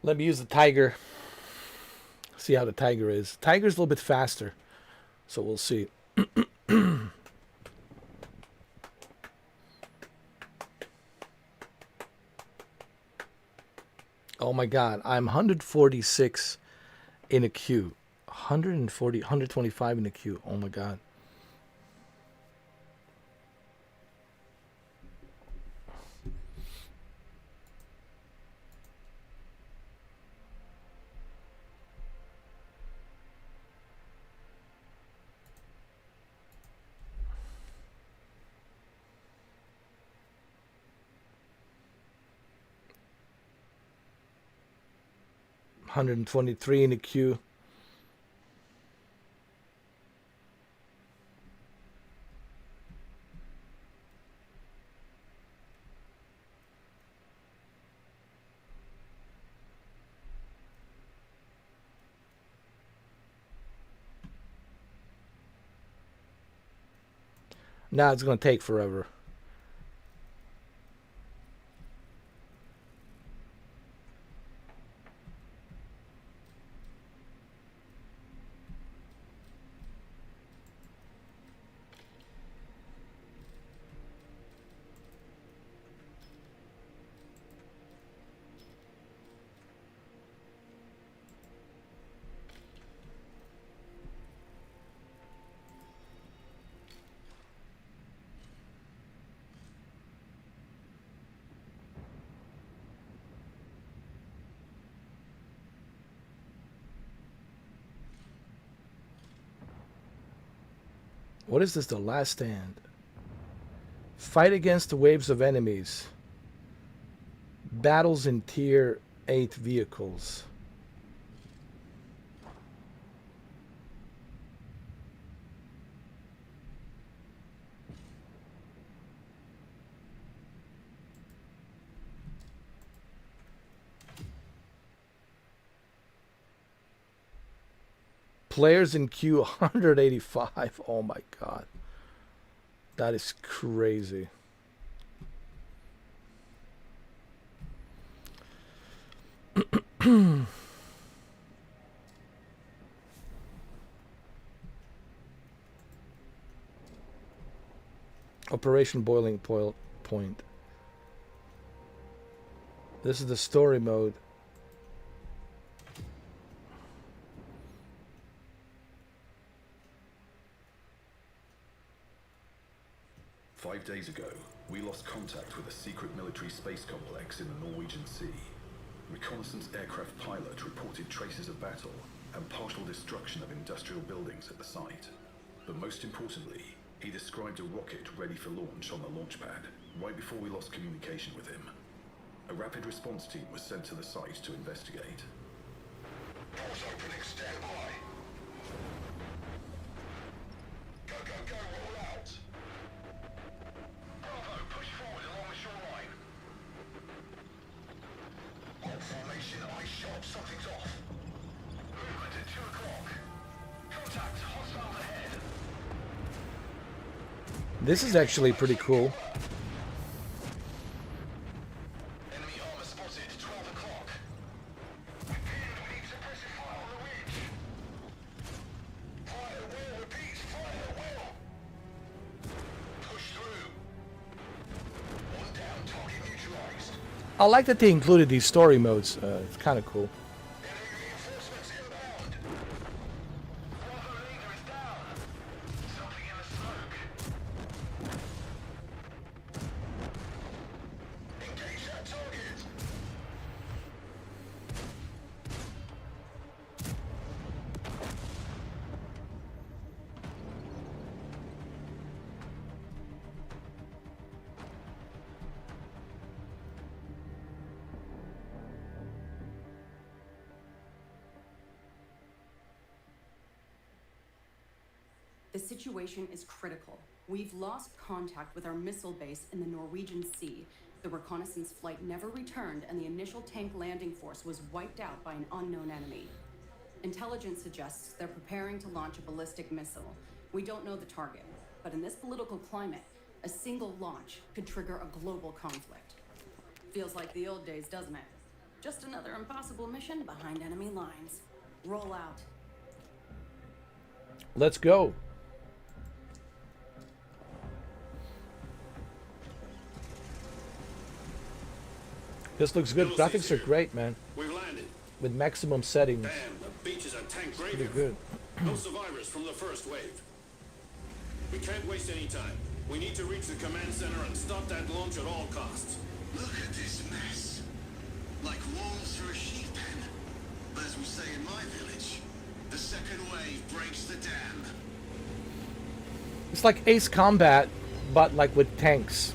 Let me use the Tiger. See how the Tiger is. Tiger's a little bit faster. So we'll see. Oh my god. I'm 146 in a queue. 140, 125 in a queue. Oh my god. $123 in the queue. Now it's gonna take forever. What is this? The last stand. Fight against the waves of enemies. Battles in tier 8 vehicles. Players in queue 185. Oh my god. That is crazy. Operation Boiling Point. This is the story mode. Five days ago, we lost contact with a secret military space complex in the Norwegian Sea. Reconnaissance aircraft pilot reported traces of battle and partial destruction of industrial buildings at the site. But most importantly, he described a rocket ready for launch on the launch pad, right before we lost communication with him. A rapid response team was sent to the site to investigate. Doors opening, stand by. Go, go, go, roll out. Bravo, push forward along the shoreline. All formation, ice sharp, something's off. Movement at 2 o'clock. Contact, hostile ahead. This is actually pretty cool. Enemy armor spotted, 12 o'clock. We need suppressive fire on the ridge. Fire at will, repeat, fire at will. Push through. One down, target neutralized. I like that they included these story modes. It's kind of cool. Enemy reinforcements inbound. Bravo leader is down. Something in the smoke. Engage that target. The situation is critical. We've lost contact with our missile base in the Norwegian Sea. The reconnaissance flight never returned, and the initial tank landing force was wiped out by an unknown enemy. Intelligence suggests they're preparing to launch a ballistic missile. We don't know the target, but in this political climate, a single launch could trigger a global conflict. Feels like the old days, doesn't it? Just another impossible mission behind enemy lines. Roll out. Let's go. This looks good. Graphics are great, man. We've landed. With maximum settings. Damn, the beach is a tank Pretty graveyard. good. No survivors from the first wave. We can't waste any time. We need to reach the command center and stop that launch at all costs. Look at this mess. Like wolves through a sheep pen. But as we say in my village, the second wave breaks the dam. It's like Ace Combat, but like with tanks.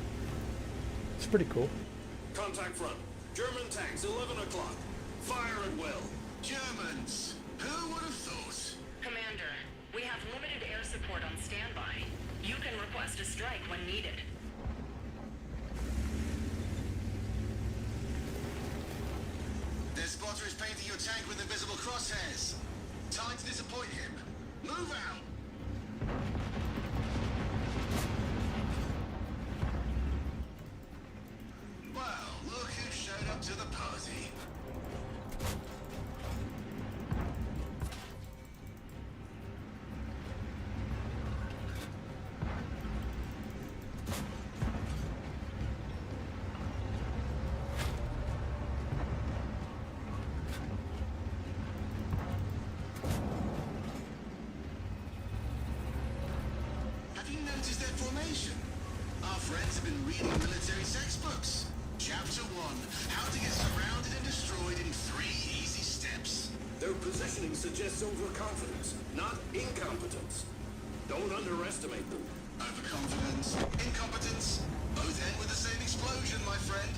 It's pretty cool. Contact front. German tanks, 11 o'clock. Fire at will. Germans! Who would have thought? Commander, we have limited air support on standby. You can request a strike when needed. Their spotter is painting your tank with invisible crosshairs. Time to disappoint him. Move out! noticed their formation? Our friends have been reading military textbooks. Chapter 1, how to get surrounded and destroyed in 3 easy steps. Their positioning suggests overconfidence, not incompetence. Don't underestimate them. Overconfidence, incompetence, both end with the same explosion, my friend.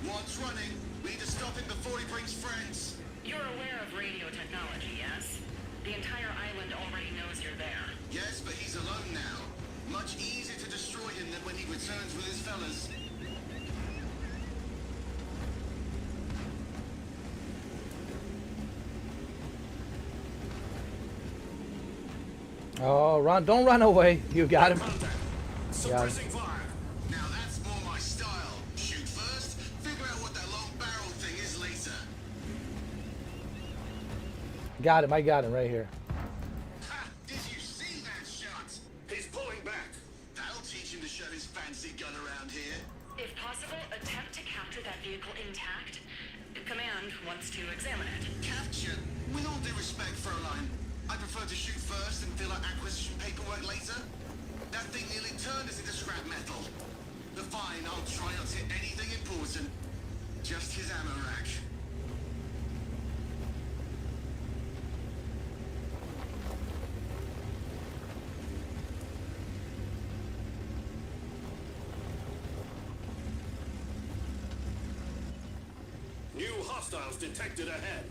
What's running? We need to stop him before he brings friends. You're aware of radio technology, yes? The entire island already knows you're there. Yes, but he's alone now. Much easier to destroy him than when he returns with his fellas. Oh, run! Don't run away. You got him. Contact. Yeah. Suppressing fire. Now that's more my style. Shoot first, figure out what that long barrel thing is later. Got him. I got him right here. Ha! Did you see that shot? He's pulling back. That'll teach him to show his fancy gun around here. If possible, attempt to capture that vehicle intact. Command wants to examine it. Capture? With all due respect, Fräulein, I prefer to shoot first and fill out acquisition paperwork later. That thing nearly turned us into scrap metal. But fine, I'll try not to hit anything important. Just his ammo rack. New hostiles detected ahead.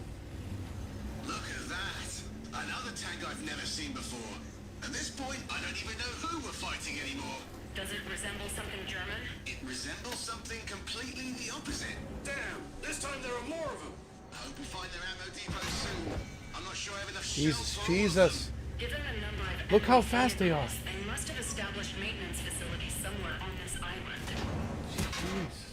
Look at that. Another tank I've never seen before. At this point, I don't even know who we're fighting anymore. Does it resemble something German? It resembles something completely the opposite. Damn, this time there are more of them. I hope we find their ammo depot soon. I'm not sure I have enough Jesus, shells for all of them. Jesus. Given the number of Look how enemy fast they are. vehicles, they must have established maintenance facilities somewhere on this island. Jeez.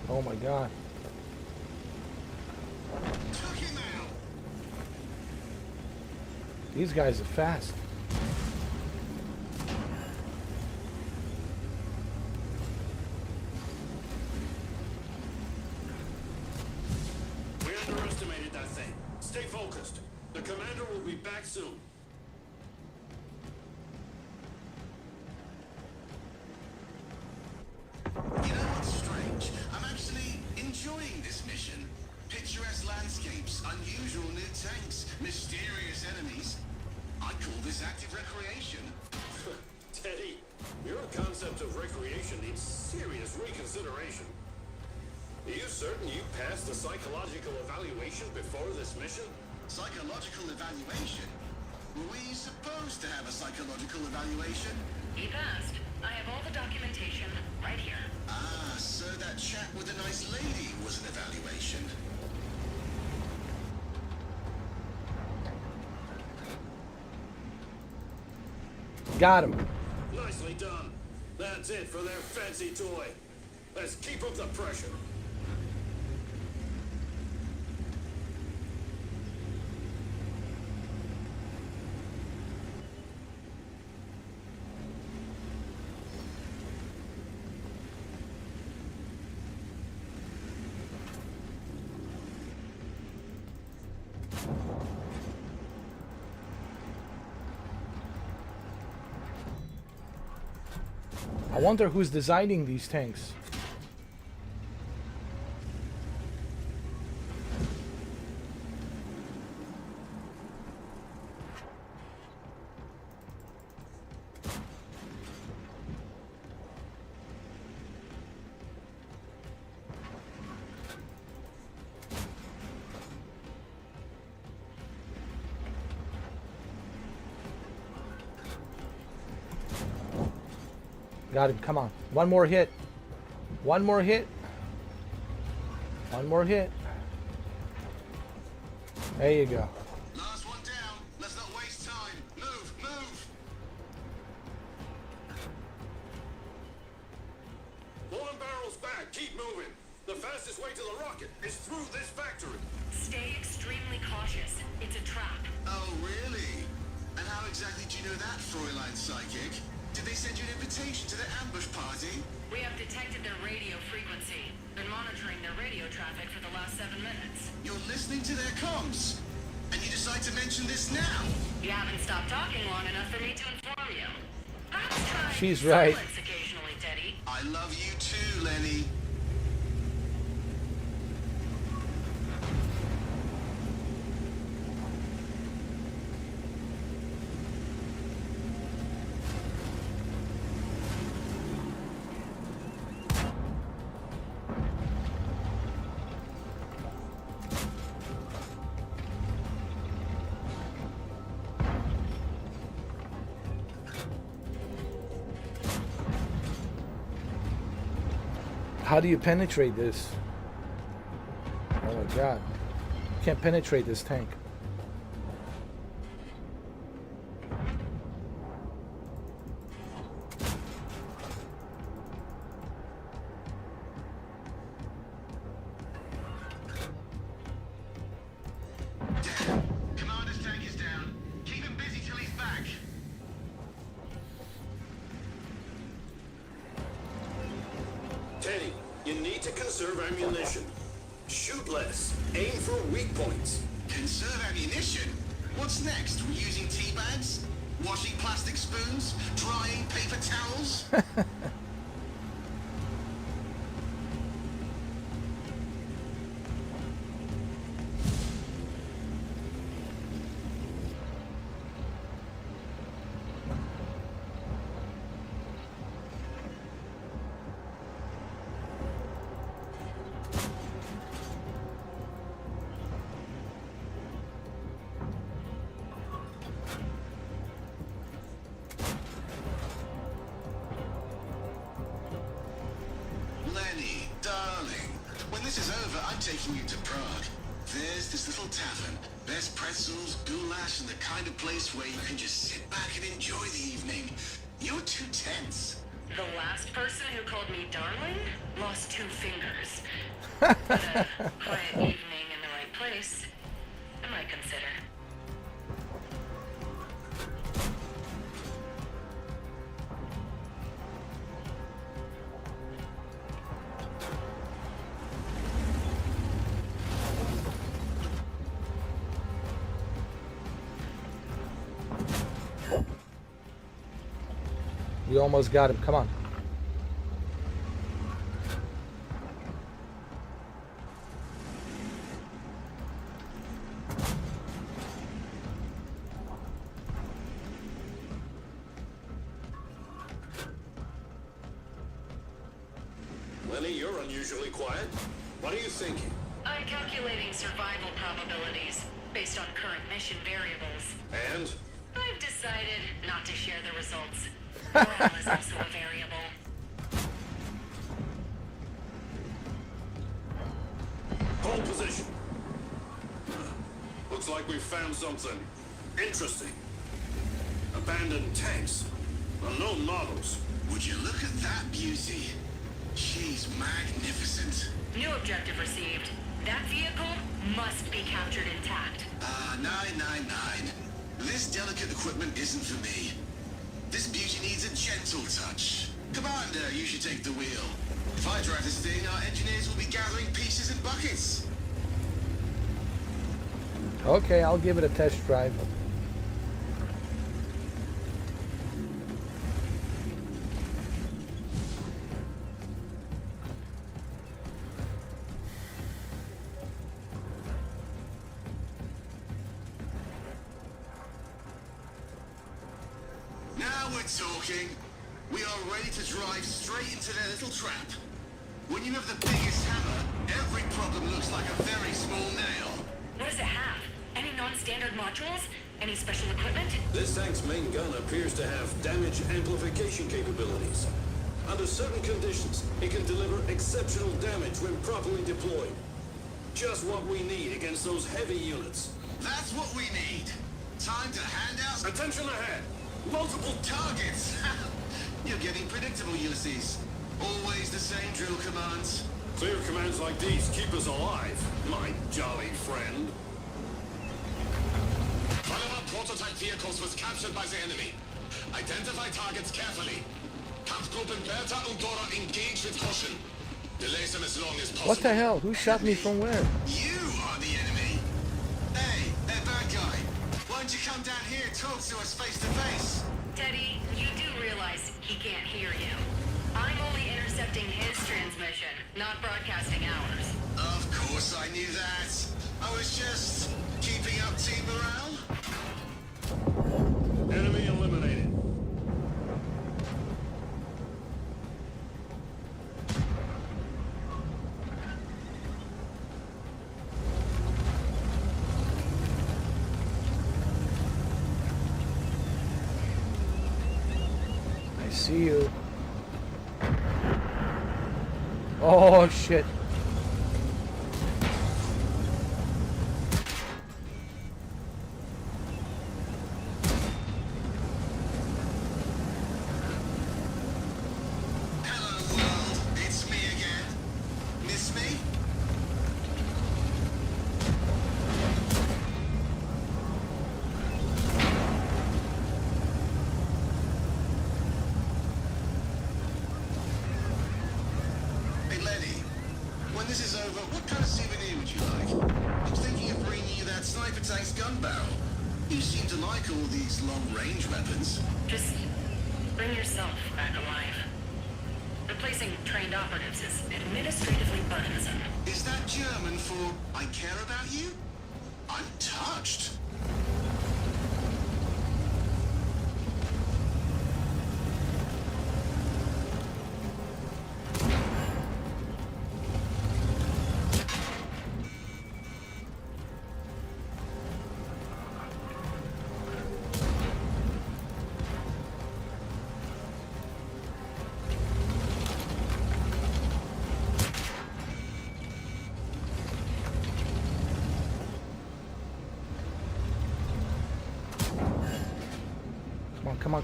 Oh my God. Took him out. These guys are fast. We underestimated that thing. Stay focused. The commander will be back soon. You know what's strange? I'm actually enjoying this mission. Picturesque landscapes, unusual new tanks, mysterious enemies. I call this active recreation. Teddy, your concept of recreation needs serious reconsideration. Are you certain you passed the psychological evaluation before this mission? Psychological evaluation? Were we supposed to have a psychological evaluation? He passed. I have all the documentation right here. Ah, so that chat with the nice lady was an evaluation. Got him. Nicely done. That's it for their fancy toy. Let's keep up the pressure. I wonder who's designing these tanks. Got him. Come on. One more hit. One more hit. One more hit. There you go. Last one down. Let's not waste time. Move, move. Long barrels keep moving. The fastest way to the rocket is through this factory. Stay extremely cautious. It's a trap. Oh, really? And how exactly do you know that, Fräulein Psychic? Did they send you an invitation to the ambush party? We have detected their radio frequency. Been monitoring their radio traffic for the last 7 minutes. You're listening to their comms? And you decide to mention this now? You haven't stopped talking long enough for me to inform you. Perhaps try She's right. silence occasionally, Teddy. I love you too, Lenny. How do you penetrate this? Oh my god. Can't penetrate this tank. Commander's tank is down. Keep him busy till he's back. Teddy, you need to conserve ammunition. Shoot less. Aim for weak points. Conserve ammunition? What's next? Reusing tea bags? Washing plastic spoons? Drying paper towels? Lenny, darling, when this is over, I'm taking you to Prague. There's this little tavern. Best pretzels, goulash, and the kind of place where you can just sit back and enjoy the evening. You're too tense. The last person who called me darling lost 2 fingers. But a quiet evening in the right place, I might consider. We almost got him. Come on. Lenny, you're unusually quiet. What are you thinking? I'm calculating survival probabilities based on current mission variables. And? I've decided not to share the results. Morale is also a variable. Hold position. Looks like we found something interesting. Abandoned tanks. Unknown models. Would you look at that beauty? She's magnificent. New objective received. That vehicle must be captured intact. 999. This delicate equipment isn't for me. This beauty needs a gentle touch. Commander, you should take the wheel. If I drive this thing, our engineers will be gathering pieces in buckets. Okay, I'll give it a test drive. Now we're talking. We are ready to drive straight into their little trap. When you have the biggest hammer, every problem looks like a very small nail. What does it have? Any non-standard modules? Any special equipment? This tank's main gun appears to have damage amplification capabilities. Under certain conditions, it can deliver exceptional damage when properly deployed. Just what we need against those heavy units. That's what we need. Time to hand out Attention ahead! multiple targets. You're getting predictable, Ulysses. Always the same drill commands. Clear commands like these keep us alive, my jolly friend. One of our prototype vehicles was captured by the enemy. Identify targets carefully. Kampfgruppen Bertha and Dora engage with caution. Delay them as long as possible. What the hell? Who shot me from where? You are the enemy. Hey, bad guy. Why don't you come down here and talk to us face to face? Teddy, you do realize he can't hear you. I'm only intercepting his transmission, not broadcasting ours. Of course I knew that. I was just keeping up team morale. Enemy eliminated. I see you. Oh shit. Hello world, it's me again. Miss me? Hey Lenny, when this is over, what kind of souvenir would you like? I'm thinking of bringing you that sniper tank's gun barrel. You seem to like all these long-range weapons. Just bring yourself back alive. Replacing trained operatives is administratively burdensome. Is that German for I care about you? I'm touched.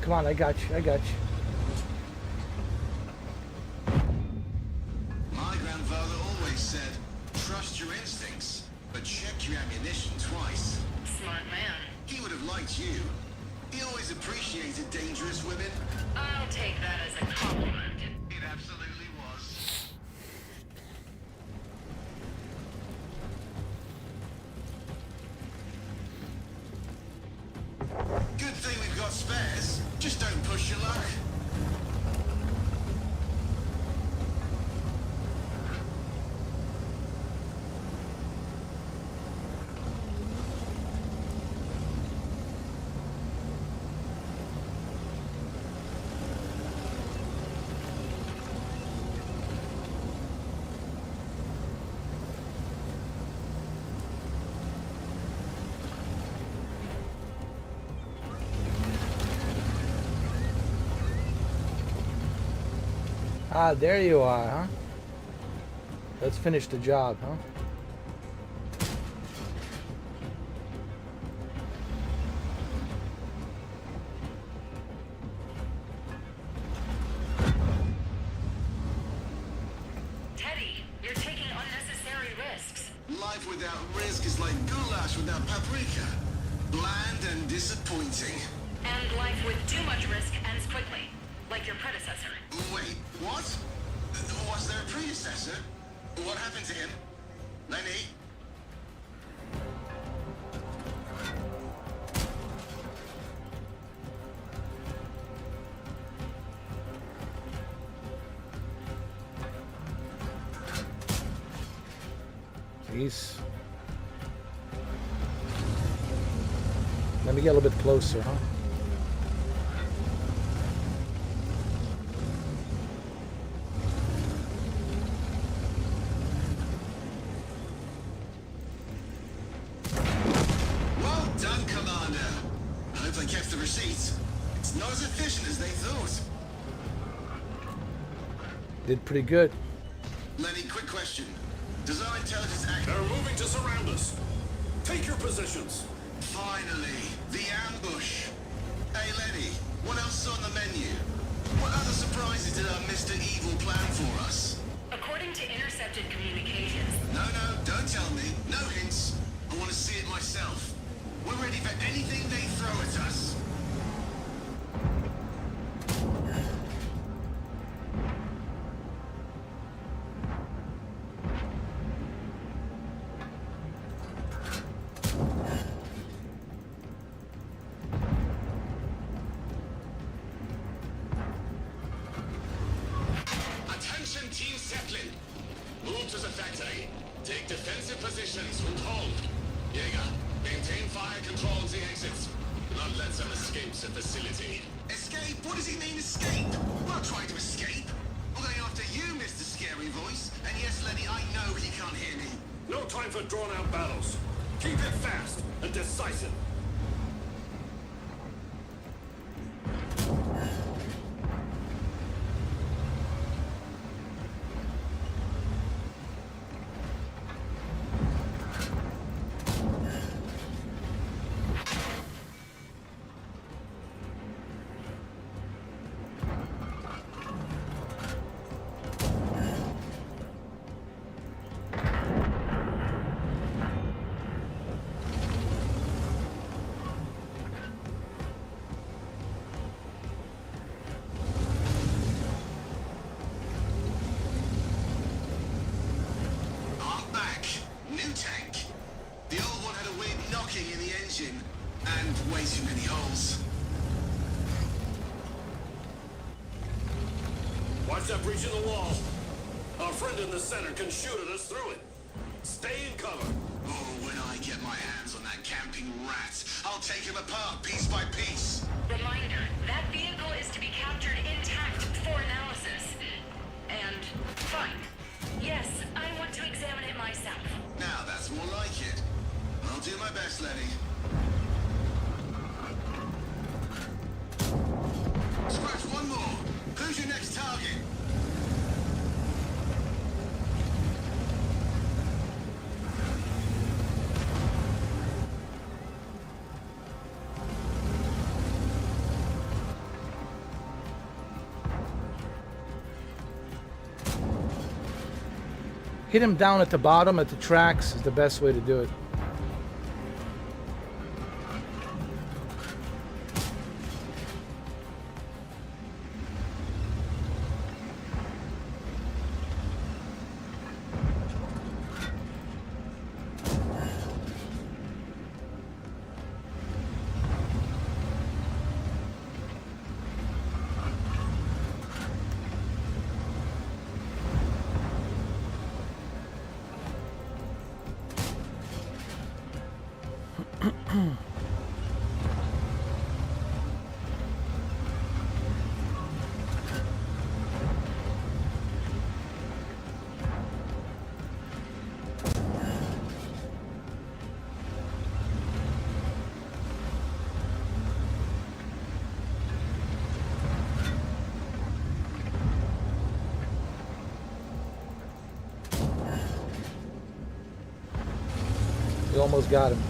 Come on, I got you. My grandfather always said, trust your instincts, but check your ammunition twice. Smart man. He would have liked you. He always appreciated dangerous women. I'll take that as a compliment. It absolutely was. Good thing we've got spares. Just don't push your luck. Ah, there you are, huh? Let's finish the job, huh? Teddy, you're taking unnecessary risks. Life without risk is like goulash without paprika. Bland and disappointing. And life with too much risk ends quickly, like your predecessor. Wait, what? Was there a predecessor? What happened to him? Lenny? Jeez. Let me get a little bit closer, huh? Well done, Commander. I hope they kept the receipts. It's not as efficient as they thought. Did pretty good. Lenny, quick question. Does our intelligence act... They're moving to surround us. Take your positions. Finally, the ambush. Hey, Lenny, what else is on the menu? What other surprises? surprises did our Mr. Evil plan for us? According to intercepted communications, No, don't tell me. No hints. I want to see it myself. We're ready for anything they throw at us. Attention, Team Zeppelin. Move to the factory. Take defensive positions and hold. Jaeger, maintain fire control at the exits. Do not let them escape the facility. Escape? What does he mean, escape? We're not trying to escape. We're going after you, Mr. Scary Voice. And yes, Lenny, I know he can't hear me. No time for drawn-out battles. Keep it fast and decisive. I'm back. New tank. The old one had a weird knocking in the engine. And way too many holes. Watch that breach in the wall. Our friend in the center can shoot at us through it. Stay in cover. Oh, when I get my hands on that camping rat, I'll take him apart piece by piece. reminder, that vehicle is to be captured intact for analysis. And fine. Yes, I want to examine it myself. Now that's more like it. I'll do my best, Lenny. Scratch one more. Who's your next target? Hit him down at the bottom at the tracks is the best way to do it. We almost got him.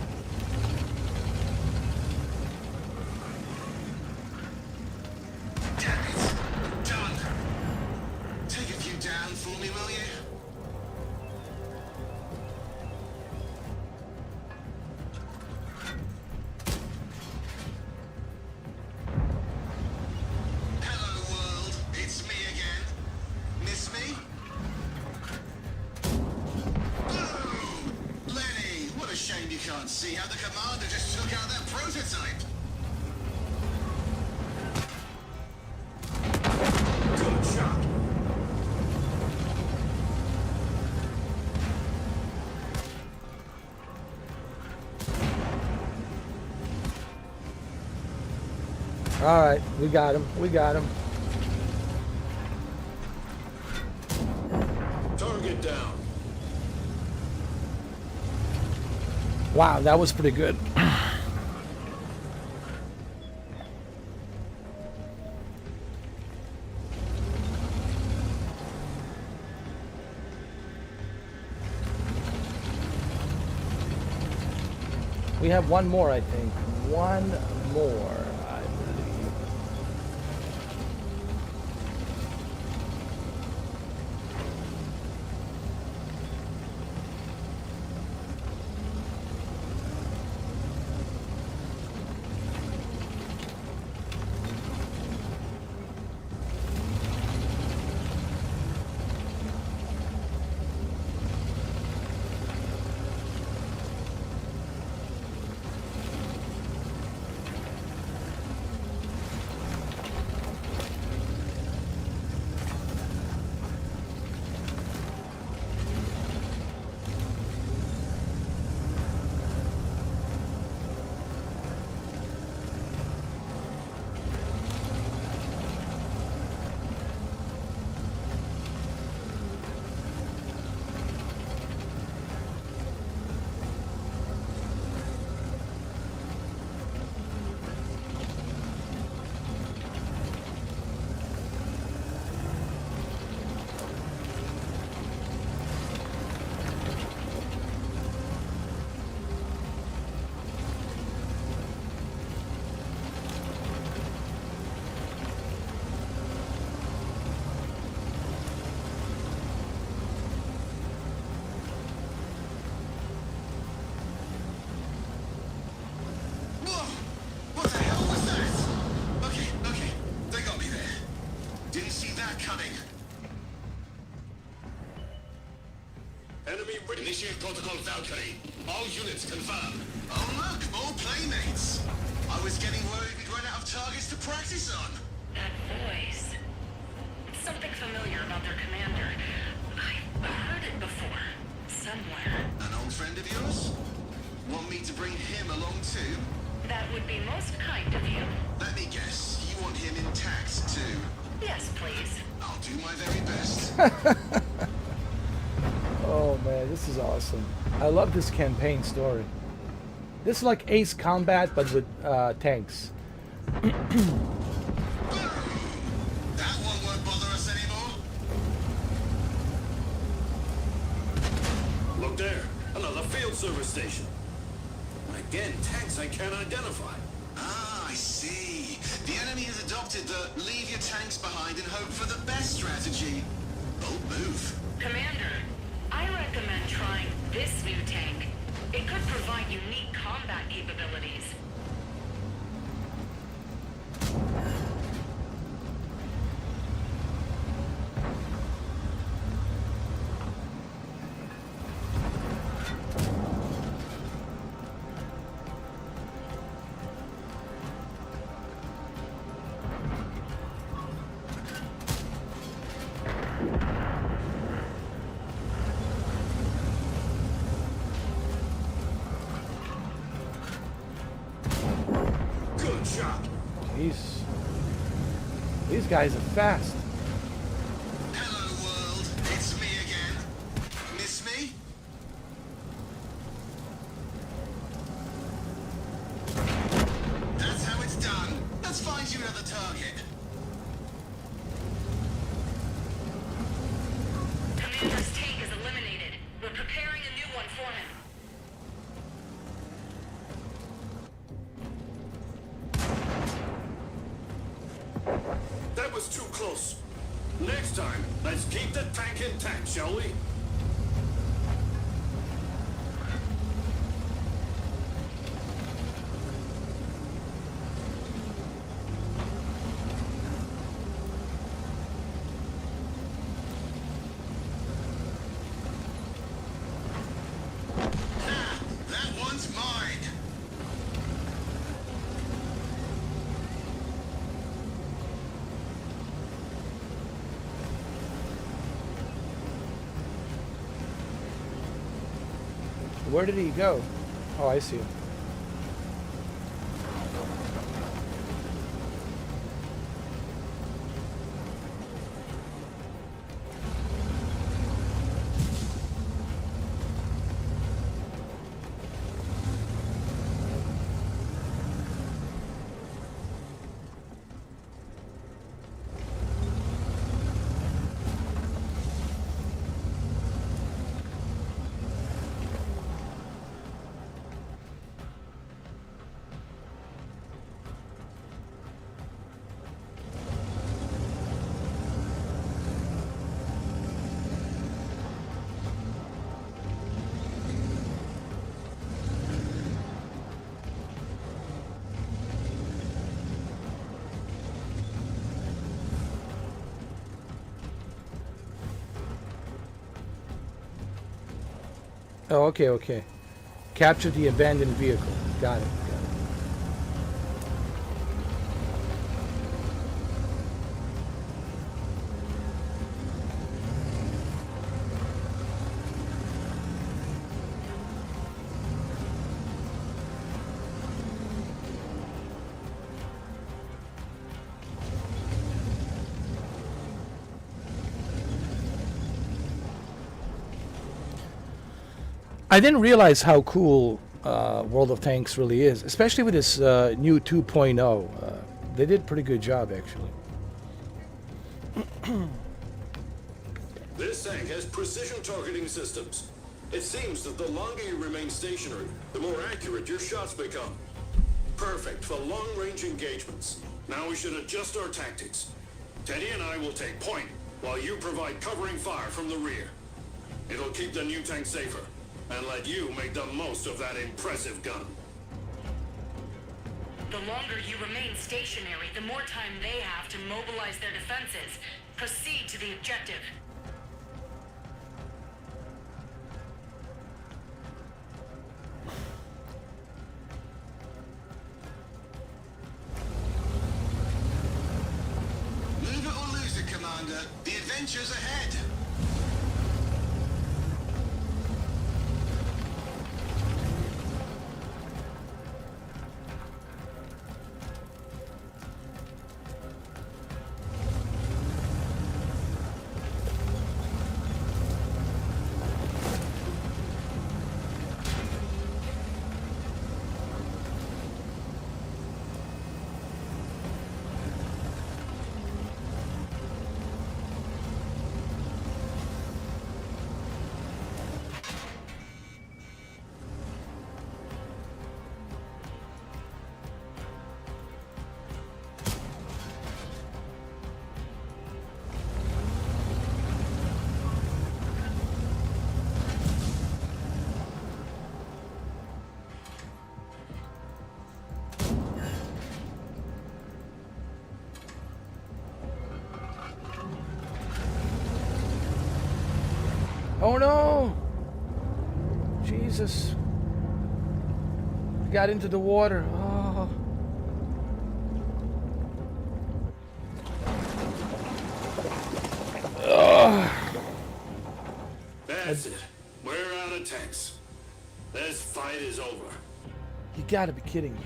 Damn it. Done. Take a few down for me, will you? Hello, world. It's me again. Miss me? Boom! Lenny, what a shame you can't see how the commander just took out that prototype. Good shot. All right, we got him. We got him. Target down. Wow, that was pretty good. We have one more, I think. One more, I believe. Initiate protocol Valkyrie. All units confirm. Oh look, more playmates. I was getting worried we'd run out of targets to practice on. That voice. It's something familiar about their commander. I've heard it before. Somewhere. An old friend of yours? Want me to bring him along too? That would be most kind of you. Let me guess, you want him intact too? Yes, please. I'll do my very best. Oh man, this is awesome. I love this campaign story. This is like Ace Combat, but with tanks. That one won't bother us anymore. Look there, another field service station. Again, tanks I can't identify. Ah, I see. The enemy has adopted the leave your tanks behind and hope for the best strategy. Bold move. Commander, I recommend trying this new tank. It could provide unique combat capabilities. Good shot. Jeez. These guys are fast. Hello, world. It's me again. Miss me? That's how it's done. Let's find you another target. Commander's tank is eliminated. We're preparing a new one for him. That was too close. Next time, let's keep the tank intact, shall we? Ah, that one's mine. Where did he go? Oh, I see him. Oh, okay, okay. Capture the abandoned vehicle. Got it, got it. I didn't realize how cool World of Tanks really is, especially with this new 2.0. They did a pretty good job, actually. This tank has precision targeting systems. It seems that the longer you remain stationary, the more accurate your shots become. Perfect for long-range engagements. Now we should adjust our tactics. Teddy and I will take point, while you provide covering fire from the rear. It'll keep the new tank safer, and let you make the most of that impressive gun. The longer you remain stationary, the more time they have to mobilize their defenses. Proceed to the objective. Commander. The adventure's ahead. Oh no! Jesus. Got into the water. Oh. That's it. We're out of tanks. This fight is over. You gotta be kidding me.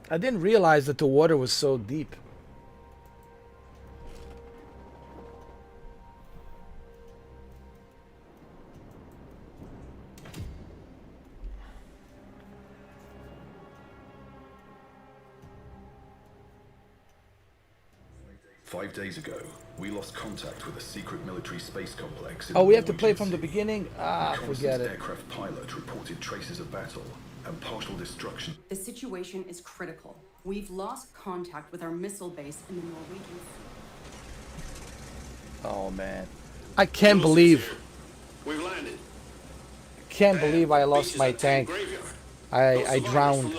I didn't realize that the water was so deep. 5 days ago, we lost contact with a secret military space complex in Oh, the we have to play Norwegian from the Sea. beginning? Ah, Reconnaissance forget it. aircraft pilot reported traces of battle and partial destruction. The situation is critical. We've lost contact with our missile base in the Norwegian Sea. Oh, man. I can't believe... We've landed. Can't believe I lost my tank. I drowned.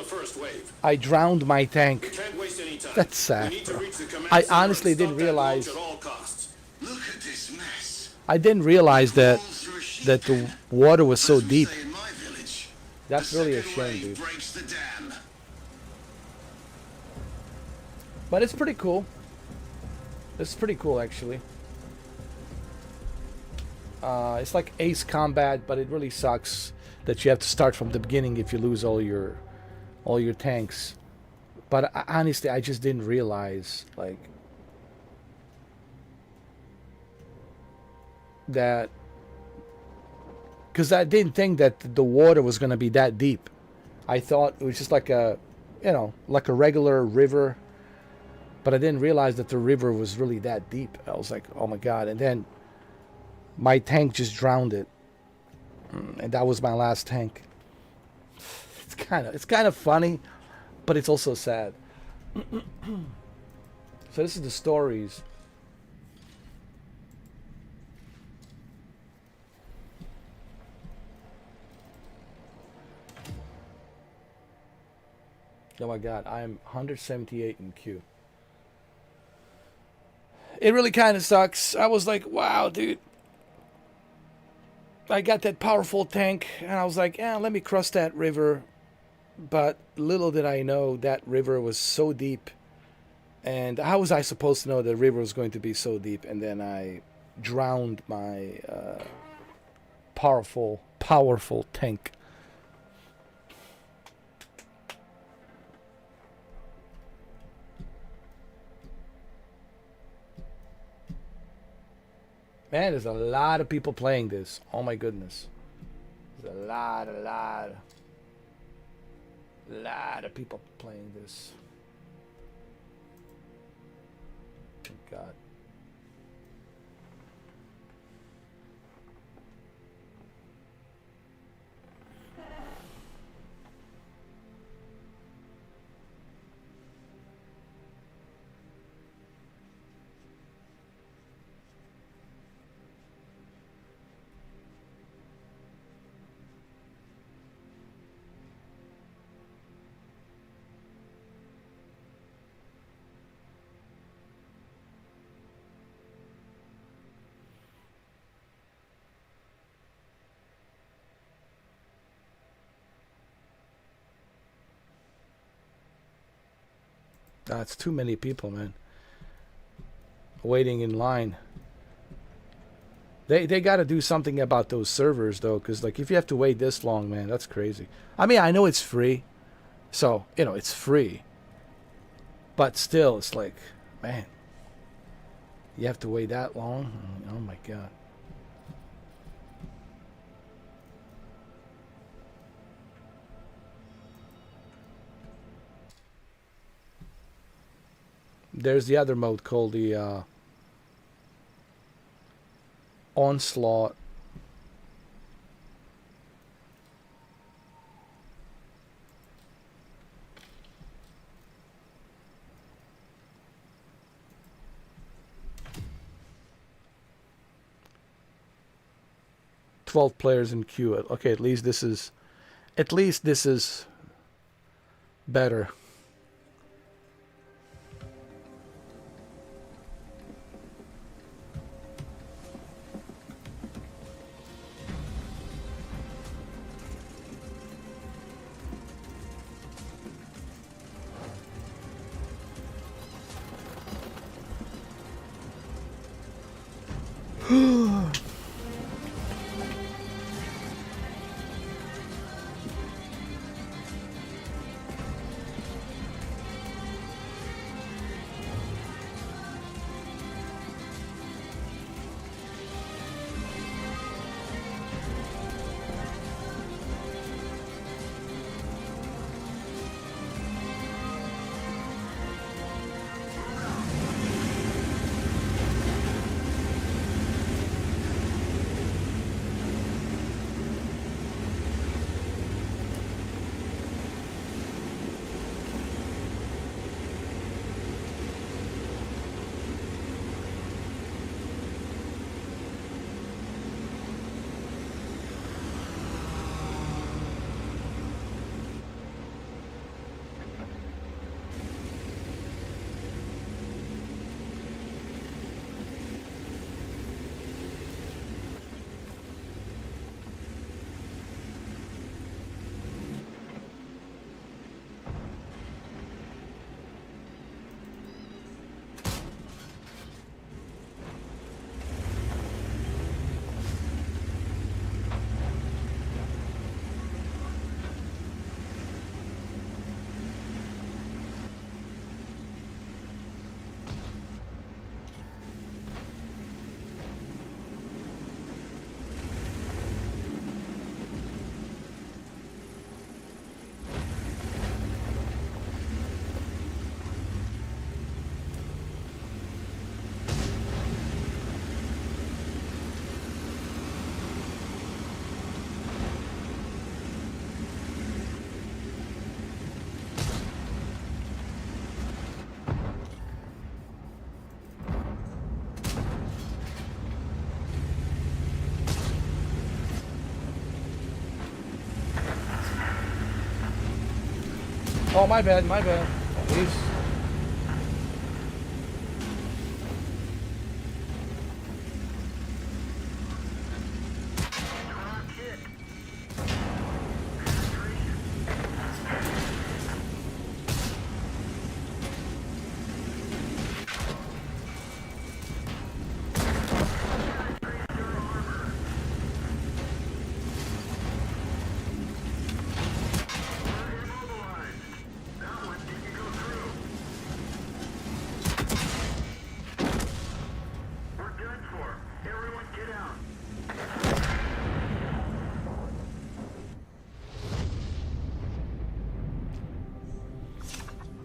I drowned my tank. That's sad, bro. I honestly didn't realize. Look at this mess. I didn't realize that the water was so deep. Say in my village, That's the really a second shame, wave dude. breaks the dam. But it's pretty cool. It's pretty cool, actually. It's like Ace Combat, but it really sucks that you have to start from the beginning if you lose all your tanks. But honestly, I just didn't realize, like, that, because I didn't think that the water was gonna be that deep. I thought it was just like a, you know, like a regular river. But I didn't realize that the river was really that deep. I was like, oh my god! And then my tank just drowned it, and that was my last tank. It's kind of funny, but it's also sad. So this is the stories. Oh my god, I'm 178 in Q. It really kind of sucks. I was like, wow, dude. I got that powerful tank, and I was like, yeah, let me cross that river. But little did I know that river was so deep. And how was I supposed to know the river was going to be so deep? And then I drowned my powerful tank. Man, there's a lot of people playing this. Oh my goodness. There's a lot of people playing this. Oh god. That's too many people, man. Waiting in line. They got to do something about those servers, though, because like if you have to wait this long, man, that's crazy. I mean, I know it's free, so you know it's free, but still, it's like, man, you have to wait that long. Oh my god. There's the other mode called the Onslaught. "12 players in queue." Okay, at least this is better. Oh, my bad, my bad. Please.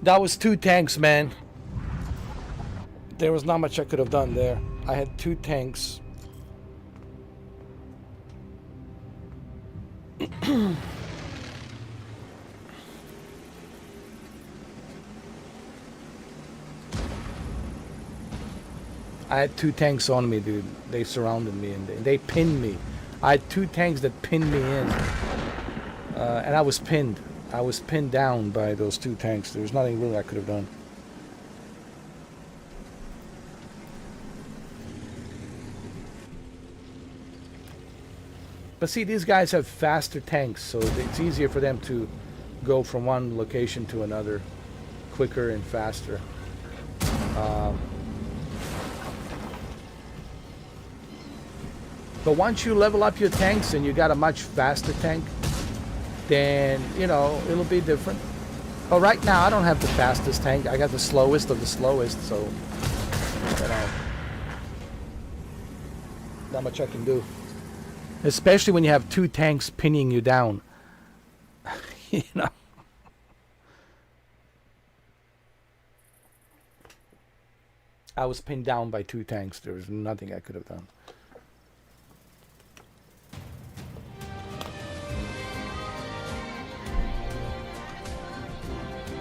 That was 2 tanks, man. There was not much I could have done there. I had 2 tanks. I had 2 tanks on me, dude. They surrounded me and they pinned me. I had 2 tanks that pinned me in. And I was pinned. I was pinned down by those 2 tanks. There was nothing really I could have done. But see, these guys have faster tanks, so it's easier for them to go from one location to another quicker and faster. But once you level up your tanks and you got a much faster tank, then, you know, it'll be different. But right now, I don't have the fastest tank. I got the slowest of the slowest, so, you know, not much I can do. Especially when you have two tanks pinning you down. You know. I was pinned down by two tanks. There was nothing I could have done.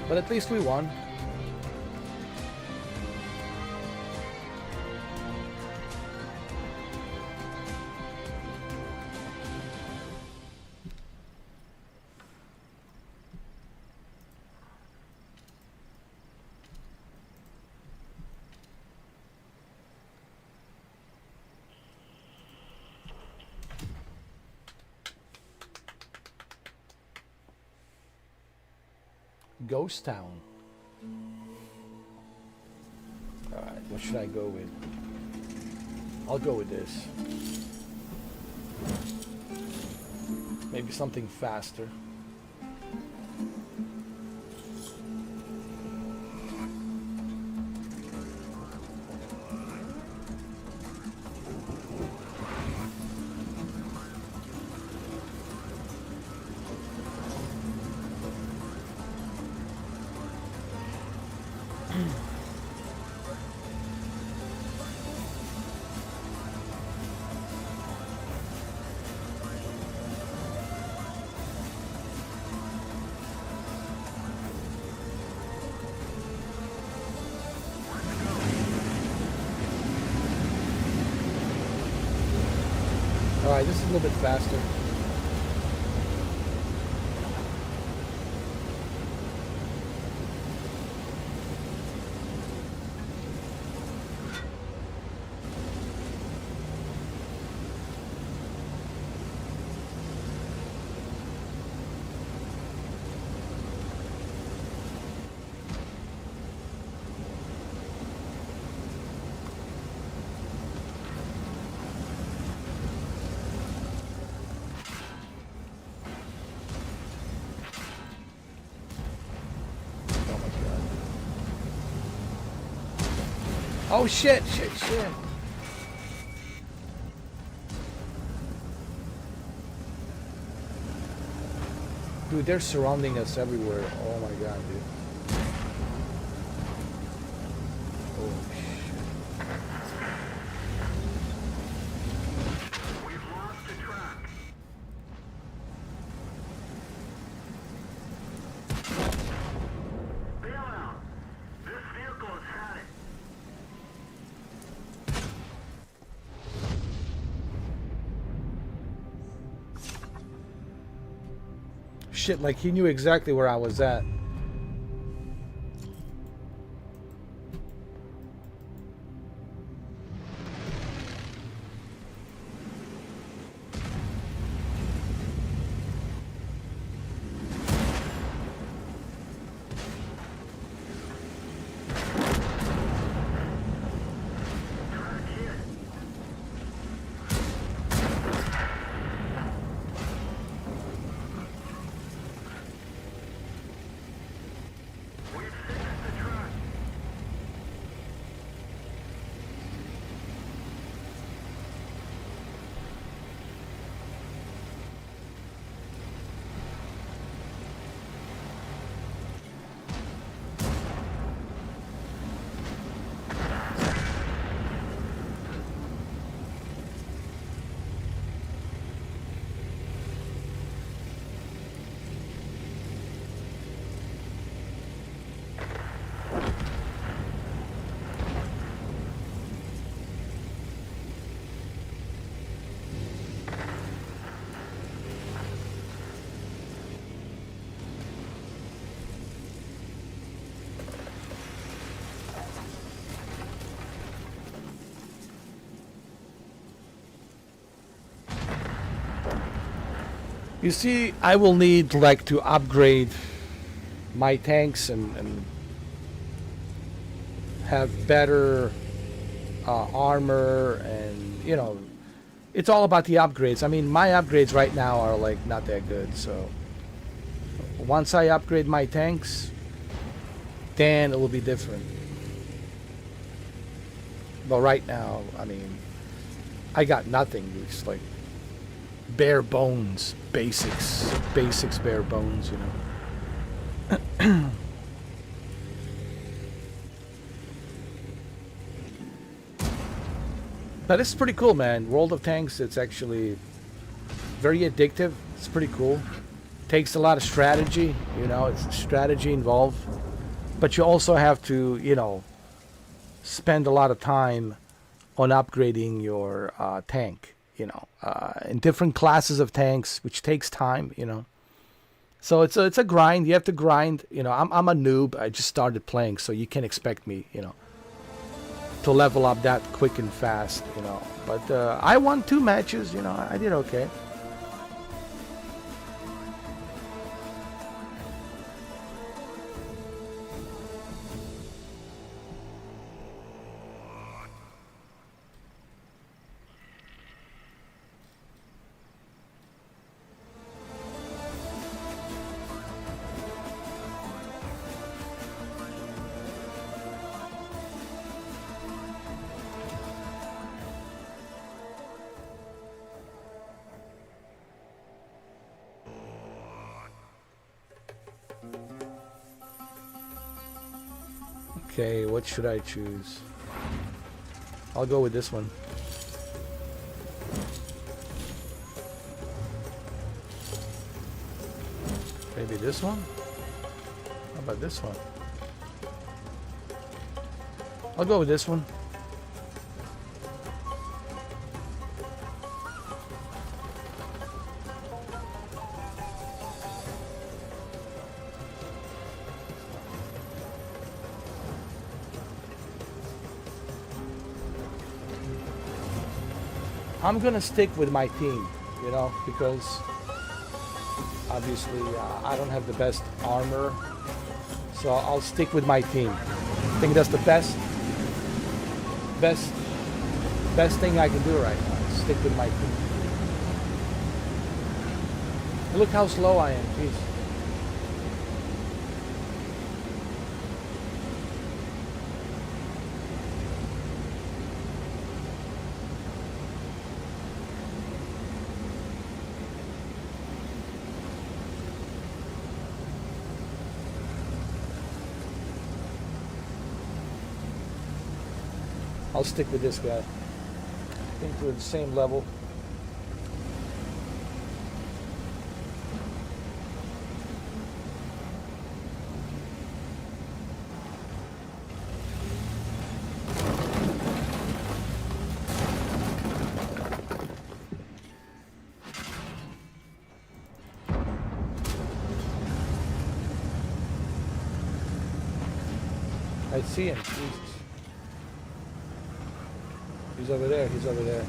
But at least we won. Ghost Town. Alright, what should I go with? I'll go with this. Maybe something faster. Alright, this is a little bit faster. Oh shit, shit, shit. Dude, they're surrounding us everywhere. Oh my god, dude. Oh shit. We've lost the track. Bail out. This vehicle has had it. Shit, like he knew exactly where I was at. You see, I will need like to upgrade my tanks and have better armor, and you know, it's all about the upgrades. I mean, my upgrades right now are like not that good, so once I upgrade my tanks, then it will be different. But right now, I mean, I got nothing. It's like bare bones, basics, bare bones, you know. But it's pretty cool, man. World of Tanks, it's actually very addictive. It's pretty cool. Takes a lot of strategy, you know, it's strategy involved. But you also have to, you know, spend a lot of time on upgrading your tank, you know, in different classes of tanks, which takes time, you know. So it's a grind. You have to grind. You know, I'm a noob. I just started playing, so you can't expect me, you know, to level up that quick and fast, you know. But I won 2 matches, you know. I did okay. Okay, what should I choose? I'll go with this one. Maybe this one? How about this one? I'll go with this one. I'm gonna stick with my team, you know, because obviously I don't have the best armor, so I'll stick with my team. I think that's the best thing I can do right now. Stick with my team. Look how slow I am, jeez. I'll stick with this guy. I think we're the same level. I see him. Jesus. He's over there. He's over there.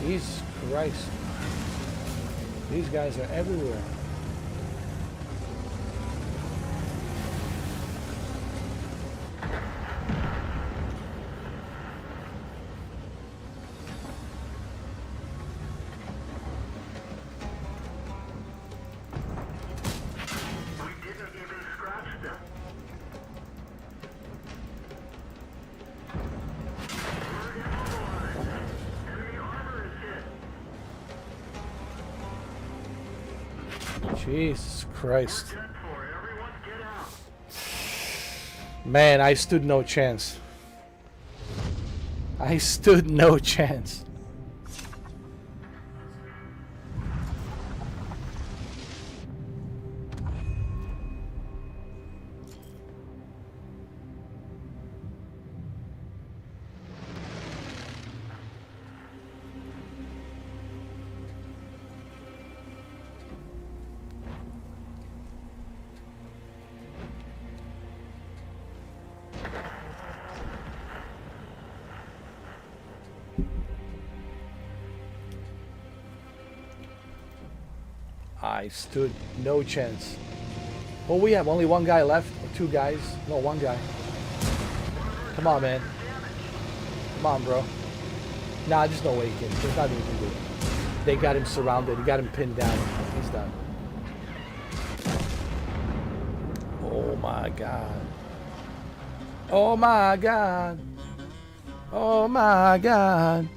Jesus Christ. These guys are everywhere. Jesus Christ. Man, I stood no chance. I stood no chance. I stood no chance. Well, we have only one guy left, or two guys. No, one guy. Come on, man. Come on, bro. Nah, there's no way he can. There's nothing he can do. They got him surrounded. He got him pinned down. He's done. Oh my God. Oh my God. Oh my God.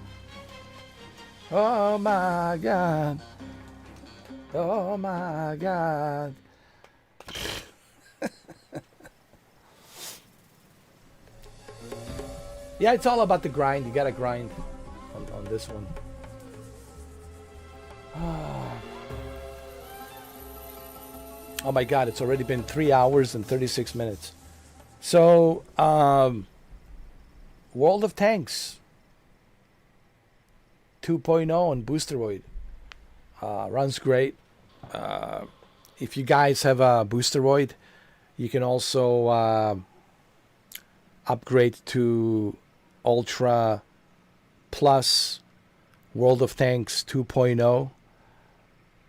Oh my God. Oh my God. Yeah, it's all about the grind. You gotta grind on this one. Oh my God, it's already been 3 hours and 36 minutes. So, World of Tanks 2.0 on Boosteroid. Runs great. If you guys have a Boosteroid, you can also upgrade to Ultra Plus World of Tanks 2.0,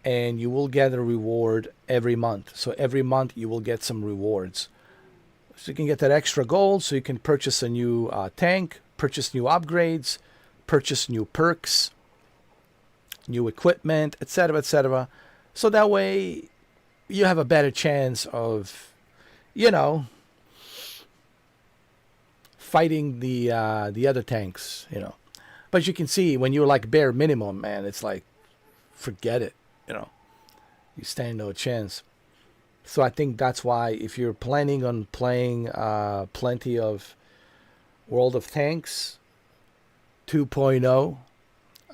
and you will get a reward every month. So every month you will get some rewards. So you can get that extra gold, so you can purchase a new tank, purchase new upgrades, purchase new perks, new equipment, etc., etc. So that way you have a better chance of, you know, fighting the other tanks, you know. But you can see when you're like bare minimum, man, it's like, forget it, you know. You stand no chance. So I think that's why if you're planning on playing plenty of World of Tanks 2.0,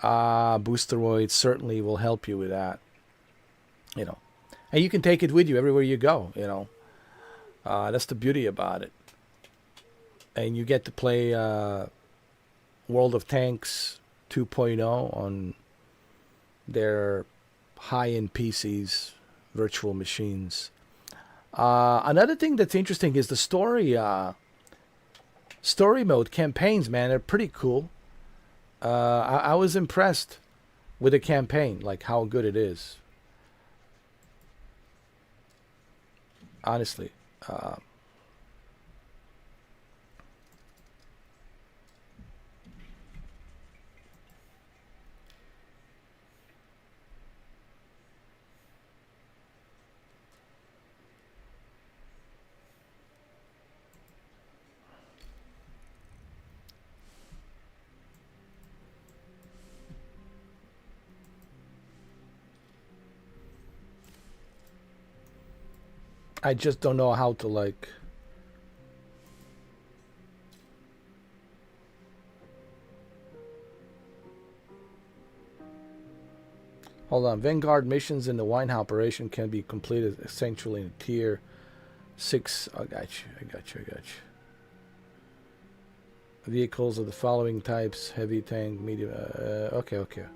Boosteroid certainly will help you with that, you know. And you can take it with you everywhere you go, you know. That's the beauty about it. And you get to play World of Tanks 2.0 on their high-end PCs, virtual machines. Another thing that's interesting is the story mode campaigns, man. They're pretty cool. I was impressed with the campaign, like how good it is. Honestly. I just don't know how to like. Hold on. Vanguard missions in the wine operation can be completed essentially in tier 6. I got you. Vehicles of the following types: heavy tank, medium. Okay.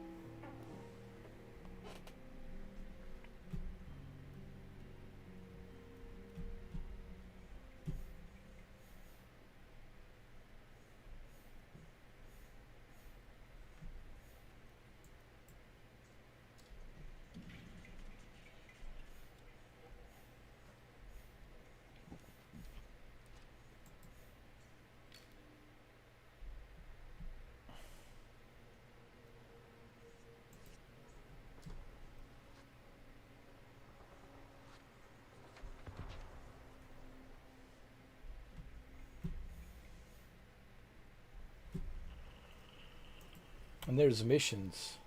And there's missions.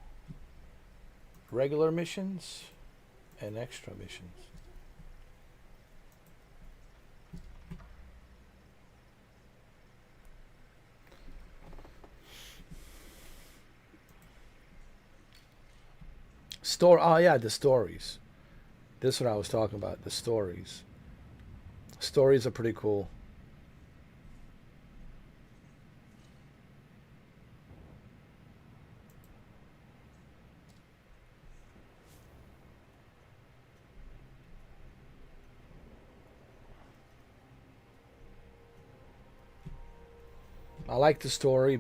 Regular missions and extra missions. Oh yeah, the stories. This is what I was talking about. The stories. Stories are pretty cool. I like the stories,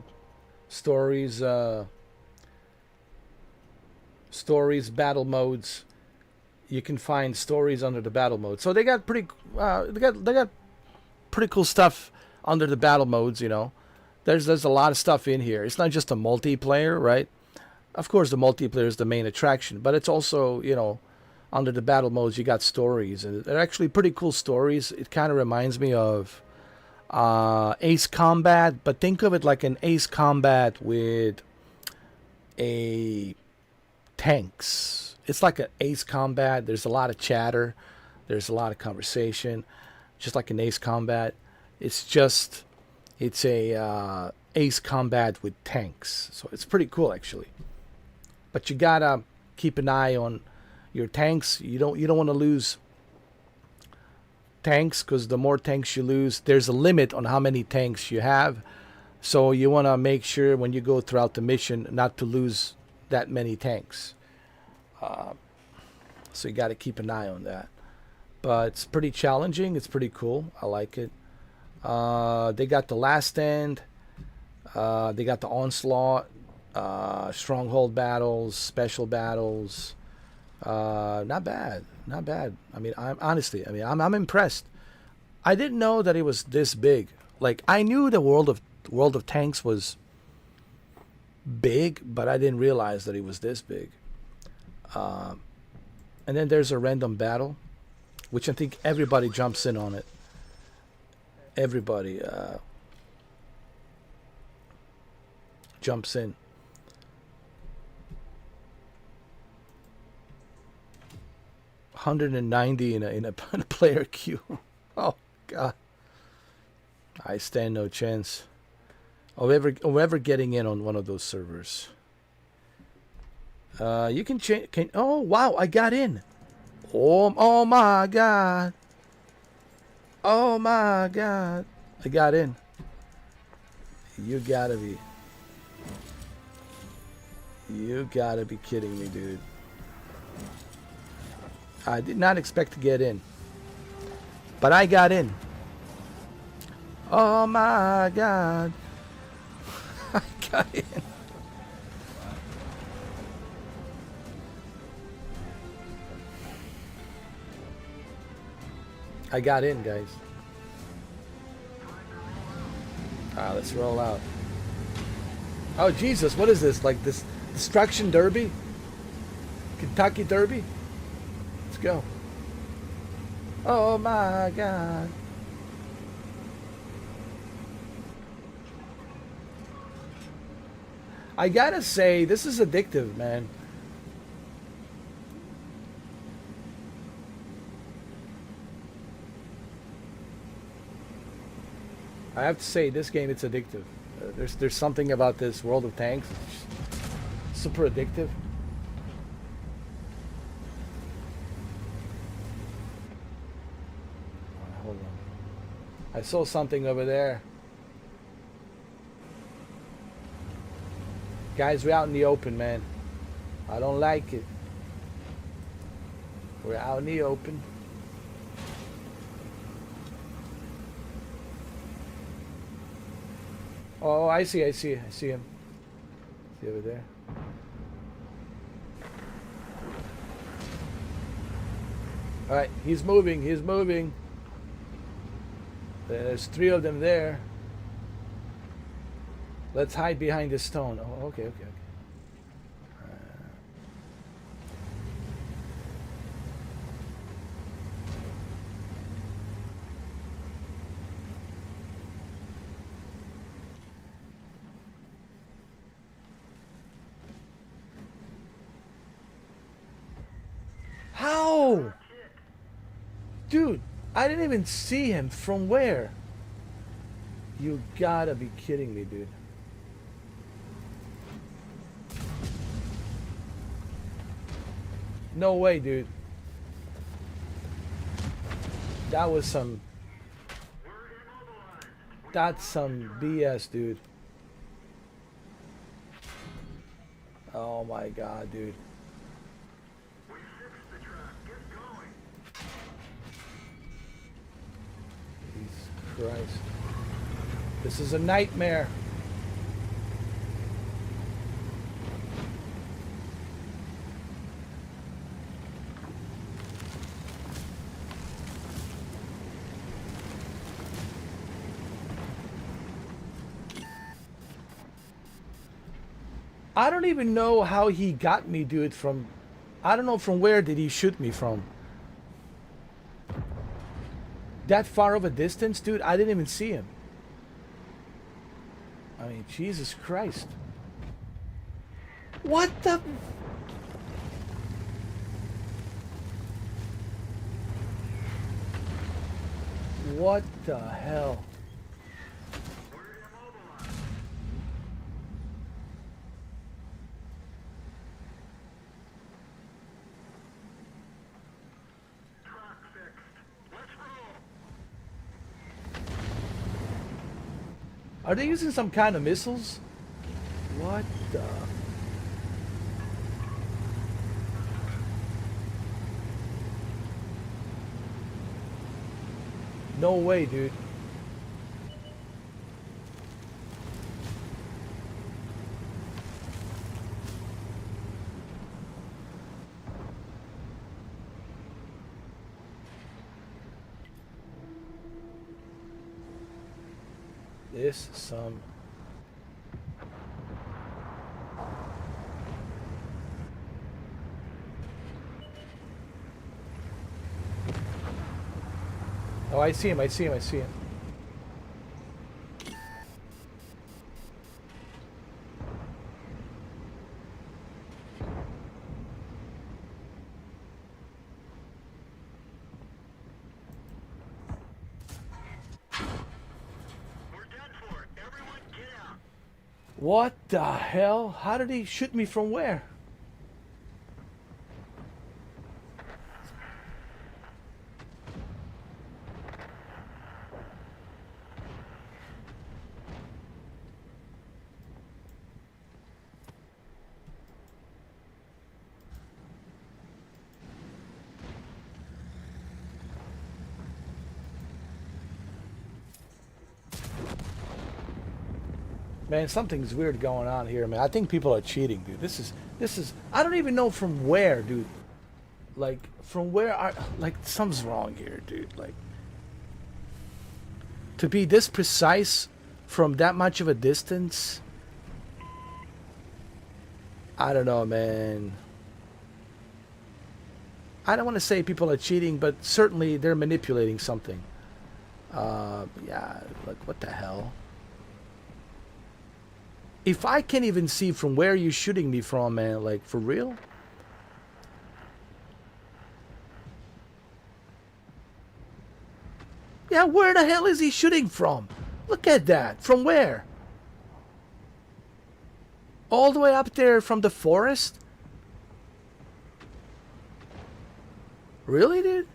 stories, battle modes. You can find stories under the battle mode. So they got they got pretty cool stuff under the battle modes. You know, there's a lot of stuff in here. It's not just a multiplayer, right? Of course, the multiplayer is the main attraction, but it's also, you know, under the battle modes you got stories, and they're actually pretty cool stories. It kind of reminds me of Ace Combat, but think of it like an Ace Combat with a tanks. It's like an Ace Combat. There's a lot of chatter. There's a lot of conversation. Just like an Ace Combat. It's a Ace Combat with tanks. So it's pretty cool actually. But you gotta keep an eye on your tanks. You don't want to lose tanks, because the more tanks you lose, there's a limit on how many tanks you have. So you want to make sure when you go throughout the mission not to lose that many tanks. So you got to keep an eye on that. But it's pretty challenging. It's pretty cool. I like it. They got the Last Stand. They got the Onslaught, Stronghold battles, special battles. Not bad. I mean, I'm impressed. I didn't know that it was this big. Like, I knew the World of Tanks was big, but I didn't realize that it was this big. And then there's a random battle, which I think everybody jumps in on it. Everybody jumps in. 190 in a player queue. Oh God, I stand no chance of ever getting in on one of those servers. You can change. Oh wow, I got in. Oh my God. Oh my God, I got in. You gotta be kidding me, dude. I did not expect to get in, but I got in. Oh my God. I got in. I got in, guys. Let's roll out. Oh Jesus, what is this? Like this Destruction Derby? Kentucky Derby? Go. Oh my God. I gotta say, this is addictive, man. I have to say, this game, it's addictive. There's something about this World of Tanks. It's super addictive. I saw something over there. Guys, we're out in the open, man. I don't like it. We're out in the open. Oh, I see him. See over there. All right, he's moving. There's 3 of them there. Let's hide behind this stone. Oh, okay. How? Dude, I didn't even see him. From where? You gotta be kidding me, dude. No way, dude. That was some... That's some BS, dude. Oh my god, dude. Jesus Christ. This is a nightmare. I don't even know how he got me, dude, from... I don't know from where did he shoot me from. That far of a distance, dude, I didn't even see him. I mean, Jesus Christ. What the... What the hell? Are they using some kind of missiles? What the... No way, dude. This some... Oh, I see him, I see him, I see him. What the hell? How did he shoot me from where? Man, something's weird going on here, man. I think people are cheating, dude. This is, I don't even know from where, dude. Like, from where are, like, something's wrong here, dude. Like, to be this precise from that much of a distance, I don't know, man. I don't want to say people are cheating, but certainly they're manipulating something. Yeah, like, what the hell? If I can't even see from where you're shooting me from, man, like, for real? Yeah, where the hell is he shooting from? Look at that. From where? All the way up there from the forest? Really, dude?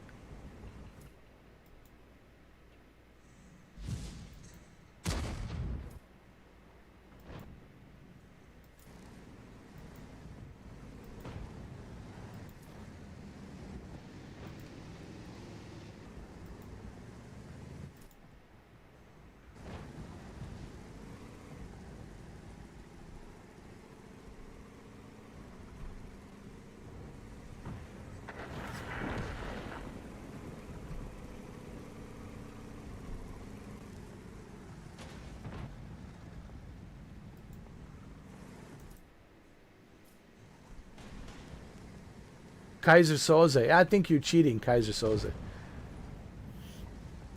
Kaiser Soze. I think you're cheating, Kaiser Soze.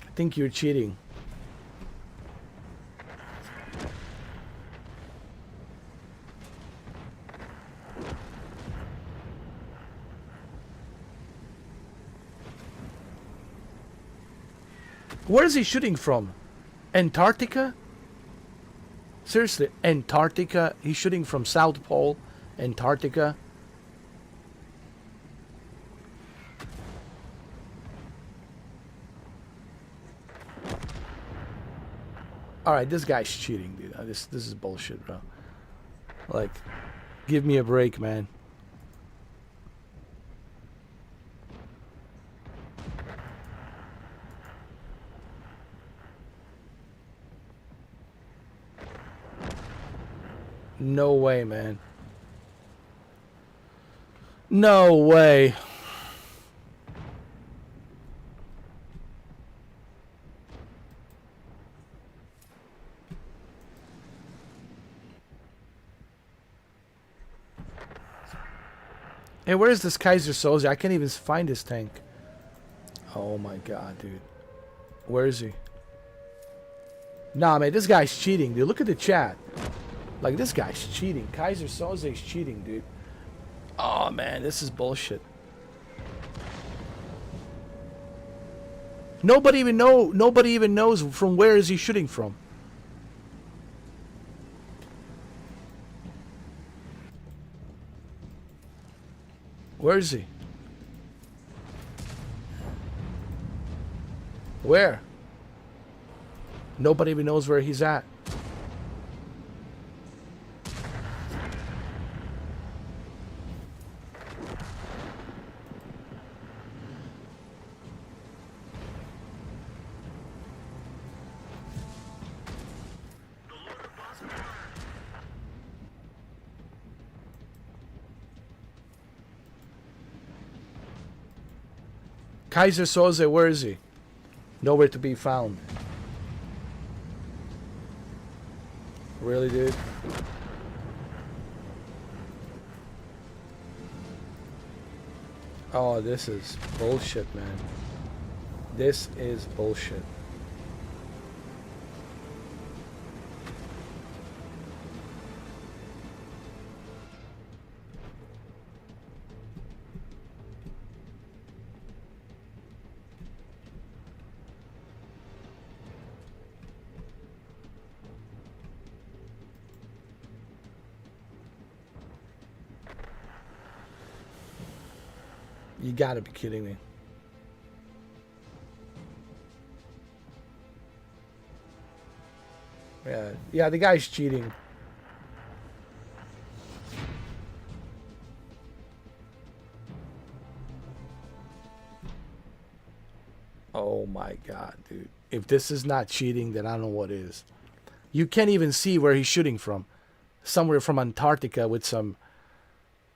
I think you're cheating. Where is he shooting from? Antarctica? Seriously, Antarctica? He's shooting from South Pole, Antarctica. All right, this guy's cheating, dude. This is bullshit, bro. Like, give me a break, man. No way, man. No way. Hey, where is this Kaiser Soze? I can't even find this tank. Oh my god, dude. Where is he? Nah, man, this guy's cheating, dude. Look at the chat. Like, this guy's cheating. Kaiser Soze is cheating, dude. Oh, man, this is bullshit. Nobody even knows from where is he shooting from. Where is he? Where? Nobody even knows where he's at. Kaiser Soze, where is he? Nowhere to be found. Really, dude? Oh, this is bullshit, man. This is bullshit. You gotta be kidding me. Yeah, the guy's cheating. Oh my god, dude. If this is not cheating, then I don't know what is. You can't even see where he's shooting from. Somewhere from Antarctica with some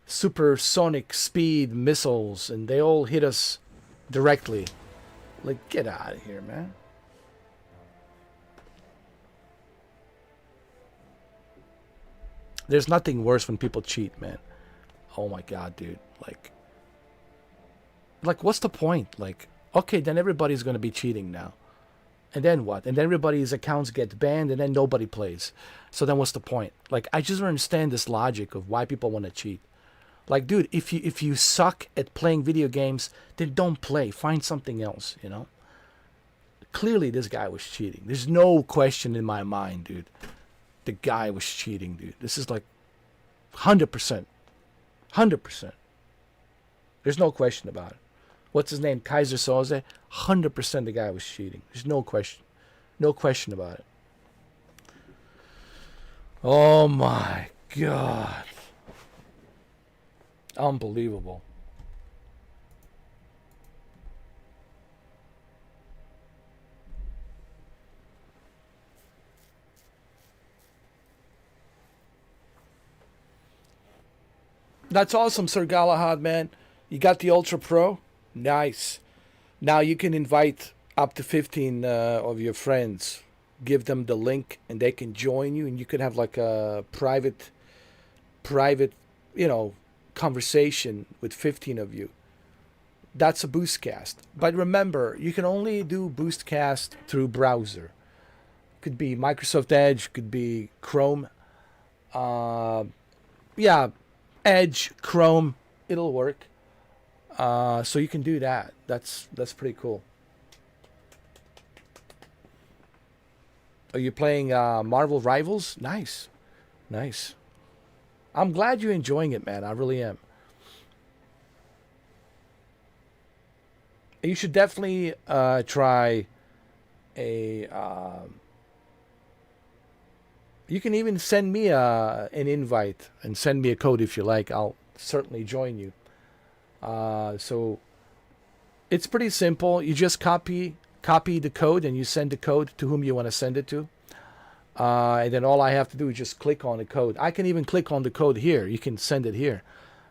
supersonic speed missiles, and they all hit us directly. Like, get out of here, man. There's nothing worse when people cheat, man. Oh my god, dude. Like what's the point? Like, okay, then everybody's gonna be cheating now. And then what? And then everybody's accounts get banned, and then nobody plays. So then what's the point? Like, I just don't understand this logic of why people want to cheat. Like, dude, if you suck at playing video games, then don't play. Find something else, you know? Clearly, this guy was cheating. There's no question in my mind, dude. The guy was cheating, dude. This is like 100%. 100%. There's no question about it. What's his name? Kaiser Soze? 100% the guy was cheating. There's no question. No question about it. Oh my god. Unbelievable. That's awesome, Sir Galahad, man. You got the Ultra Pro? Nice. Now you can invite up to 15 of your friends. Give them the link and they can join you, and you can have like a private, you know, conversation with 15 of you. That's a Boostcast. But remember, you can only do Boostcast through browser. Could be Microsoft Edge, could be Chrome. Yeah, Edge, Chrome, it'll work. So you can do that. That's pretty cool. Are you playing Marvel Rivals? Nice. Nice. I'm glad you're enjoying it, man. I really am. You should definitely try a You can even send me an invite and send me a code if you like. I'll certainly join you. So it's pretty simple. You just copy the code and you send the code to whom you want to send it to. And then all I have to do is just click on the code. I can even click on the code here. You can send it here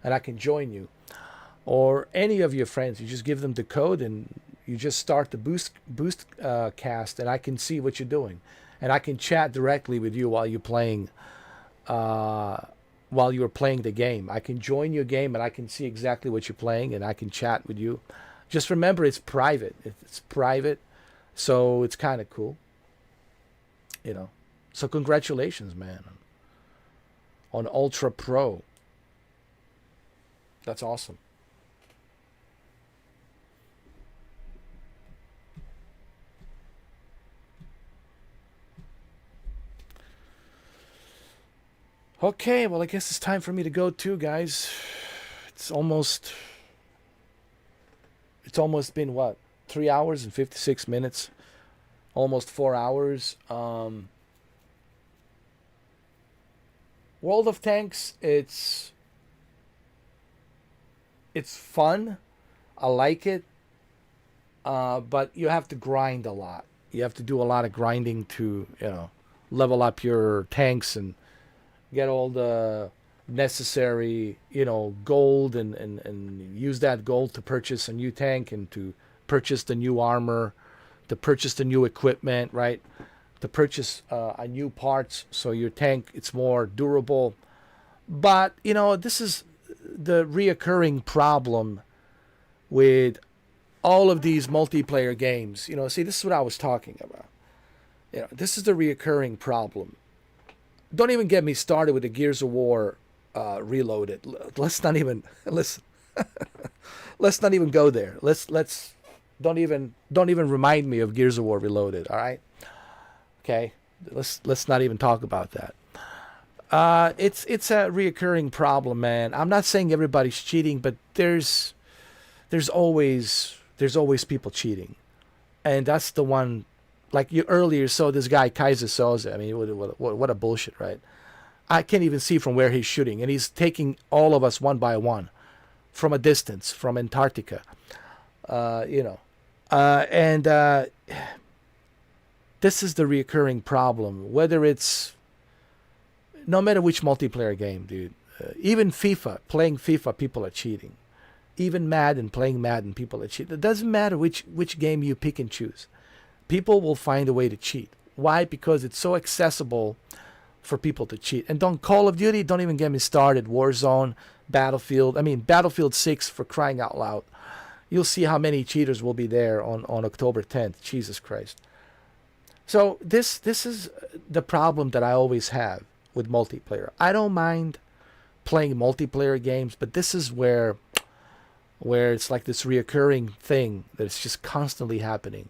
and I can join you. Or any of your friends. You just give them the code and you just start the boost cast and I can see what you're doing. And I can chat directly with you while you're playing the game. I can join your game and I can see exactly what you're playing and I can chat with you. Just remember, it's private. It's private, so it's kind of cool. You know. So congratulations, man, on Ultra Pro. That's awesome. Okay, well, I guess it's time for me to go too, guys. It's almost been what? 3 hours and 56 minutes. Almost 4 hours. World of Tanks, it's fun. I like it. But you have to grind a lot. You have to do a lot of grinding to, level up your tanks and get all the necessary, gold and use that gold to purchase a new tank and to purchase the new armor, to purchase the new equipment, right? To purchase a new parts so your tank it's more durable. But, this is the reoccurring problem with all of these multiplayer games. See, this is what I was talking about. This is the reoccurring problem. Don't even get me started with the Gears of War Reloaded. Let's not even listen. Let's not even go there. Let's don't even remind me of Gears of War Reloaded. All right. Okay. Let's not even talk about that. It's a reoccurring problem, man. I'm not saying everybody's cheating, but there's always people cheating, and that's the one. Like you earlier saw this guy Kaiser Soze. I mean, what a bullshit, right? I can't even see from where he's shooting, and he's taking all of us one by one, from a distance, from Antarctica. This is the recurring problem. Whether it's, no matter which multiplayer game, dude. Even FIFA, playing FIFA, people are cheating. Even Madden, playing Madden, people are cheating. It doesn't matter which game you pick and choose. People will find a way to cheat. Why? Because it's so accessible for people to cheat. And Call of Duty, don't even get me started. Warzone, Battlefield. I mean, Battlefield 6, for crying out loud. You'll see how many cheaters will be there on October 10th. Jesus Christ. So this is the problem that I always have with multiplayer. I don't mind playing multiplayer games, but this is where it's like this reoccurring thing that it's just constantly happening.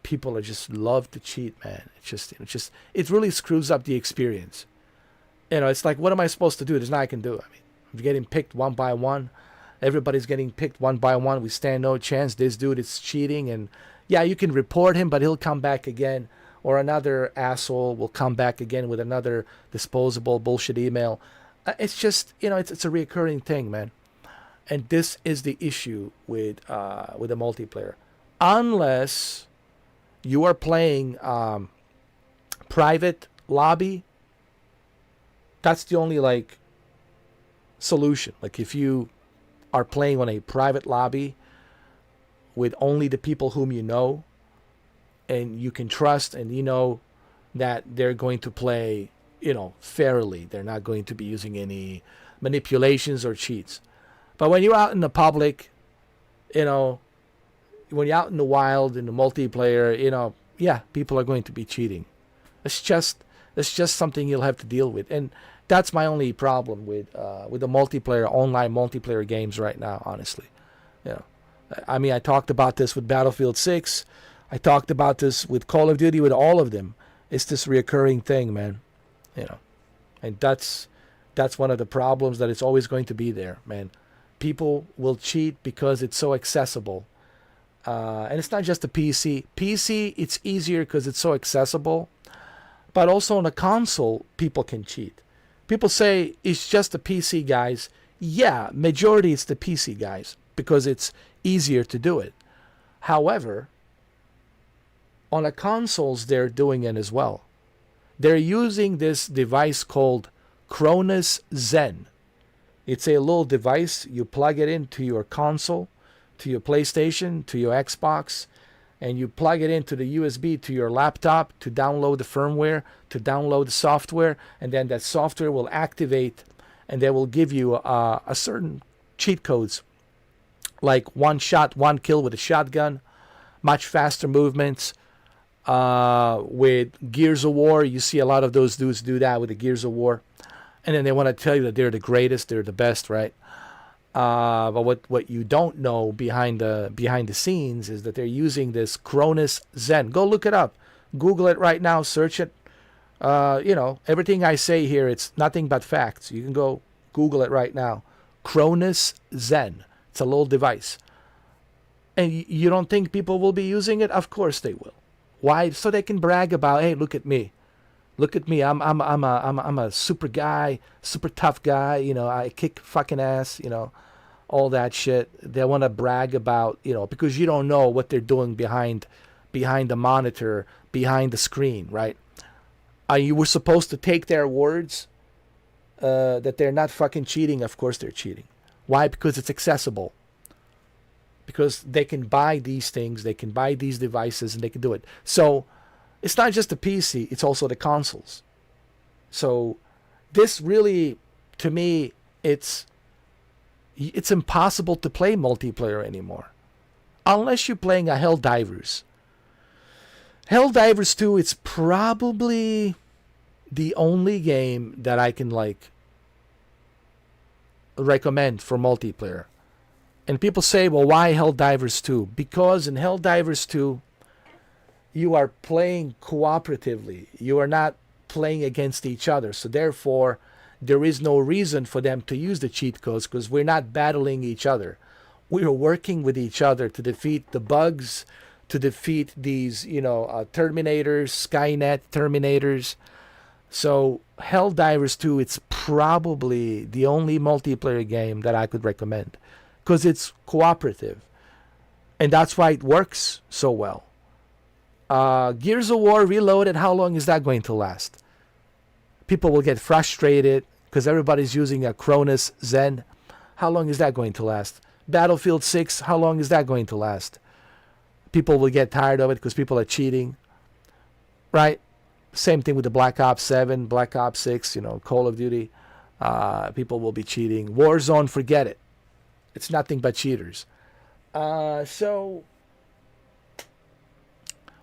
People are just love to cheat, man. It really screws up the experience. It's like, what am I supposed to do? There's nothing I can do. I mean, I'm getting picked one by one. Everybody's getting picked one by one. We stand no chance. This dude is cheating, and yeah, you can report him, but he'll come back again, or another asshole will come back again with another disposable bullshit email. It's just, it's a recurring thing, man. And this is the issue with the multiplayer. Unless you are playing private lobby, that's the only solution. Like if you are playing on a private lobby with only the people whom you know and you can trust, and that they're going to play, fairly. They're not going to be using any manipulations or cheats. But when you're out in the public, when you're out in the wild, in the multiplayer, yeah, people are going to be cheating. It's just something you'll have to deal with. And that's my only problem with the online multiplayer games right now, honestly. I mean, I talked about this with Battlefield 6. I talked about this with Call of Duty, with all of them. It's this reoccurring thing, man. And that's one of the problems, that it's always going to be there, man. People will cheat because it's so accessible. And it's not just the PC. PC, it's easier because it's so accessible. But also on a console, people can cheat. People say it's just the PC guys. Yeah, majority it's the PC guys because it's easier to do it. However, on the consoles, they're doing it as well. They're using this device called Cronus Zen. It's a little device. You plug it into your console, to your PlayStation, to your Xbox, and you plug it into the USB to your laptop to download the firmware, to download the software, and then that software will activate, and they will give you a certain cheat codes, like one shot, one kill with a shotgun, much faster movements. With Gears of War, you see a lot of those dudes do that with the Gears of War, and then they want to tell you that they're the greatest, they're the best, right? But what you don't know behind the scenes is that they're using this Cronus Zen. Go look it up, Google it right now, search it. Everything I say here, it's nothing but facts. You can go Google it right now. Cronus Zen. It's a little device, and you don't think people will be using it? Of course they will. Why? So they can brag about, hey, look at me. Look at me. I'm a super guy, super tough guy. I kick fucking ass. All that shit. They want to brag about, because you don't know what they're doing behind the monitor, behind the screen, right? You were supposed to take their words that they're not fucking cheating. Of course they're cheating. Why? Because it's accessible. Because they can buy these things, they can buy these devices, and they can do it. So it's not just the PC, it's also the consoles. So this really, to me, it's impossible to play multiplayer anymore. Unless you're playing a Helldivers. Helldivers 2, it's probably the only game that I can recommend for multiplayer. And people say, well, why Helldivers 2? Because in Helldivers 2, you are playing cooperatively. You are not playing against each other. So therefore, there is no reason for them to use the cheat codes because we're not battling each other. We are working with each other to defeat the bugs, to defeat these, Terminators, Skynet Terminators. So Helldivers 2, it's probably the only multiplayer game that I could recommend. Because it's cooperative. And that's why it works so well. Gears of War Reloaded, how long is that going to last? People will get frustrated because everybody's using a Cronus Zen. How long is that going to last? Battlefield 6, how long is that going to last? People will get tired of it because people are cheating. Right? Same thing with the Black Ops 7, Black Ops 6, Call of Duty. People will be cheating. Warzone, forget it. It's nothing but cheaters. So,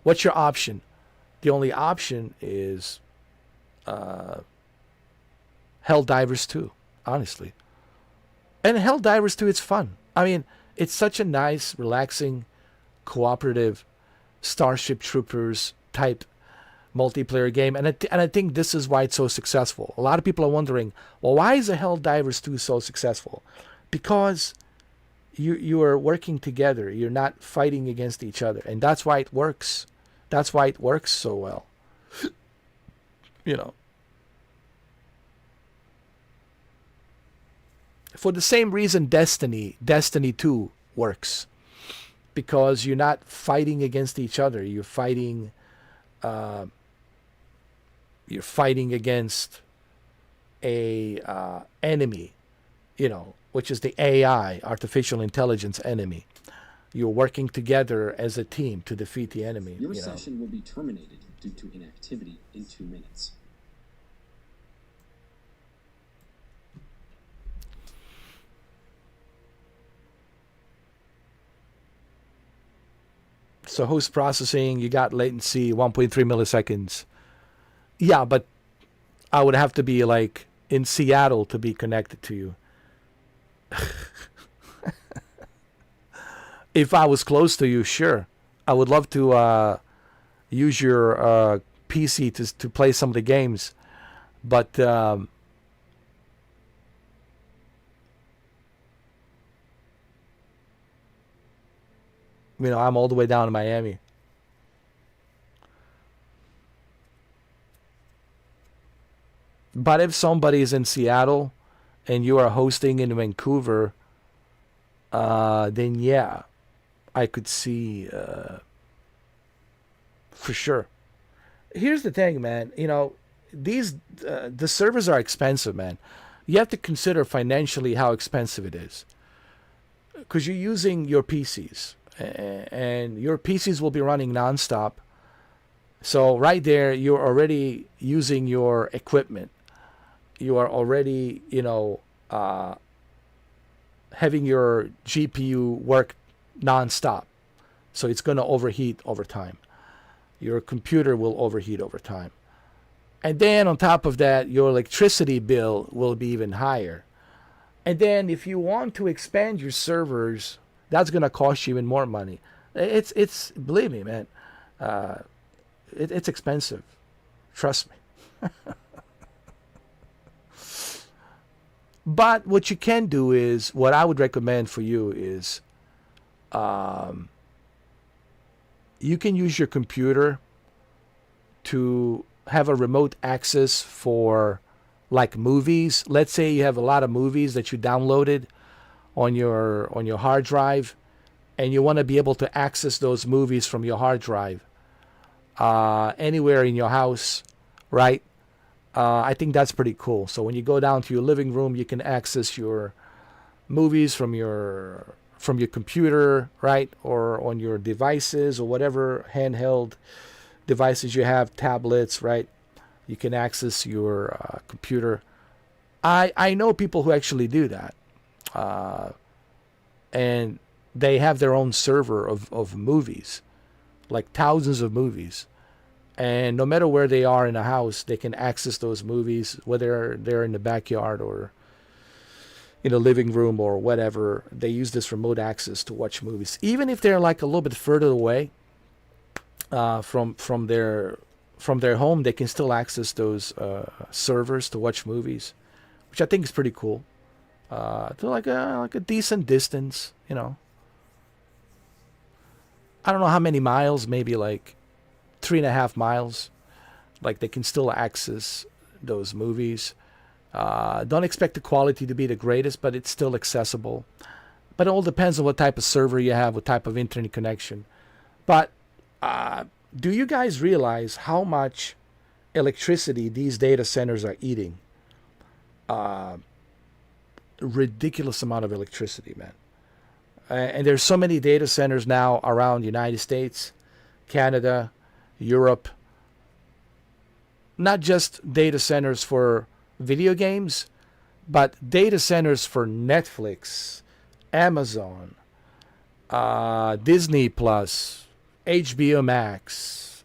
what's your option? The only option is Helldivers 2, honestly. And Helldivers 2, it's fun. I mean, it's such a nice, relaxing, cooperative Starship Troopers type multiplayer game. And I think this is why it's so successful. A lot of people are wondering, well, why is the Helldivers 2 so successful? Because you are working together. You're not fighting against each other. And that's why it works. That's why it works so well. For the same reason Destiny 2 works. Because you're not fighting against each other. You're fighting against a enemy, which is the AI, artificial intelligence enemy. You're working together as a team to defeat the enemy. Your session will be terminated due to inactivity in 2 minutes. So host processing, you got latency 1.3 milliseconds. Yeah, but I would have to be in Seattle to be connected to you. If I was close to you, sure. I would love to use your PC to play some of the games. But I'm all the way down in Miami. But if somebody is in Seattle and you are hosting in Vancouver, then yeah, I could see for sure. Here's the thing, man. You know, these the servers are expensive, man. You have to consider financially how expensive it is, because you're using your PCs, and your PCs will be running nonstop. So right there, you're already using your equipment. You are already, having your GPU work nonstop. So it's going to overheat over time. Your computer will overheat over time. And then on top of that, your electricity bill will be even higher. And then if you want to expand your servers, that's going to cost you even more money. It's believe me, man, it's expensive. Trust me. But what you can do is, what I would recommend for you is, you can use your computer to have a remote access for like movies. Let's say you have a lot of movies that you downloaded on your hard drive, and you want to be able to access those movies from your hard drive anywhere in your house, right? I think that's pretty cool. So when you go down to your living room, you can access your movies from your computer, right? Or on your devices, or whatever handheld devices you have, tablets, right? You can access your computer. I know people who actually do that. And they have their own server of movies, like thousands of movies. And no matter where they are in a house, they can access those movies, whether they're in the backyard or in the living room or whatever. They use this remote access to watch movies. Even if they're like a little bit further away from their home, they can still access those servers to watch movies, which I think is pretty cool. To like a decent distance, I don't know how many miles, maybe like 3.5 miles. Like they can still access those movies. Don't expect the quality to be the greatest, but it's still accessible. But it all depends on what type of server you have, what type of internet connection. But do you guys realize how much electricity these data centers are eating? Ridiculous amount of electricity, man. And there's so many data centers now around the United States, Canada, Europe. Not just data centers for video games, but data centers for Netflix, Amazon, Disney Plus, HBO Max,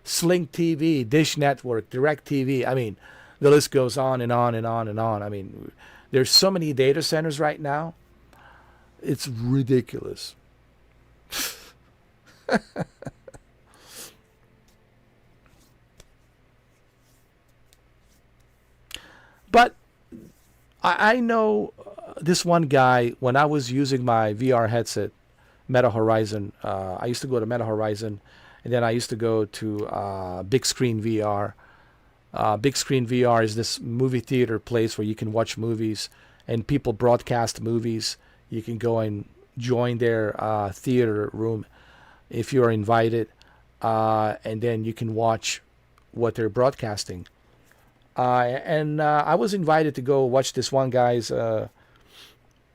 Sling TV, Dish Network, Direct TV. I mean, the list goes on and on and on and on. I mean, there's so many data centers right now. It's ridiculous. But I know this one guy, when I was using my VR headset, Meta Horizon. I used to go to Meta Horizon, and then I used to go to Big Screen VR. Big Screen VR is this movie theater place where you can watch movies, and people broadcast movies. You can go and join their theater room if you're invited, and then you can watch what they're broadcasting. And I was invited to go watch this one guy's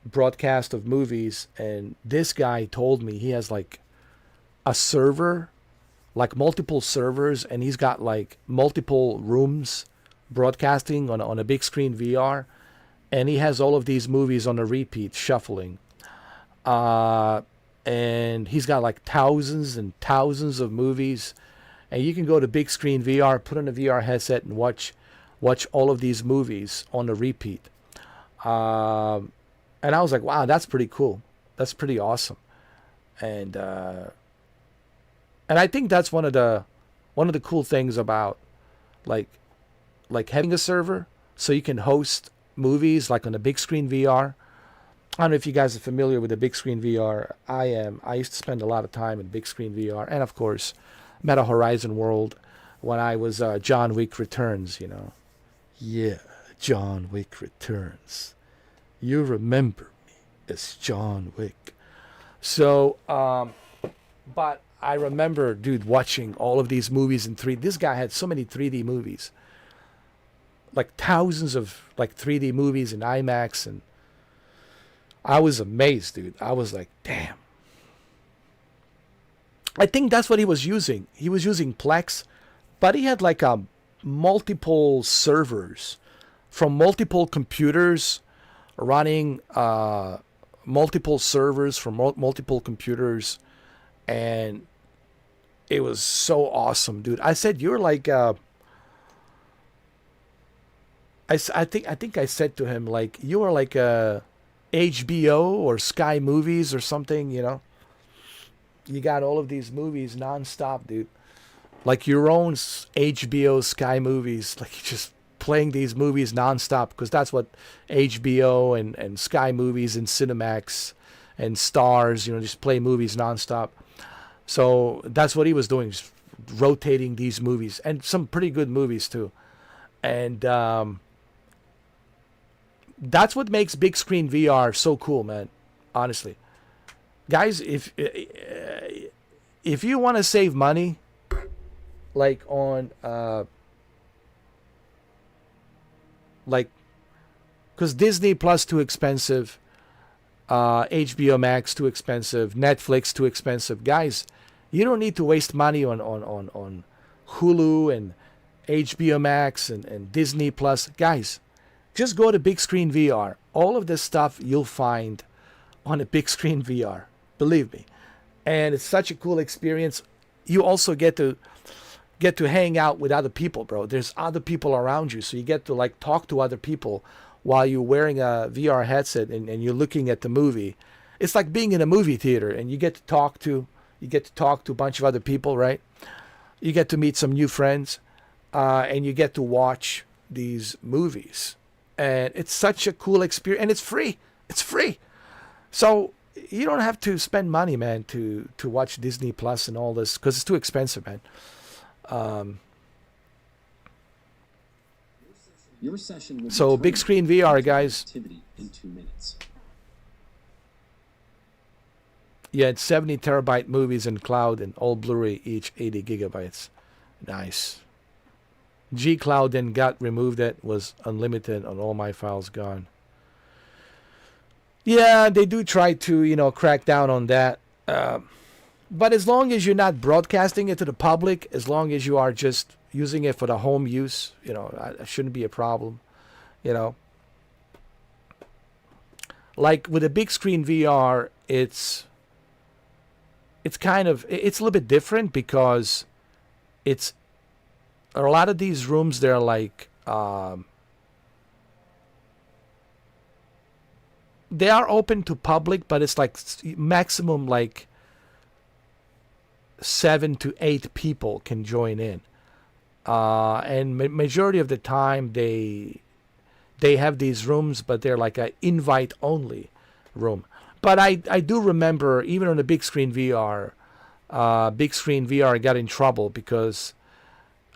broadcast of movies, and this guy told me he has like a server, like multiple servers, and he's got like multiple rooms broadcasting on a big screen VR, and he has all of these movies on a repeat shuffling. And he's got like thousands and thousands of movies, and you can go to big screen VR, put on a VR headset, and watch all of these movies on a repeat. And I was like, wow, that's pretty cool. That's pretty awesome. And I think that's one of the cool things about like having a server, so you can host movies like on a big screen VR. I don't know if you guys are familiar with the big screen VR. I am. I used to spend a lot of time in big screen VR, and of course, Meta Horizon World when I was John Wick Returns. Yeah, John Wick returns. You remember me as John Wick. So, but I remember, dude, watching all of these movies in 3D. This guy had so many 3D movies. Like thousands of like 3D movies in IMAX, and I was amazed, dude. I was like, damn. I think that's what he was using. He was using Plex, but he had like multiple servers from multiple computers running multiple servers from multiple computers, and it was so awesome, dude. I said you're like I think I said to him like you are like a HBO or Sky Movies or something, you know. You got all of these movies nonstop, dude. Like your own HBO Sky Movies, like just playing these movies nonstop, because that's what HBO and Sky Movies and Cinemax and Stars, you know, just play movies nonstop. So that's what he was doing, just rotating these movies, and some pretty good movies too. And that's what makes big screen VR so cool, man. Honestly, guys, if you want to save money, like on like, because Disney Plus too expensive, HBO Max too expensive, Netflix too expensive, guys, you don't need to waste money on Hulu and HBO Max and Disney Plus, guys. Just go to Big Screen VR. All of this stuff you'll find on a Big Screen VR. Believe me. And it's such a cool experience. You also get to hang out with other people, bro. There's other people around you. So you get to like talk to other people while you're wearing a VR headset and you're looking at the movie. It's like being in a movie theater, and you get to talk to a bunch of other people, right? You get to meet some new friends, and you get to watch these movies. And it's such a cool experience, and it's free. It's free. So you don't have to spend money, man, to watch Disney Plus and all this, because it's too expensive, man. Your session will So Big Screen VR, guys. Activity in 2 minutes. Yeah, it's 70 terabyte movies in cloud and all Blu-ray, each 80 gigabytes. Nice. G Cloud then got removed. That was unlimited on all my files gone. Yeah, they do try to, you know, crack down on that. But as long as you're not broadcasting it to the public, as long as you are just using it for the home use, you know, it shouldn't be a problem, you know. Like with a Big Screen VR, it's a little bit different, because it's a lot of these rooms, they're like they are open to public, but it's like maximum like 7 to 8 people can join in, and majority of the time they have these rooms, but they're like an invite only room. But I do remember, even on the Big Screen VR got in trouble because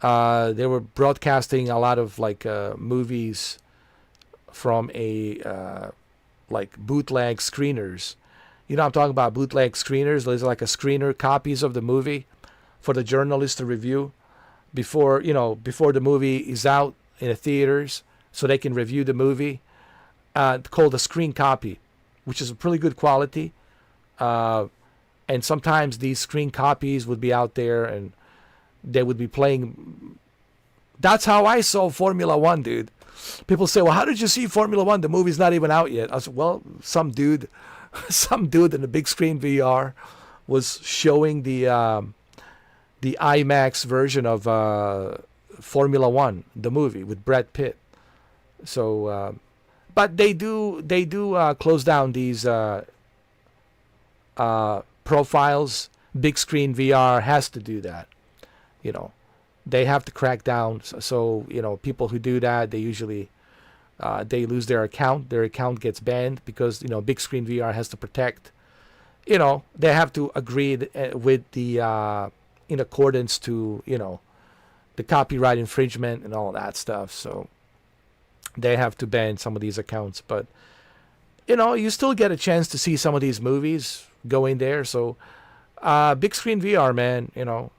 they were broadcasting a lot of like movies from a like bootleg screeners. You know, I'm talking about bootleg screeners. There's like a screener, copies of the movie for the journalists to review before the movie is out in the theaters, so they can review the movie. Called a screen copy, which is a pretty good quality. And sometimes these screen copies would be out there, and they would be playing. That's how I saw Formula One, dude. People say, well, how did you see Formula One? The movie's not even out yet. I said, well, some dude in the Big Screen VR was showing the IMAX version of Formula One, the movie with Brad Pitt. So, but they do close down these profiles. Big Screen VR has to do that. You know, they have to crack down. So you know, people who do that, they usually they lose their account. Their account gets banned because, you know, Big Screen VR has to protect. You know, they have to agree with the in accordance to, you know, the copyright infringement and all that stuff. So they have to ban some of these accounts. But you know, you still get a chance to see some of these movies going there. So big screen VR, man, you know.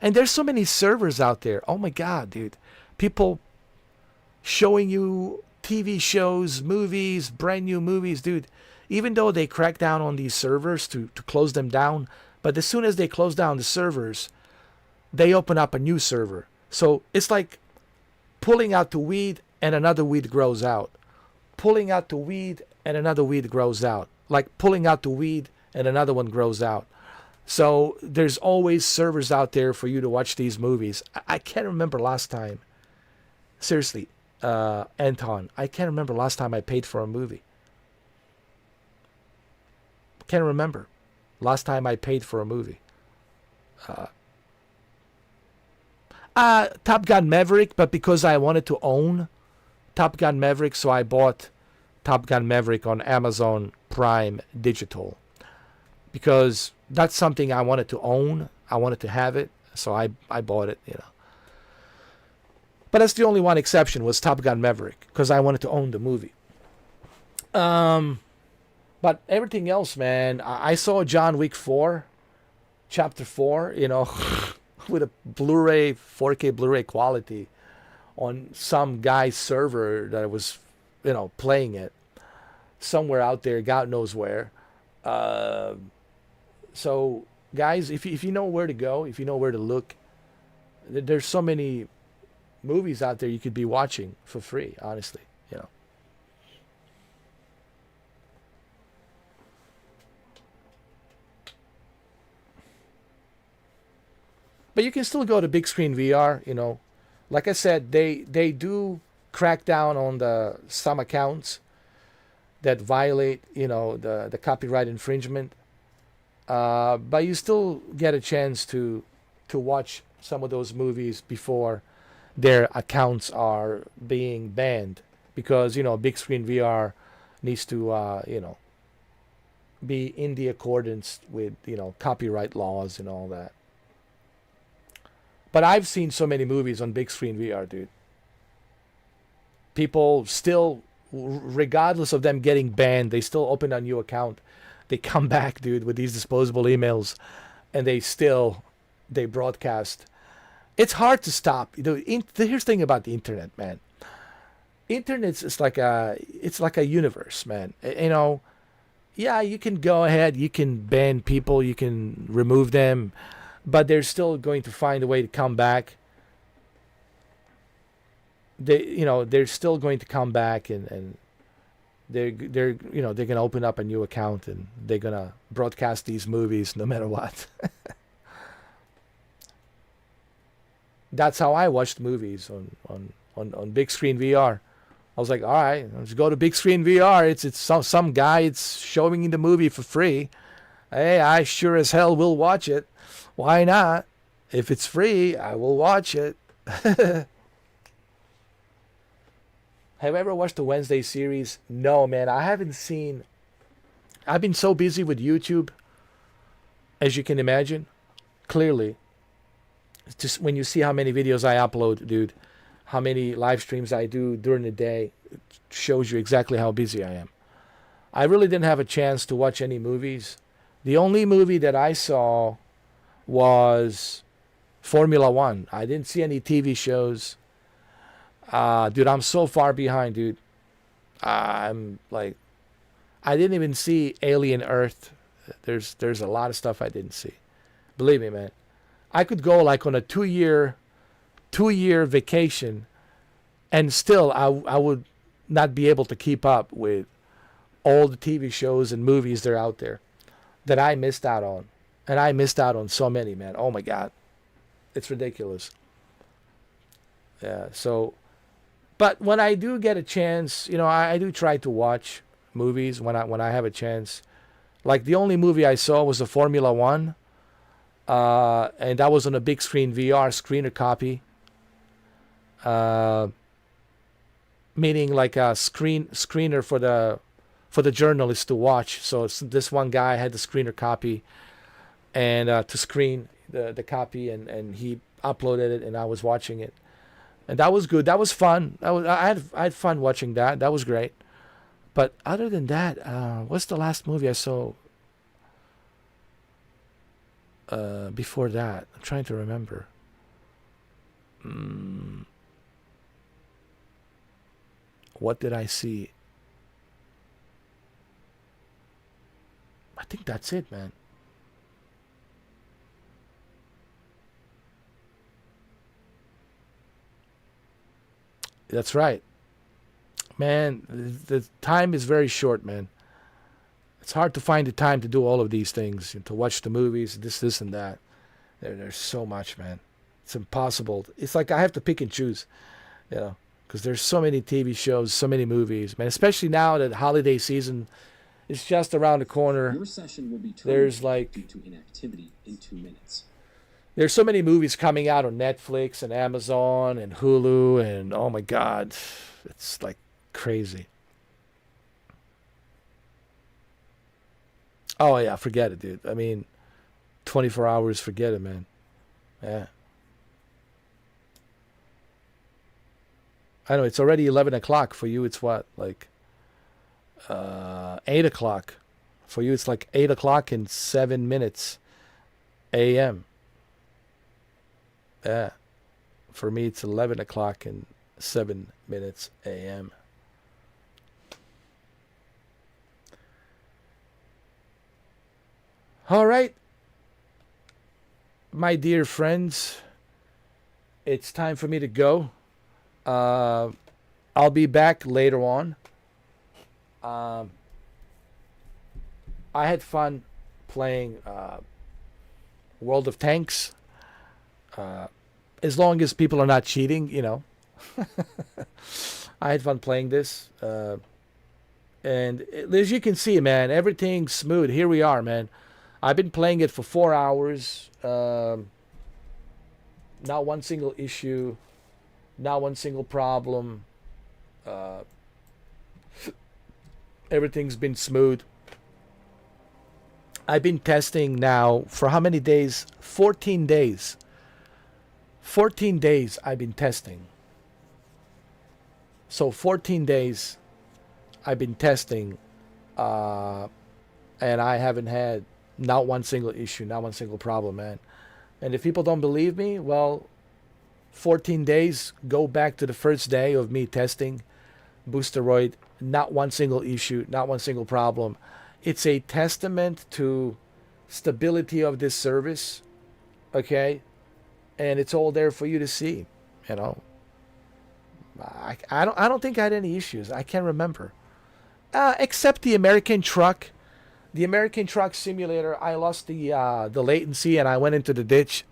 And there's so many servers out there. Oh my god, dude. People showing you TV shows, movies, brand new movies, dude. Even though they crack down on these servers to close them down, but as soon as they close down the servers, they open up a new server. So it's like pulling out the weed and another weed grows out. Pulling out the weed and another weed grows out. Like pulling out the weed and another one grows out. So there's always servers out there for you to watch these movies. I can't remember last time. Seriously, Anton, I can't remember last time I paid for a movie. Can't remember last time I paid for a movie. Top Gun Maverick, but because I wanted to own Top Gun Maverick, so I bought Top Gun Maverick on Amazon Prime Digital. Because that's something I wanted to own. I wanted to have it, so I bought it, you know. But that's the only one exception, was Top Gun Maverick, because I wanted to own the movie. But everything else, man, I saw John Wick 4, Chapter 4, you know, with a Blu-ray, 4K Blu-ray quality on some guy's server that was, you know, playing it somewhere out there, God knows where. So, guys, if you know where to go, if you know where to look, there's so many movies out there you could be watching for free, honestly, you know. But you can still go to big screen VR, you know. Like I said, they do crack down on some accounts that violate, you know, the copyright infringement. But you still get a chance to watch some of those movies before their accounts are being banned, because, you know, big screen VR needs to you know, be in the accordance with, you know, copyright laws and all that. But I've seen so many movies on big screen VR, dude. People still, regardless of them getting banned, they still open a new account. They come back, dude, with these disposable emails, and they broadcast. It's hard to stop. You know, here's the thing about the internet, man. Internet is like a universe, man. You know, yeah, you can go ahead, you can ban people, you can remove them, but they're still going to find a way to come back. They're still going to come back, and they're gonna open up a new account, and they're gonna broadcast these movies no matter what. That's how I watched movies on big screen VR. I was like, all right, let's go to big screen VR. It's some guy. It's showing the movie for free. Hey, I sure as hell will watch it. Why not? If it's free, I will watch it. Have you ever watched the Wednesday series? No, man, I haven't seen. I've been so busy with YouTube, as you can imagine. Clearly, it's just when you see how many videos I upload, dude, how many live streams I do during the day, it shows you exactly how busy I am. I really didn't have a chance to watch any movies. The only movie that I saw was Formula One. I didn't see any TV shows. Dude, I'm so far behind, dude. I'm like, I didn't even see Alien Earth. There's a lot of stuff I didn't see. Believe me, man. I could go like on a two-year vacation, and still I would not be able to keep up with all the TV shows and movies that are out there that I missed out on. And I missed out on so many, man. Oh my God. It's ridiculous. Yeah, so, but when I do get a chance, you know, I do try to watch movies when I have a chance. Like the only movie I saw was the Formula One. And that was on a big screen VR screener copy. Meaning like a screener for the journalist to watch. So this one guy had the screener copy, and to screen the copy, and he uploaded it, and I was watching it. and that was good. That was fun. I had fun watching that. That was great. But other than that, what's the last movie I saw before that? I'm trying to remember. What did I see? I think that's it, man. That's right. Man, the time is very short, man. It's hard to find the time to do all of these things, to watch the movies, this, and that. There's so much, man. It's impossible. It's like I have to pick and choose, because there's so many TV shows, so many movies, man. Especially now that holiday season is just around the corner. Your session will be There's terminated due to inactivity in 2 minutes. There's so many movies coming out on Netflix and Amazon and Hulu, and oh my God, it's like crazy. Oh yeah, forget it, dude. I mean, 24 hours, forget it, man. Yeah. I know it's already 11 o'clock. For you, it's what, like 8 o'clock. For you, it's like 8 o'clock in 7 minutes a.m. Yeah. For me, it's 11 o'clock and 7 minutes a.m. All right. My dear friends, it's time for me to go. I'll be back later on. I had fun playing World of Tanks. As long as people are not cheating, I had fun playing this. And as you can see, man, everything's smooth. Here we are, man. I've been playing it for 4 hours. Not one single issue. Not one single problem. Everything's been smooth. I've been testing now for how many days? 14 days. 14 days I've been testing. So 14 days I've been testing, and I haven't had not one single issue, not one single problem, man. And if people don't believe me, well, 14 days, go back to the first day of me testing Boosteroid, not one single issue, not one single problem. It's a testament to stability of this service, okay? And it's all there for you to see, I don't think I had any issues. I can't remember. Except the American truck. The American truck simulator, I lost the latency and I went into the ditch.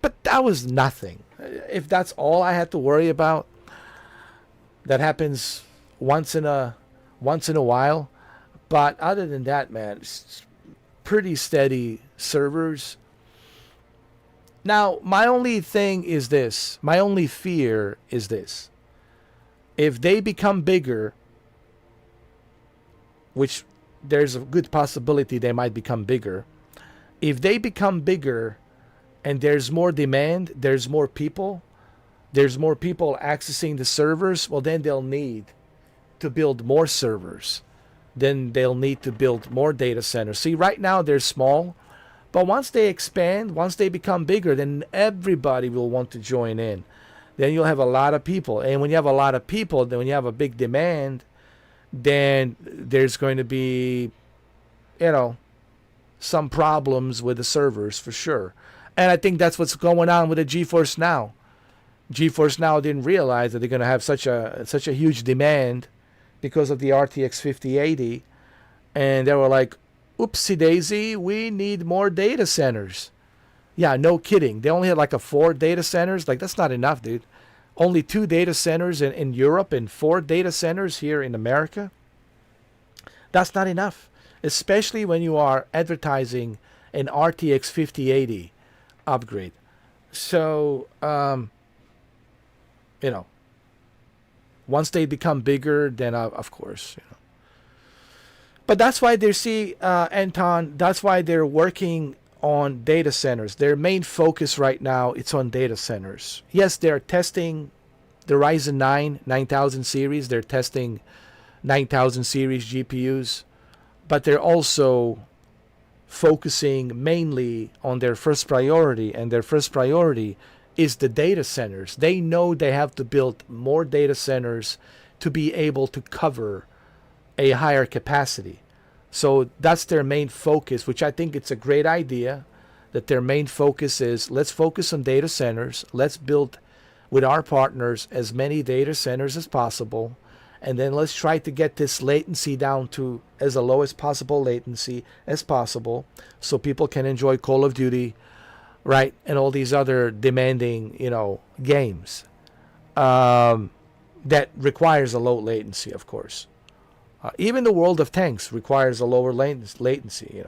But that was nothing. If that's all I had to worry about, that happens once in a while. But other than that, man, it's pretty steady servers. Now, my only thing is this. My only fear is this. If they become bigger, which there's a good possibility they might become bigger. If they become bigger and there's more demand, there's more people accessing the servers, well, then they'll need to build more servers. Then they'll need to build more data centers. See, right now they're small, but once they expand, once they become bigger, then everybody will want to join in. Then you'll have a lot of people. And when you have a lot of people, then when you have a big demand, then there's going to be, some problems with the servers for sure. And I think that's what's going on with the GeForce Now. GeForce Now didn't realize that they're going to have such a huge demand because of the RTX 5080. And they were like, oopsie daisy, we need more data centers. Yeah, no kidding. They only had like 4 data centers. Like, that's not enough, dude. Only 2 data centers in Europe and 4 data centers here in America. That's not enough. Especially when you are advertising an RTX 5080 upgrade. So, once they become bigger, then of course, But that's why Anton, that's why they're working on data centers. Their main focus right now, it's on data centers. Yes, they're testing the Ryzen 9 9000 series. They're testing 9000 series GPUs, but they're also focusing mainly on their first priority, and their first priority is the data centers. They know they have to build more data centers to be able to cover a higher capacity. So that's their main focus, which I think it's a great idea, that their main focus is, let's focus on data centers. Let's build with our partners as many data centers as possible. And then let's try to get this latency down to as low as possible latency as possible, so people can enjoy Call of Duty, right? And all these other demanding, games that requires a low latency, of course. Even the World of Tanks requires a lower latency.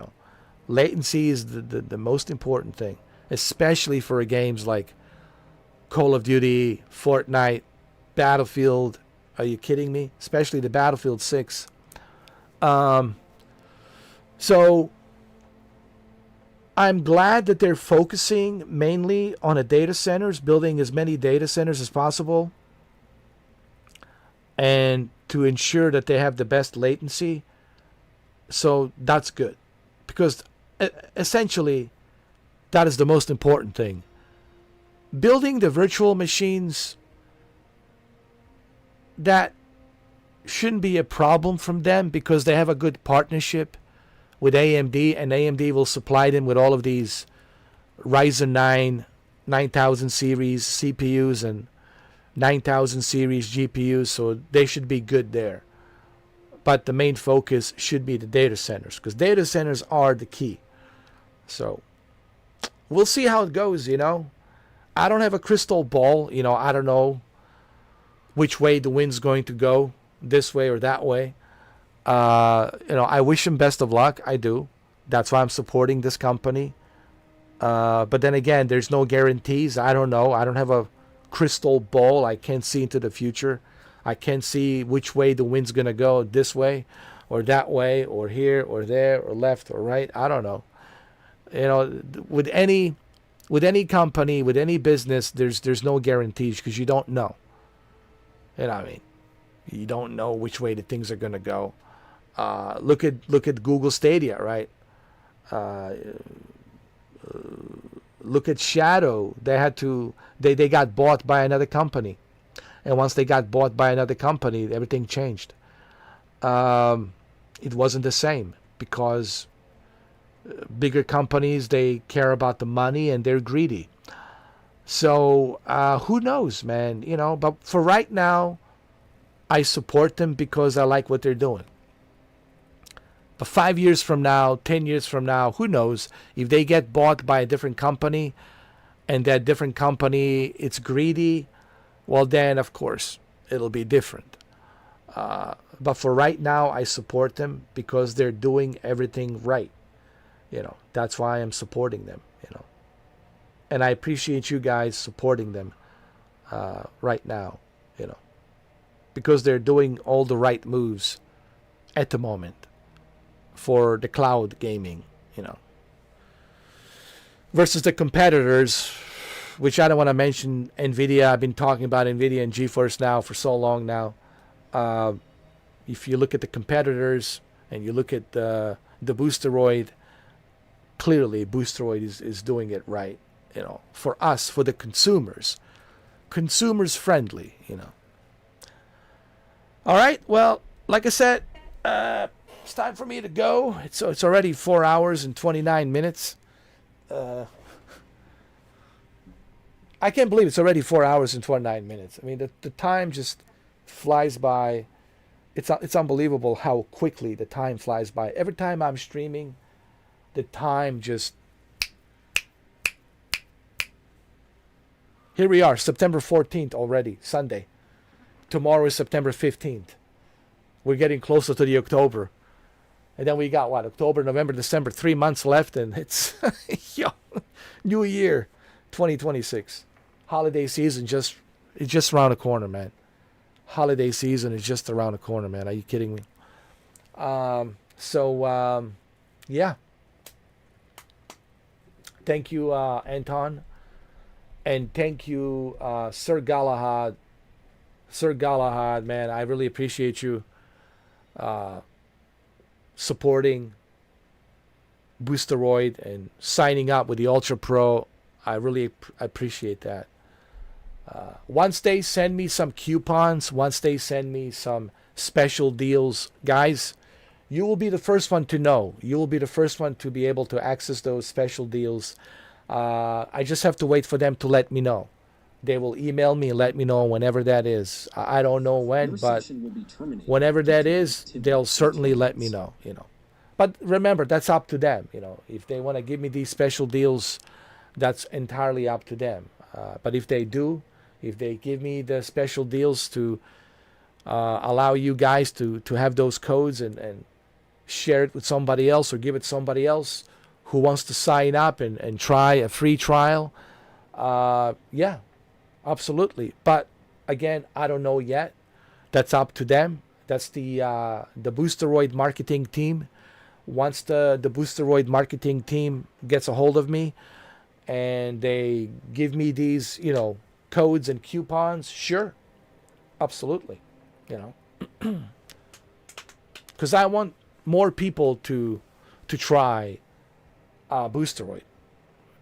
Latency is the most important thing, especially for games like Call of Duty, Fortnite, Battlefield. Are you kidding me? Especially the Battlefield 6. So I'm glad that they're focusing mainly on the data centers, building as many data centers as possible, and to ensure that they have the best latency. So that's good, because essentially that is the most important thing. Building the virtual machines, that shouldn't be a problem from them, because they have a good partnership with AMD, and AMD will supply them with all of these Ryzen 9 9000 series CPUs and 9000 series GPUs, so they should be good there. But the main focus should be the data centers, because data centers are the key. So we'll see how it goes. I don't have a crystal ball. I don't know which way the wind's going to go, this way or that way. I wish them best of luck. I do. That's why I'm supporting this company. But then again, there's no guarantees. I don't know. I don't have a crystal ball. I can't see into the future. I can't see which way the wind's going to go, this way or that way, or here or there, or left or right. I don't know. With any company, with any business, there's no guarantees, because you don't know. You don't know which way the things are going to go. Look at Google Stadia, right? Look at Shadow. They got bought by another company, and once they got bought by another company, everything changed. It wasn't the same, because bigger companies, they care about the money and they're greedy. So who knows, man? But for right now, I support them because I like what they're doing. But 5 years from now, 10 years from now, who knows? If they get bought by a different company, and that different company, it's greedy, well then, of course, it'll be different. But for right now, I support them because they're doing everything right. That's why I'm supporting them. And I appreciate you guys supporting them right now. Because they're doing all the right moves at the moment for the cloud gaming. Versus the competitors, which I don't want to mention. Nvidia. I've been talking about Nvidia and GeForce Now for so long now. If you look at the competitors and you look at the Boosteroid, clearly Boosteroid is doing it right. For us, for the consumers friendly. All right. Well, like I said, it's time for me to go. It's already 4 hours and 29 minutes. I can't believe it's already 4 hours and 29 minutes. I mean, the time just flies by. It's unbelievable how quickly the time flies by. Every time I'm streaming, the time just... Here we are, September 14th already, Sunday. Tomorrow is September 15th. We're getting closer to the October. And then we got, October, November, December, 3 months left, and it's New Year 2026. Holiday season it's just around the corner, man. Holiday season is just around the corner, man. Are you kidding me? Yeah. Thank you, Anton. And thank you, Sir Galahad. Sir Galahad, man, I really appreciate you supporting Boosteroid and signing up with the Ultra Pro. I really appreciate that. Once they send me some coupons, once they send me some special deals, guys, you will be the first one to know. You will be the first one to be able to access those special deals. I just have to wait for them to let me know. They will email me and let me know whenever that is. I don't know when, but whenever that is, they'll certainly let me know, you know. But remember, that's up to them, you know. If they want to give me these special deals, that's entirely up to them. But if they do, if they give me the special deals to allow you guys to have those codes and share it with somebody else or give it to somebody else who wants to sign up and try a free trial, yeah, absolutely. But again, I don't know yet. That's up to them. That's the Boosteroid marketing team. Once the Boosteroid marketing team gets a hold of me and they give me these, you know, codes and coupons, sure, absolutely, you know, because I want more people to try Boosteroid.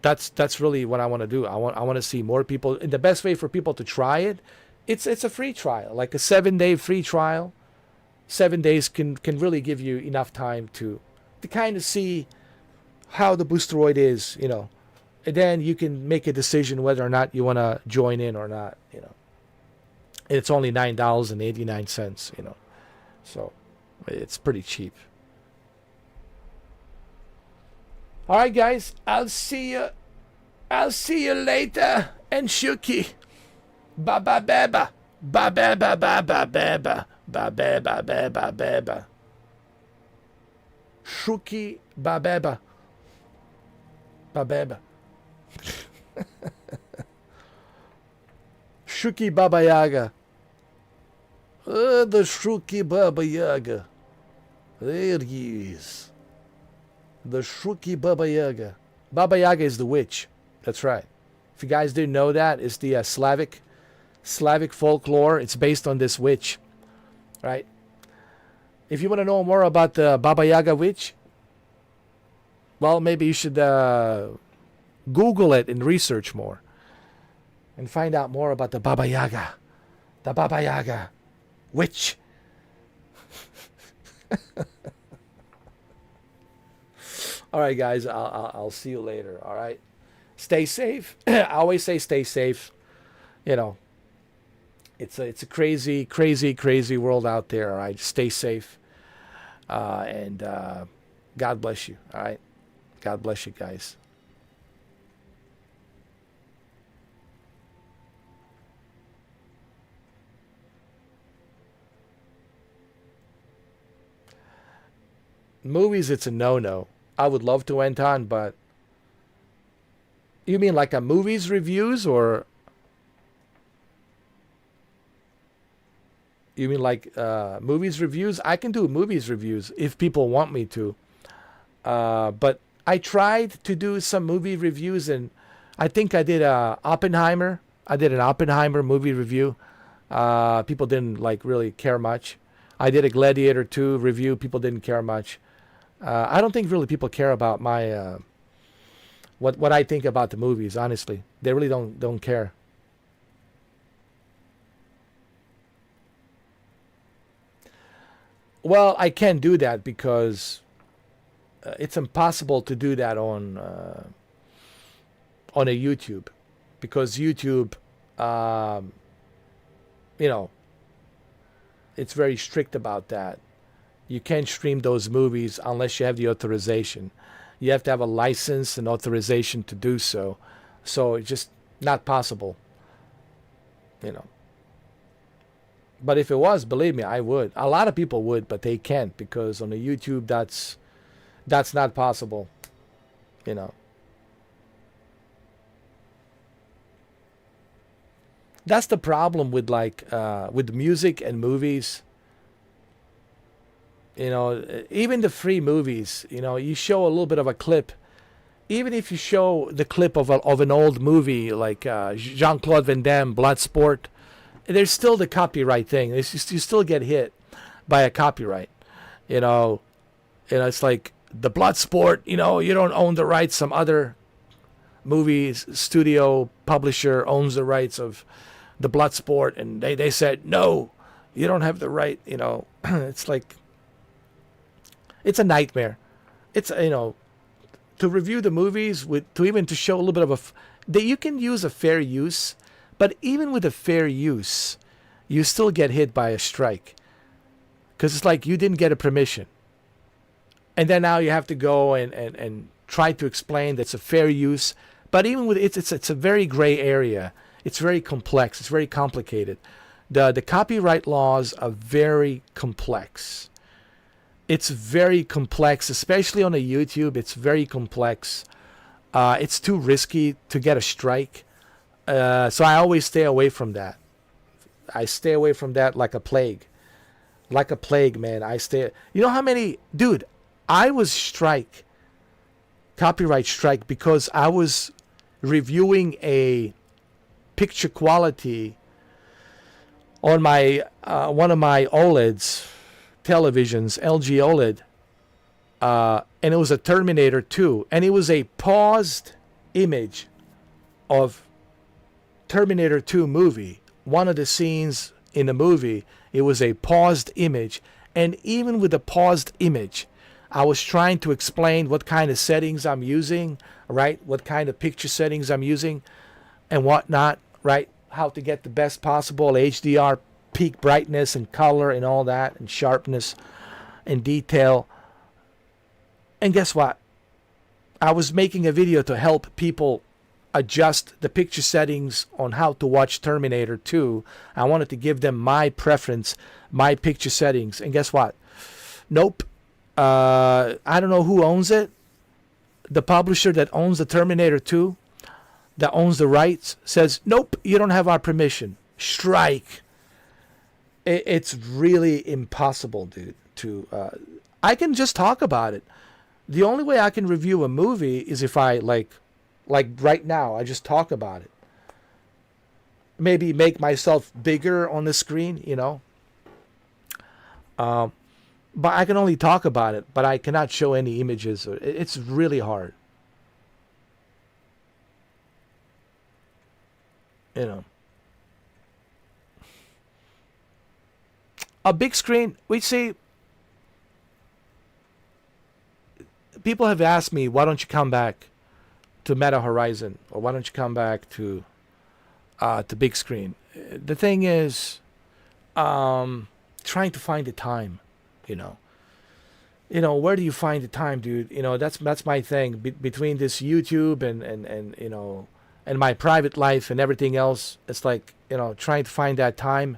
That's really what I want to do. I want to see more people. And the best way for people to try it, it's a free trial, like a 7-day free trial. 7 days can really give you enough time to kind of see how the Boosteroid is, you know. And then you can make a decision whether or not you want to join in or not, you know. And it's only $9.89, you know. So it's pretty cheap. All right, guys. I'll see you later. And Shuki. Ba ba ba ba. Ba ba ba ba ba ba ba. Ba ba ba ba ba ba ba. Shuki ba ba ba. Ba ba ba. Shuki Baba Yaga. The Shuki Baba Yaga. There he is. The Shuki Baba Yaga. Baba Yaga is the witch. That's right. If you guys didn't know that, it's the Slavic folklore. It's based on this witch, right? If you want to know more about the Baba Yaga witch, well, maybe you should Google it and research more and find out more about the Baba Yaga witch. All right, guys, I'll see you later. All right, stay safe. I always say stay safe. You know, it's a crazy world out there. All right, stay safe, and God bless you. All right, God bless you, guys. Movies, it's a no-no. I would love to went on, but you mean like a movies reviews, or you mean like movies reviews? I can do movies reviews if people want me to. But I tried to do some movie reviews, and I think I did Oppenheimer. I did an Oppenheimer movie review. People didn't like really care much. I did a Gladiator 2 review. People didn't care much. I don't think really people care about my what I think about the movies. Honestly, they really don't care. Well, I can't do that because it's impossible to do that on a YouTube, because YouTube, you know, it's very strict about that. You can't stream those movies unless you have the authorization. You have to have a license and authorization to do so. So it's just not possible, you know. But if it was, believe me, I would. A lot of people would, but they can't, because on the YouTube, that's not possible, you know. That's the problem with with music and movies. You know, even the free movies, you know, you show a little bit of a clip even if you show the clip of an old movie like Jean-Claude Van Damme, Bloodsport, there's still the copyright thing. You still get hit by a copyright. It's like the Bloodsport. You don't own the rights. Some other movies studio publisher owns the rights of the Bloodsport, and they said no, you don't have the right. It's like it's a nightmare. It's to review the movies to show a little bit of that you can use a fair use, but even with a fair use, you still get hit by a strike because it's like you didn't get a permission, and then now you have to go and try to explain that's a fair use. But even with it's a very gray area. It's very complex. It's very complicated. The copyright laws are very complex. It's very complex, especially on a YouTube. It's very complex. It's too risky to get a strike. So I always stay away from that. I stay away from that like a plague. Like a plague, man. You know how many... Dude, I was copyright strike, because I was reviewing a picture quality on my one of my OLEDs, televisions, LG OLED, and it was a Terminator 2, and it was a paused image of Terminator 2 movie. One of the scenes in the movie, it was a paused image, and even with the paused image, I was trying to explain what kind of settings I'm using, right? What kind of picture settings I'm using and whatnot, right? How to get the best possible HDR, peak brightness and color and all that, and sharpness and detail. And guess what? I was making a video to help people adjust the picture settings on how to watch Terminator 2. I wanted to give them my preference, my picture settings. And guess what? Nope. I don't know who owns it. The publisher that owns the Terminator 2, that owns the rights, says, nope, you don't have our permission. Strike. It's really impossible, dude. I can just talk about it. The only way I can review a movie is if I, like right now, I just talk about it. Maybe make myself bigger on the screen, But I can only talk about it, but I cannot show any images. It's really hard. A big screen, we see, people have asked me, why don't you come back to Meta Horizon? Or why don't you come back to big screen? The thing is, trying to find the time. Where do you find the time, dude? That's my thing. Between this YouTube and my private life and everything else, it's like, trying to find that time.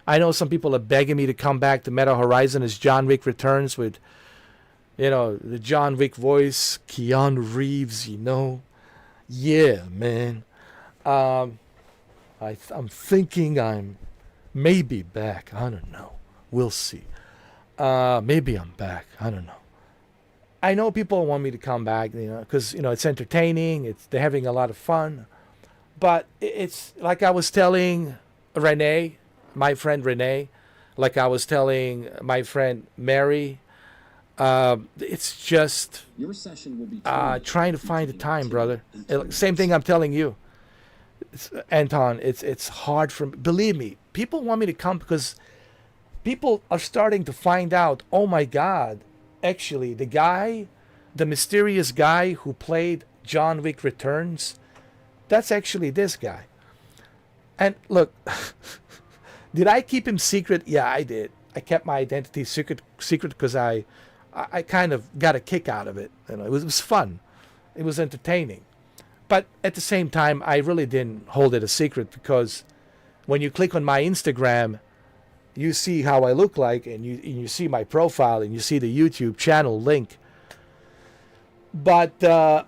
I know some people are begging me to come back to Meta Horizon as John Wick returns with, the John Wick voice, Keanu Reeves, Yeah, man. I'm thinking I'm maybe back. I don't know. We'll see. Maybe I'm back. I don't know. I know people want me to come back, because, it's entertaining. They're having a lot of fun. But it's like I was telling Renee, my friend Renee, like I was telling my friend Mary, it's just Your session will be trying to find the time, brother. Same thing I'm telling you. Anton, it's hard for me. Believe me, people want me to come because people are starting to find out, oh my God, actually, the mysterious guy who played John Wick Returns, that's actually this guy. And look, did I keep him secret? Yeah, I did. I kept my identity secret because I kind of got a kick out of it. It was fun. It was entertaining. But at the same time, I really didn't hold it a secret, because when you click on my Instagram, you see how I look like, and you see my profile, and you see the YouTube channel link. But a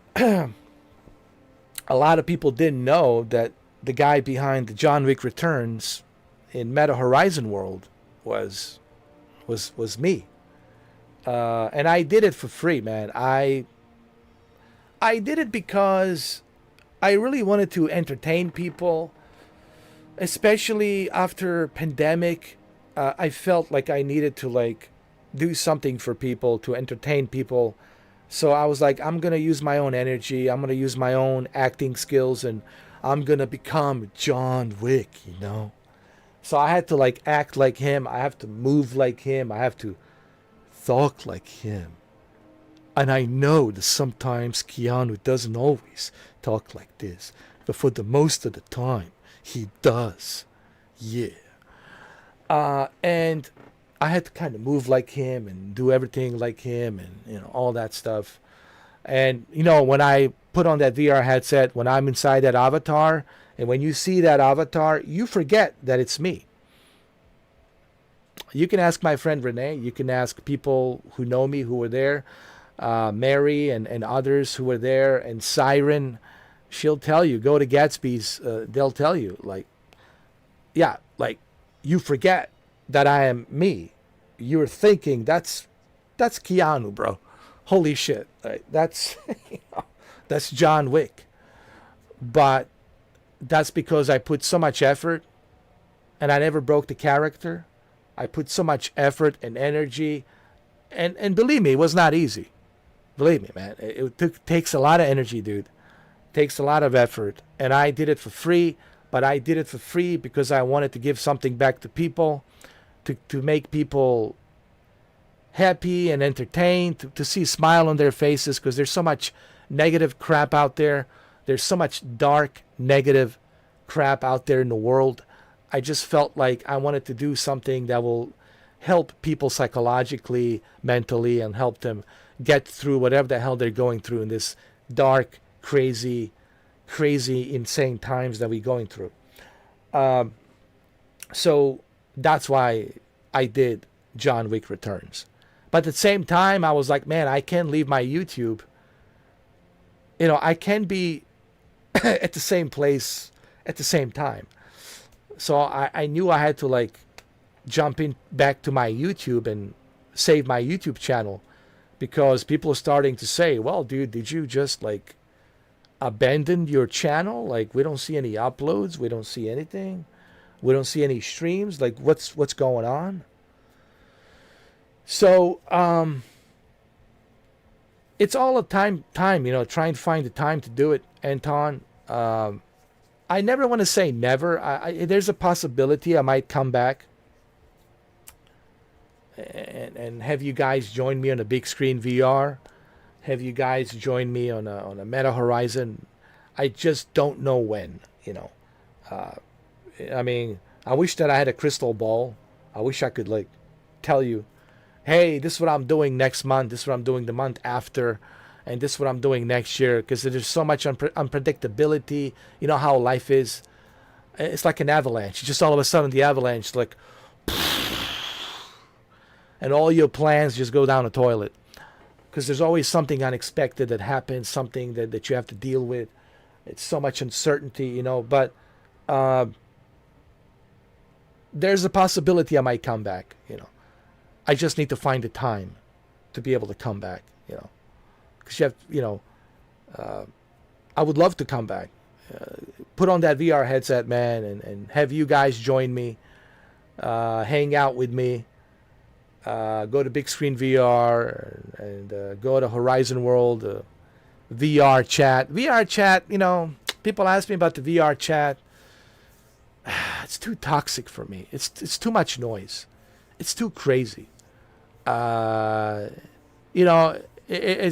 lot of people didn't know that the guy behind the John Wick Returns in Meta Horizon world was me. And I did it for free, man. I I did it because I really wanted to entertain people, especially after pandemic. I felt like I needed to like do something for people to entertain people. So I was like, I'm gonna use my own energy. I'm gonna use my own acting skills, and I'm gonna become John Wick. So I had to like act like him. I have to move like him. I have to talk like him. And I know that sometimes Keanu doesn't always talk like this, but for the most of the time, he does. Yeah. And I had to kind of move like him and do everything like him and, all that stuff. And, when I put on that VR headset, when I'm inside that avatar, and when you see that avatar, you forget that it's me. You can ask my friend Renee. You can ask people who know me who were there. Mary and others who were there, and Siren. She'll tell you. Go to Gatsby's. They'll tell you. Like, yeah, like, you forget that I am me. You're thinking that's Keanu, bro. Holy shit. That's that's John Wick. But that's because I put so much effort, and I never broke the character. I put so much effort and energy, and believe me, it was not easy. Believe me, man. It takes a lot of energy, dude. It takes a lot of effort, and I did it for free. But I did it for free because I wanted to give something back to people, to make people happy and entertained, to see a smile on their faces, because there's so much negative crap out there. There's so much dark, negative crap out there in the world. I just felt like I wanted to do something that will help people psychologically, mentally, and help them get through whatever the hell they're going through in this dark, crazy, insane times that we're going through. So that's why I did John Wick Returns. But at the same time, I was like, man, I can't leave my YouTube. I can be at the same place at the same time. So I knew I had to like jump in back to my YouTube and save my YouTube channel, because people are starting to say, well, dude, did you just like abandon your channel? Like, we don't see any uploads. We don't see anything. We don't see any streams. Like, what's going on? So, it's all a time, trying to find the time to do it, Anton. I never want to say never. There's a possibility I might come back and have you guys join me on a big screen VR. Have you guys join me on a Meta Horizon? I just don't know when. I mean, I wish that I had a crystal ball. I wish I could like tell you, hey, this is what I'm doing next month. This is what I'm doing the month after, and this is what I'm doing next year. Because there's so much unpredictability. You know how life is. It's like an avalanche. Just all of a sudden, the avalanche like, and all your plans just go down the toilet. Because there's always something unexpected that happens, something that you have to deal with. It's so much uncertainty, but there's a possibility I might come back, I just need to find the time to be able to come back, because you have, I would love to come back, put on that VR headset, man, and have you guys join me, hang out with me, go to Big Screen VR and go to Horizon World, VR chat. VR chat, people ask me about the VR chat. It's too toxic for me. It's too much noise. It's too crazy. It's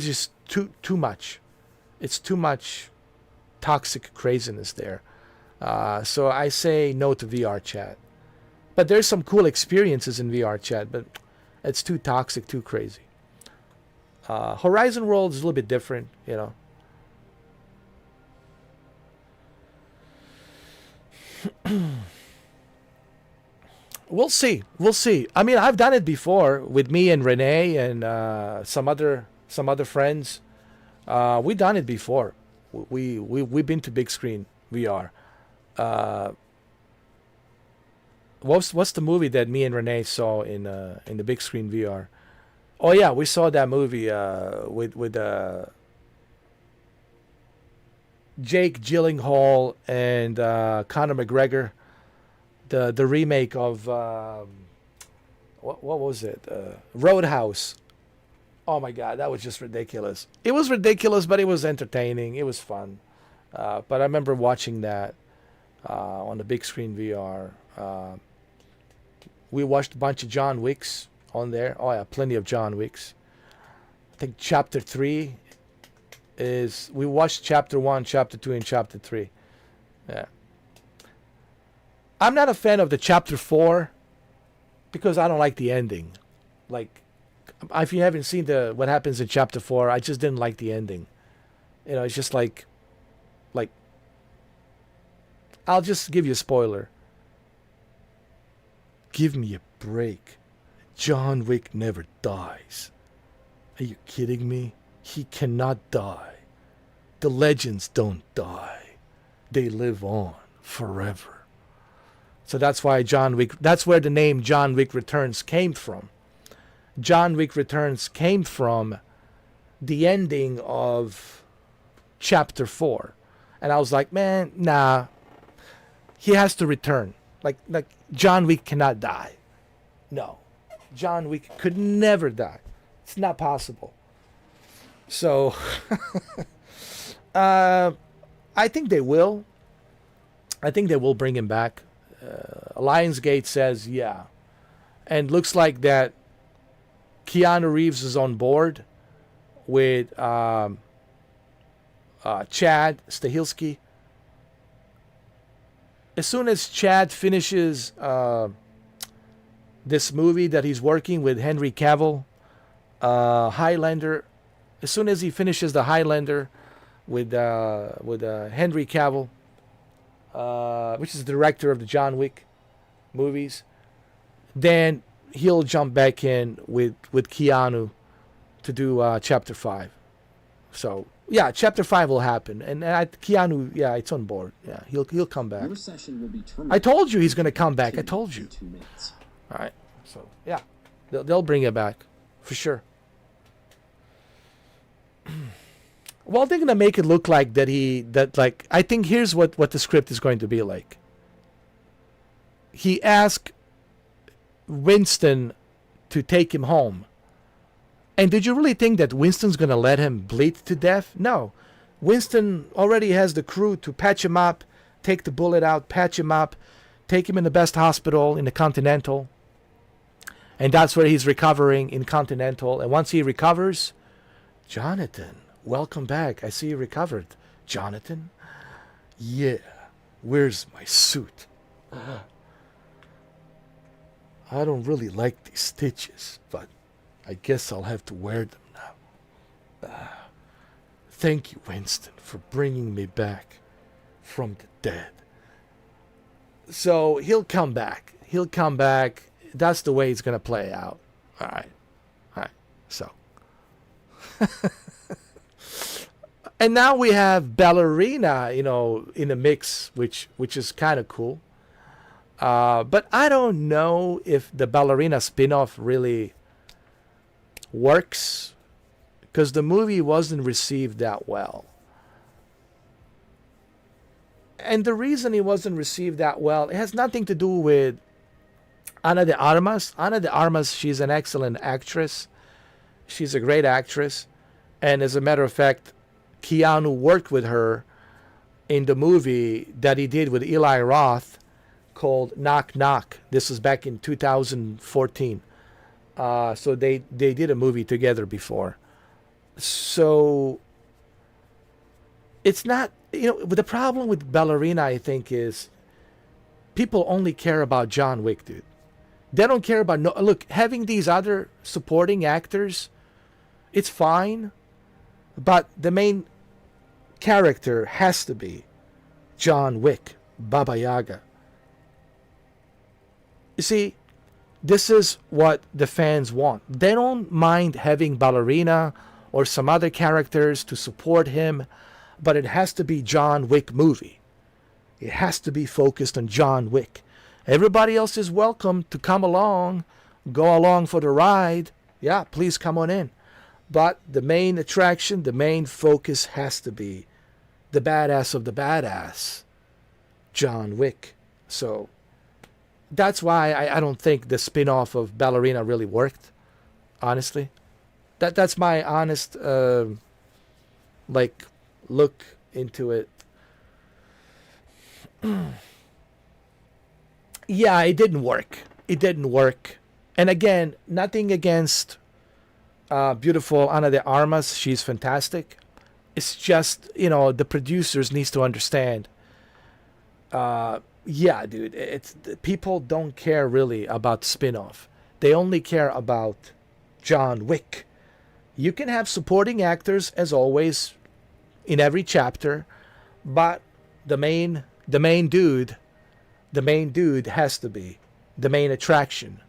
just too much. It's too much toxic craziness there. So I say no to VR chat. But there's some cool experiences in VR chat, but it's too toxic, too crazy. Horizon World is a little bit different, We'll see. I mean, I've done it before with me and Renee and some other friends. We've done it before. We've been to big screen VR. What's the movie that me and Renee saw in the big screen VR? Oh yeah, we saw that movie with Jake Gyllenhaal and Conor McGregor, the remake of what was it? Roadhouse. Oh my God, that was just ridiculous. It was ridiculous, but it was entertaining. It was fun. But I remember watching that on the big screen VR. We watched a bunch of John Wicks on there. Oh yeah, plenty of John Wicks. I think chapter 3 is... We watched chapter 1, chapter 2, and chapter 3. Yeah. I'm not a fan of the chapter 4 because I don't like the ending. Like, if you haven't seen what happens in chapter 4, I just didn't like the ending. You know, it's just like I'll just give you a spoiler. Give me a break. John Wick never dies. Are you kidding me? He cannot die. The legends don't die. They live on forever. So that's why that's where the name John Wick Returns came from. John Wick Returns came from the ending of chapter 4. And I was like, man, nah. He has to return. Like John Wick cannot die. No. John Wick could never die. It's not possible. So I think they will. I think they will bring him back. Lionsgate says yeah. And looks like that Keanu Reeves is on board with Chad Stahelski. As soon as Chad finishes this movie that he's working with Henry Cavill, Highlander, as soon as he finishes the Highlander with Henry Cavill, which is the director of the John Wick movies, then he'll jump back in with Keanu to do chapter 5. So yeah, chapter 5 will happen, and Keanu, yeah, it's on board. Yeah, he'll come back. Your session will be terminated. I told you he's gonna come back. I told you. 2 minutes. All right, so yeah, they'll bring it back for sure. Well, they're gonna make it look like I think here's what the script is going to be like. He asked Winston to take him home. And did you really think that Winston's going to let him bleed to death? No. Winston already has the crew to patch him up, take the bullet out, patch him up, take him in the best hospital in the Continental. And that's where he's recovering, in Continental. And once he recovers, Jonathan, welcome back. I see you recovered. Jonathan? Yeah. Where's my suit? I don't really like these stitches, but I guess I'll have to wear them now. Thank you, Winston, for bringing me back from the dead. So he'll come back. He'll come back. That's the way it's going to play out. All right. So. And now we have Ballerina, in the mix, which is kind of cool. But I don't know if the Ballerina spin-off really works, because the movie wasn't received that well. And the reason it wasn't received that well, it has nothing to do with Ana de Armas. Ana de Armas, she's an excellent actress. She's a great actress. And as a matter of fact, Keanu worked with her in the movie that he did with Eli Roth called Knock Knock. This was back in 2014. So they did a movie together before. So it's not, the problem with Ballerina, I think, is people only care about John Wick, dude. They don't care about, look, having these other supporting actors, it's fine, but the main character has to be John Wick, Baba Yaga. You see, this is what the fans want. They don't mind having Ballerina or some other characters to support him, but it has to be John Wick movie. It has to be focused on John Wick. Everybody else is welcome to come along, go along for the ride. Yeah, please come on in. But the main attraction, the main focus has to be the badass of the badass, John Wick. So that's why I don't think the spin-off of Ballerina really worked, honestly. That's my honest like look into it. Yeah, it didn't work. It didn't work. And again, nothing against beautiful Ana de Armas. She's fantastic. It's just, the producers needs to understand. Yeah, dude, it's people don't care really about spin-off. They only care about John Wick. You can have supporting actors as always in every chapter, but the main dude has to be the main attraction,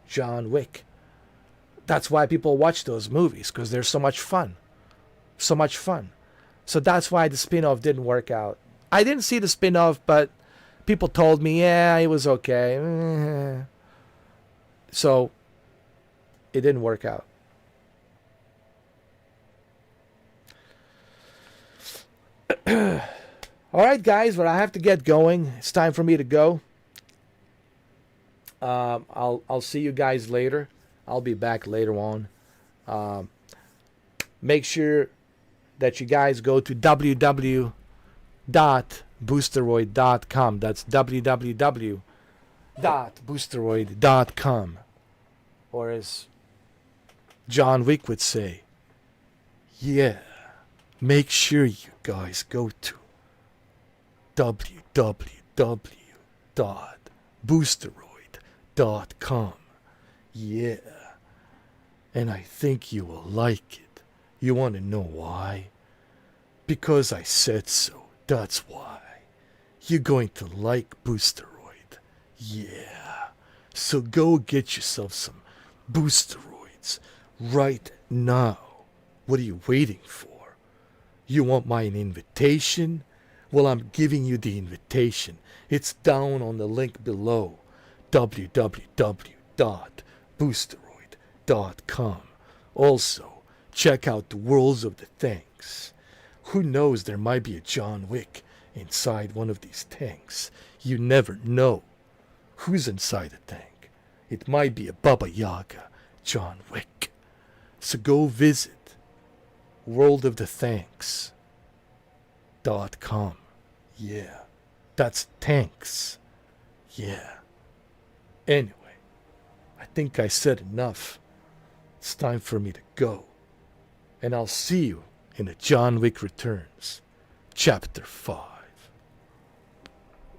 John Wick. That's why people watch those movies, because they're so much fun. So much fun. So that's why the spin-off didn't work out. I didn't see the spin-off, but people told me, yeah, it was okay. So it didn't work out. All right, guys, but I have to get going. It's time for me to go. I'll see you guys later. I'll be back later on. Make sure that you guys go to www.boosteroid.com. That's www.boosteroid.com. Or as John Wick would say, yeah, make sure you guys go to www.boosteroid.com. Yeah. And I think you will like it. You want to know why? Because I said so. That's why. You're going to like Boosteroid. Yeah. So go get yourself some Boosteroids right now. What are you waiting for? You want my invitation? Well, I'm giving you the invitation. It's down on the link below. www.boosteroid.com. Also, check out the Worlds of the Tanks. Who knows, there might be a John Wick inside one of these tanks. You never know who's inside the tank. It might be a Baba Yaga John Wick. So go visit worldofthetanks.com. Yeah, that's tanks. Yeah. Anyway, I think I said enough. It's time for me to go. And I'll see you in the John Wick Returns, Chapter 5.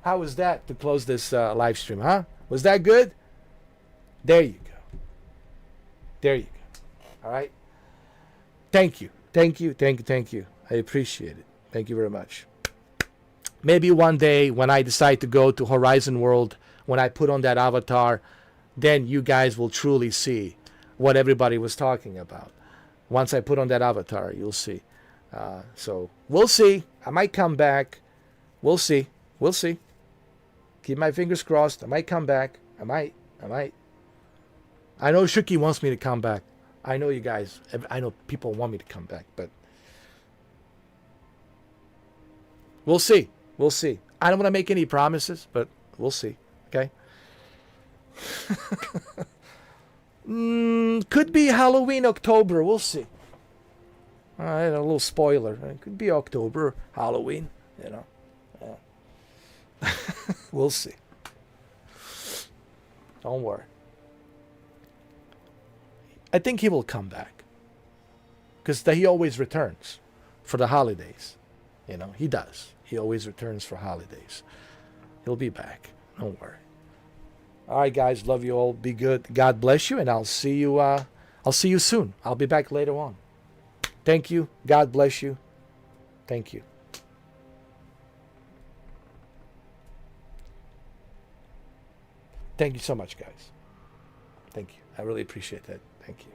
How was that to close this live stream, huh? Was that good? There you go. There you go. All right? Thank you. Thank you. Thank you. Thank you. I appreciate it. Thank you very much. Maybe one day when I decide to go to Horizon World, when I put on that avatar, then you guys will truly see what everybody was talking about. Once I put on that avatar, you'll see. So we'll see. I might come back. We'll see. We'll see. Keep my fingers crossed. I might come back. I might. I know Shuki wants me to come back. I know you guys. I know people want me to come back, but we'll see. We'll see. I don't want to make any promises, but we'll see. Okay? Could be Halloween, October. We'll see. All right, a little spoiler. It could be October, Halloween. Yeah. We'll see. Don't worry. I think he will come back. Because he always returns for the holidays. He does. He always returns for holidays. He'll be back. Don't worry. All right, guys. Love you all. Be good. God bless you, and I'll see you. I'll see you soon. I'll be back later on. Thank you. God bless you. Thank you. Thank you so much, guys. Thank you. I really appreciate that. Thank you.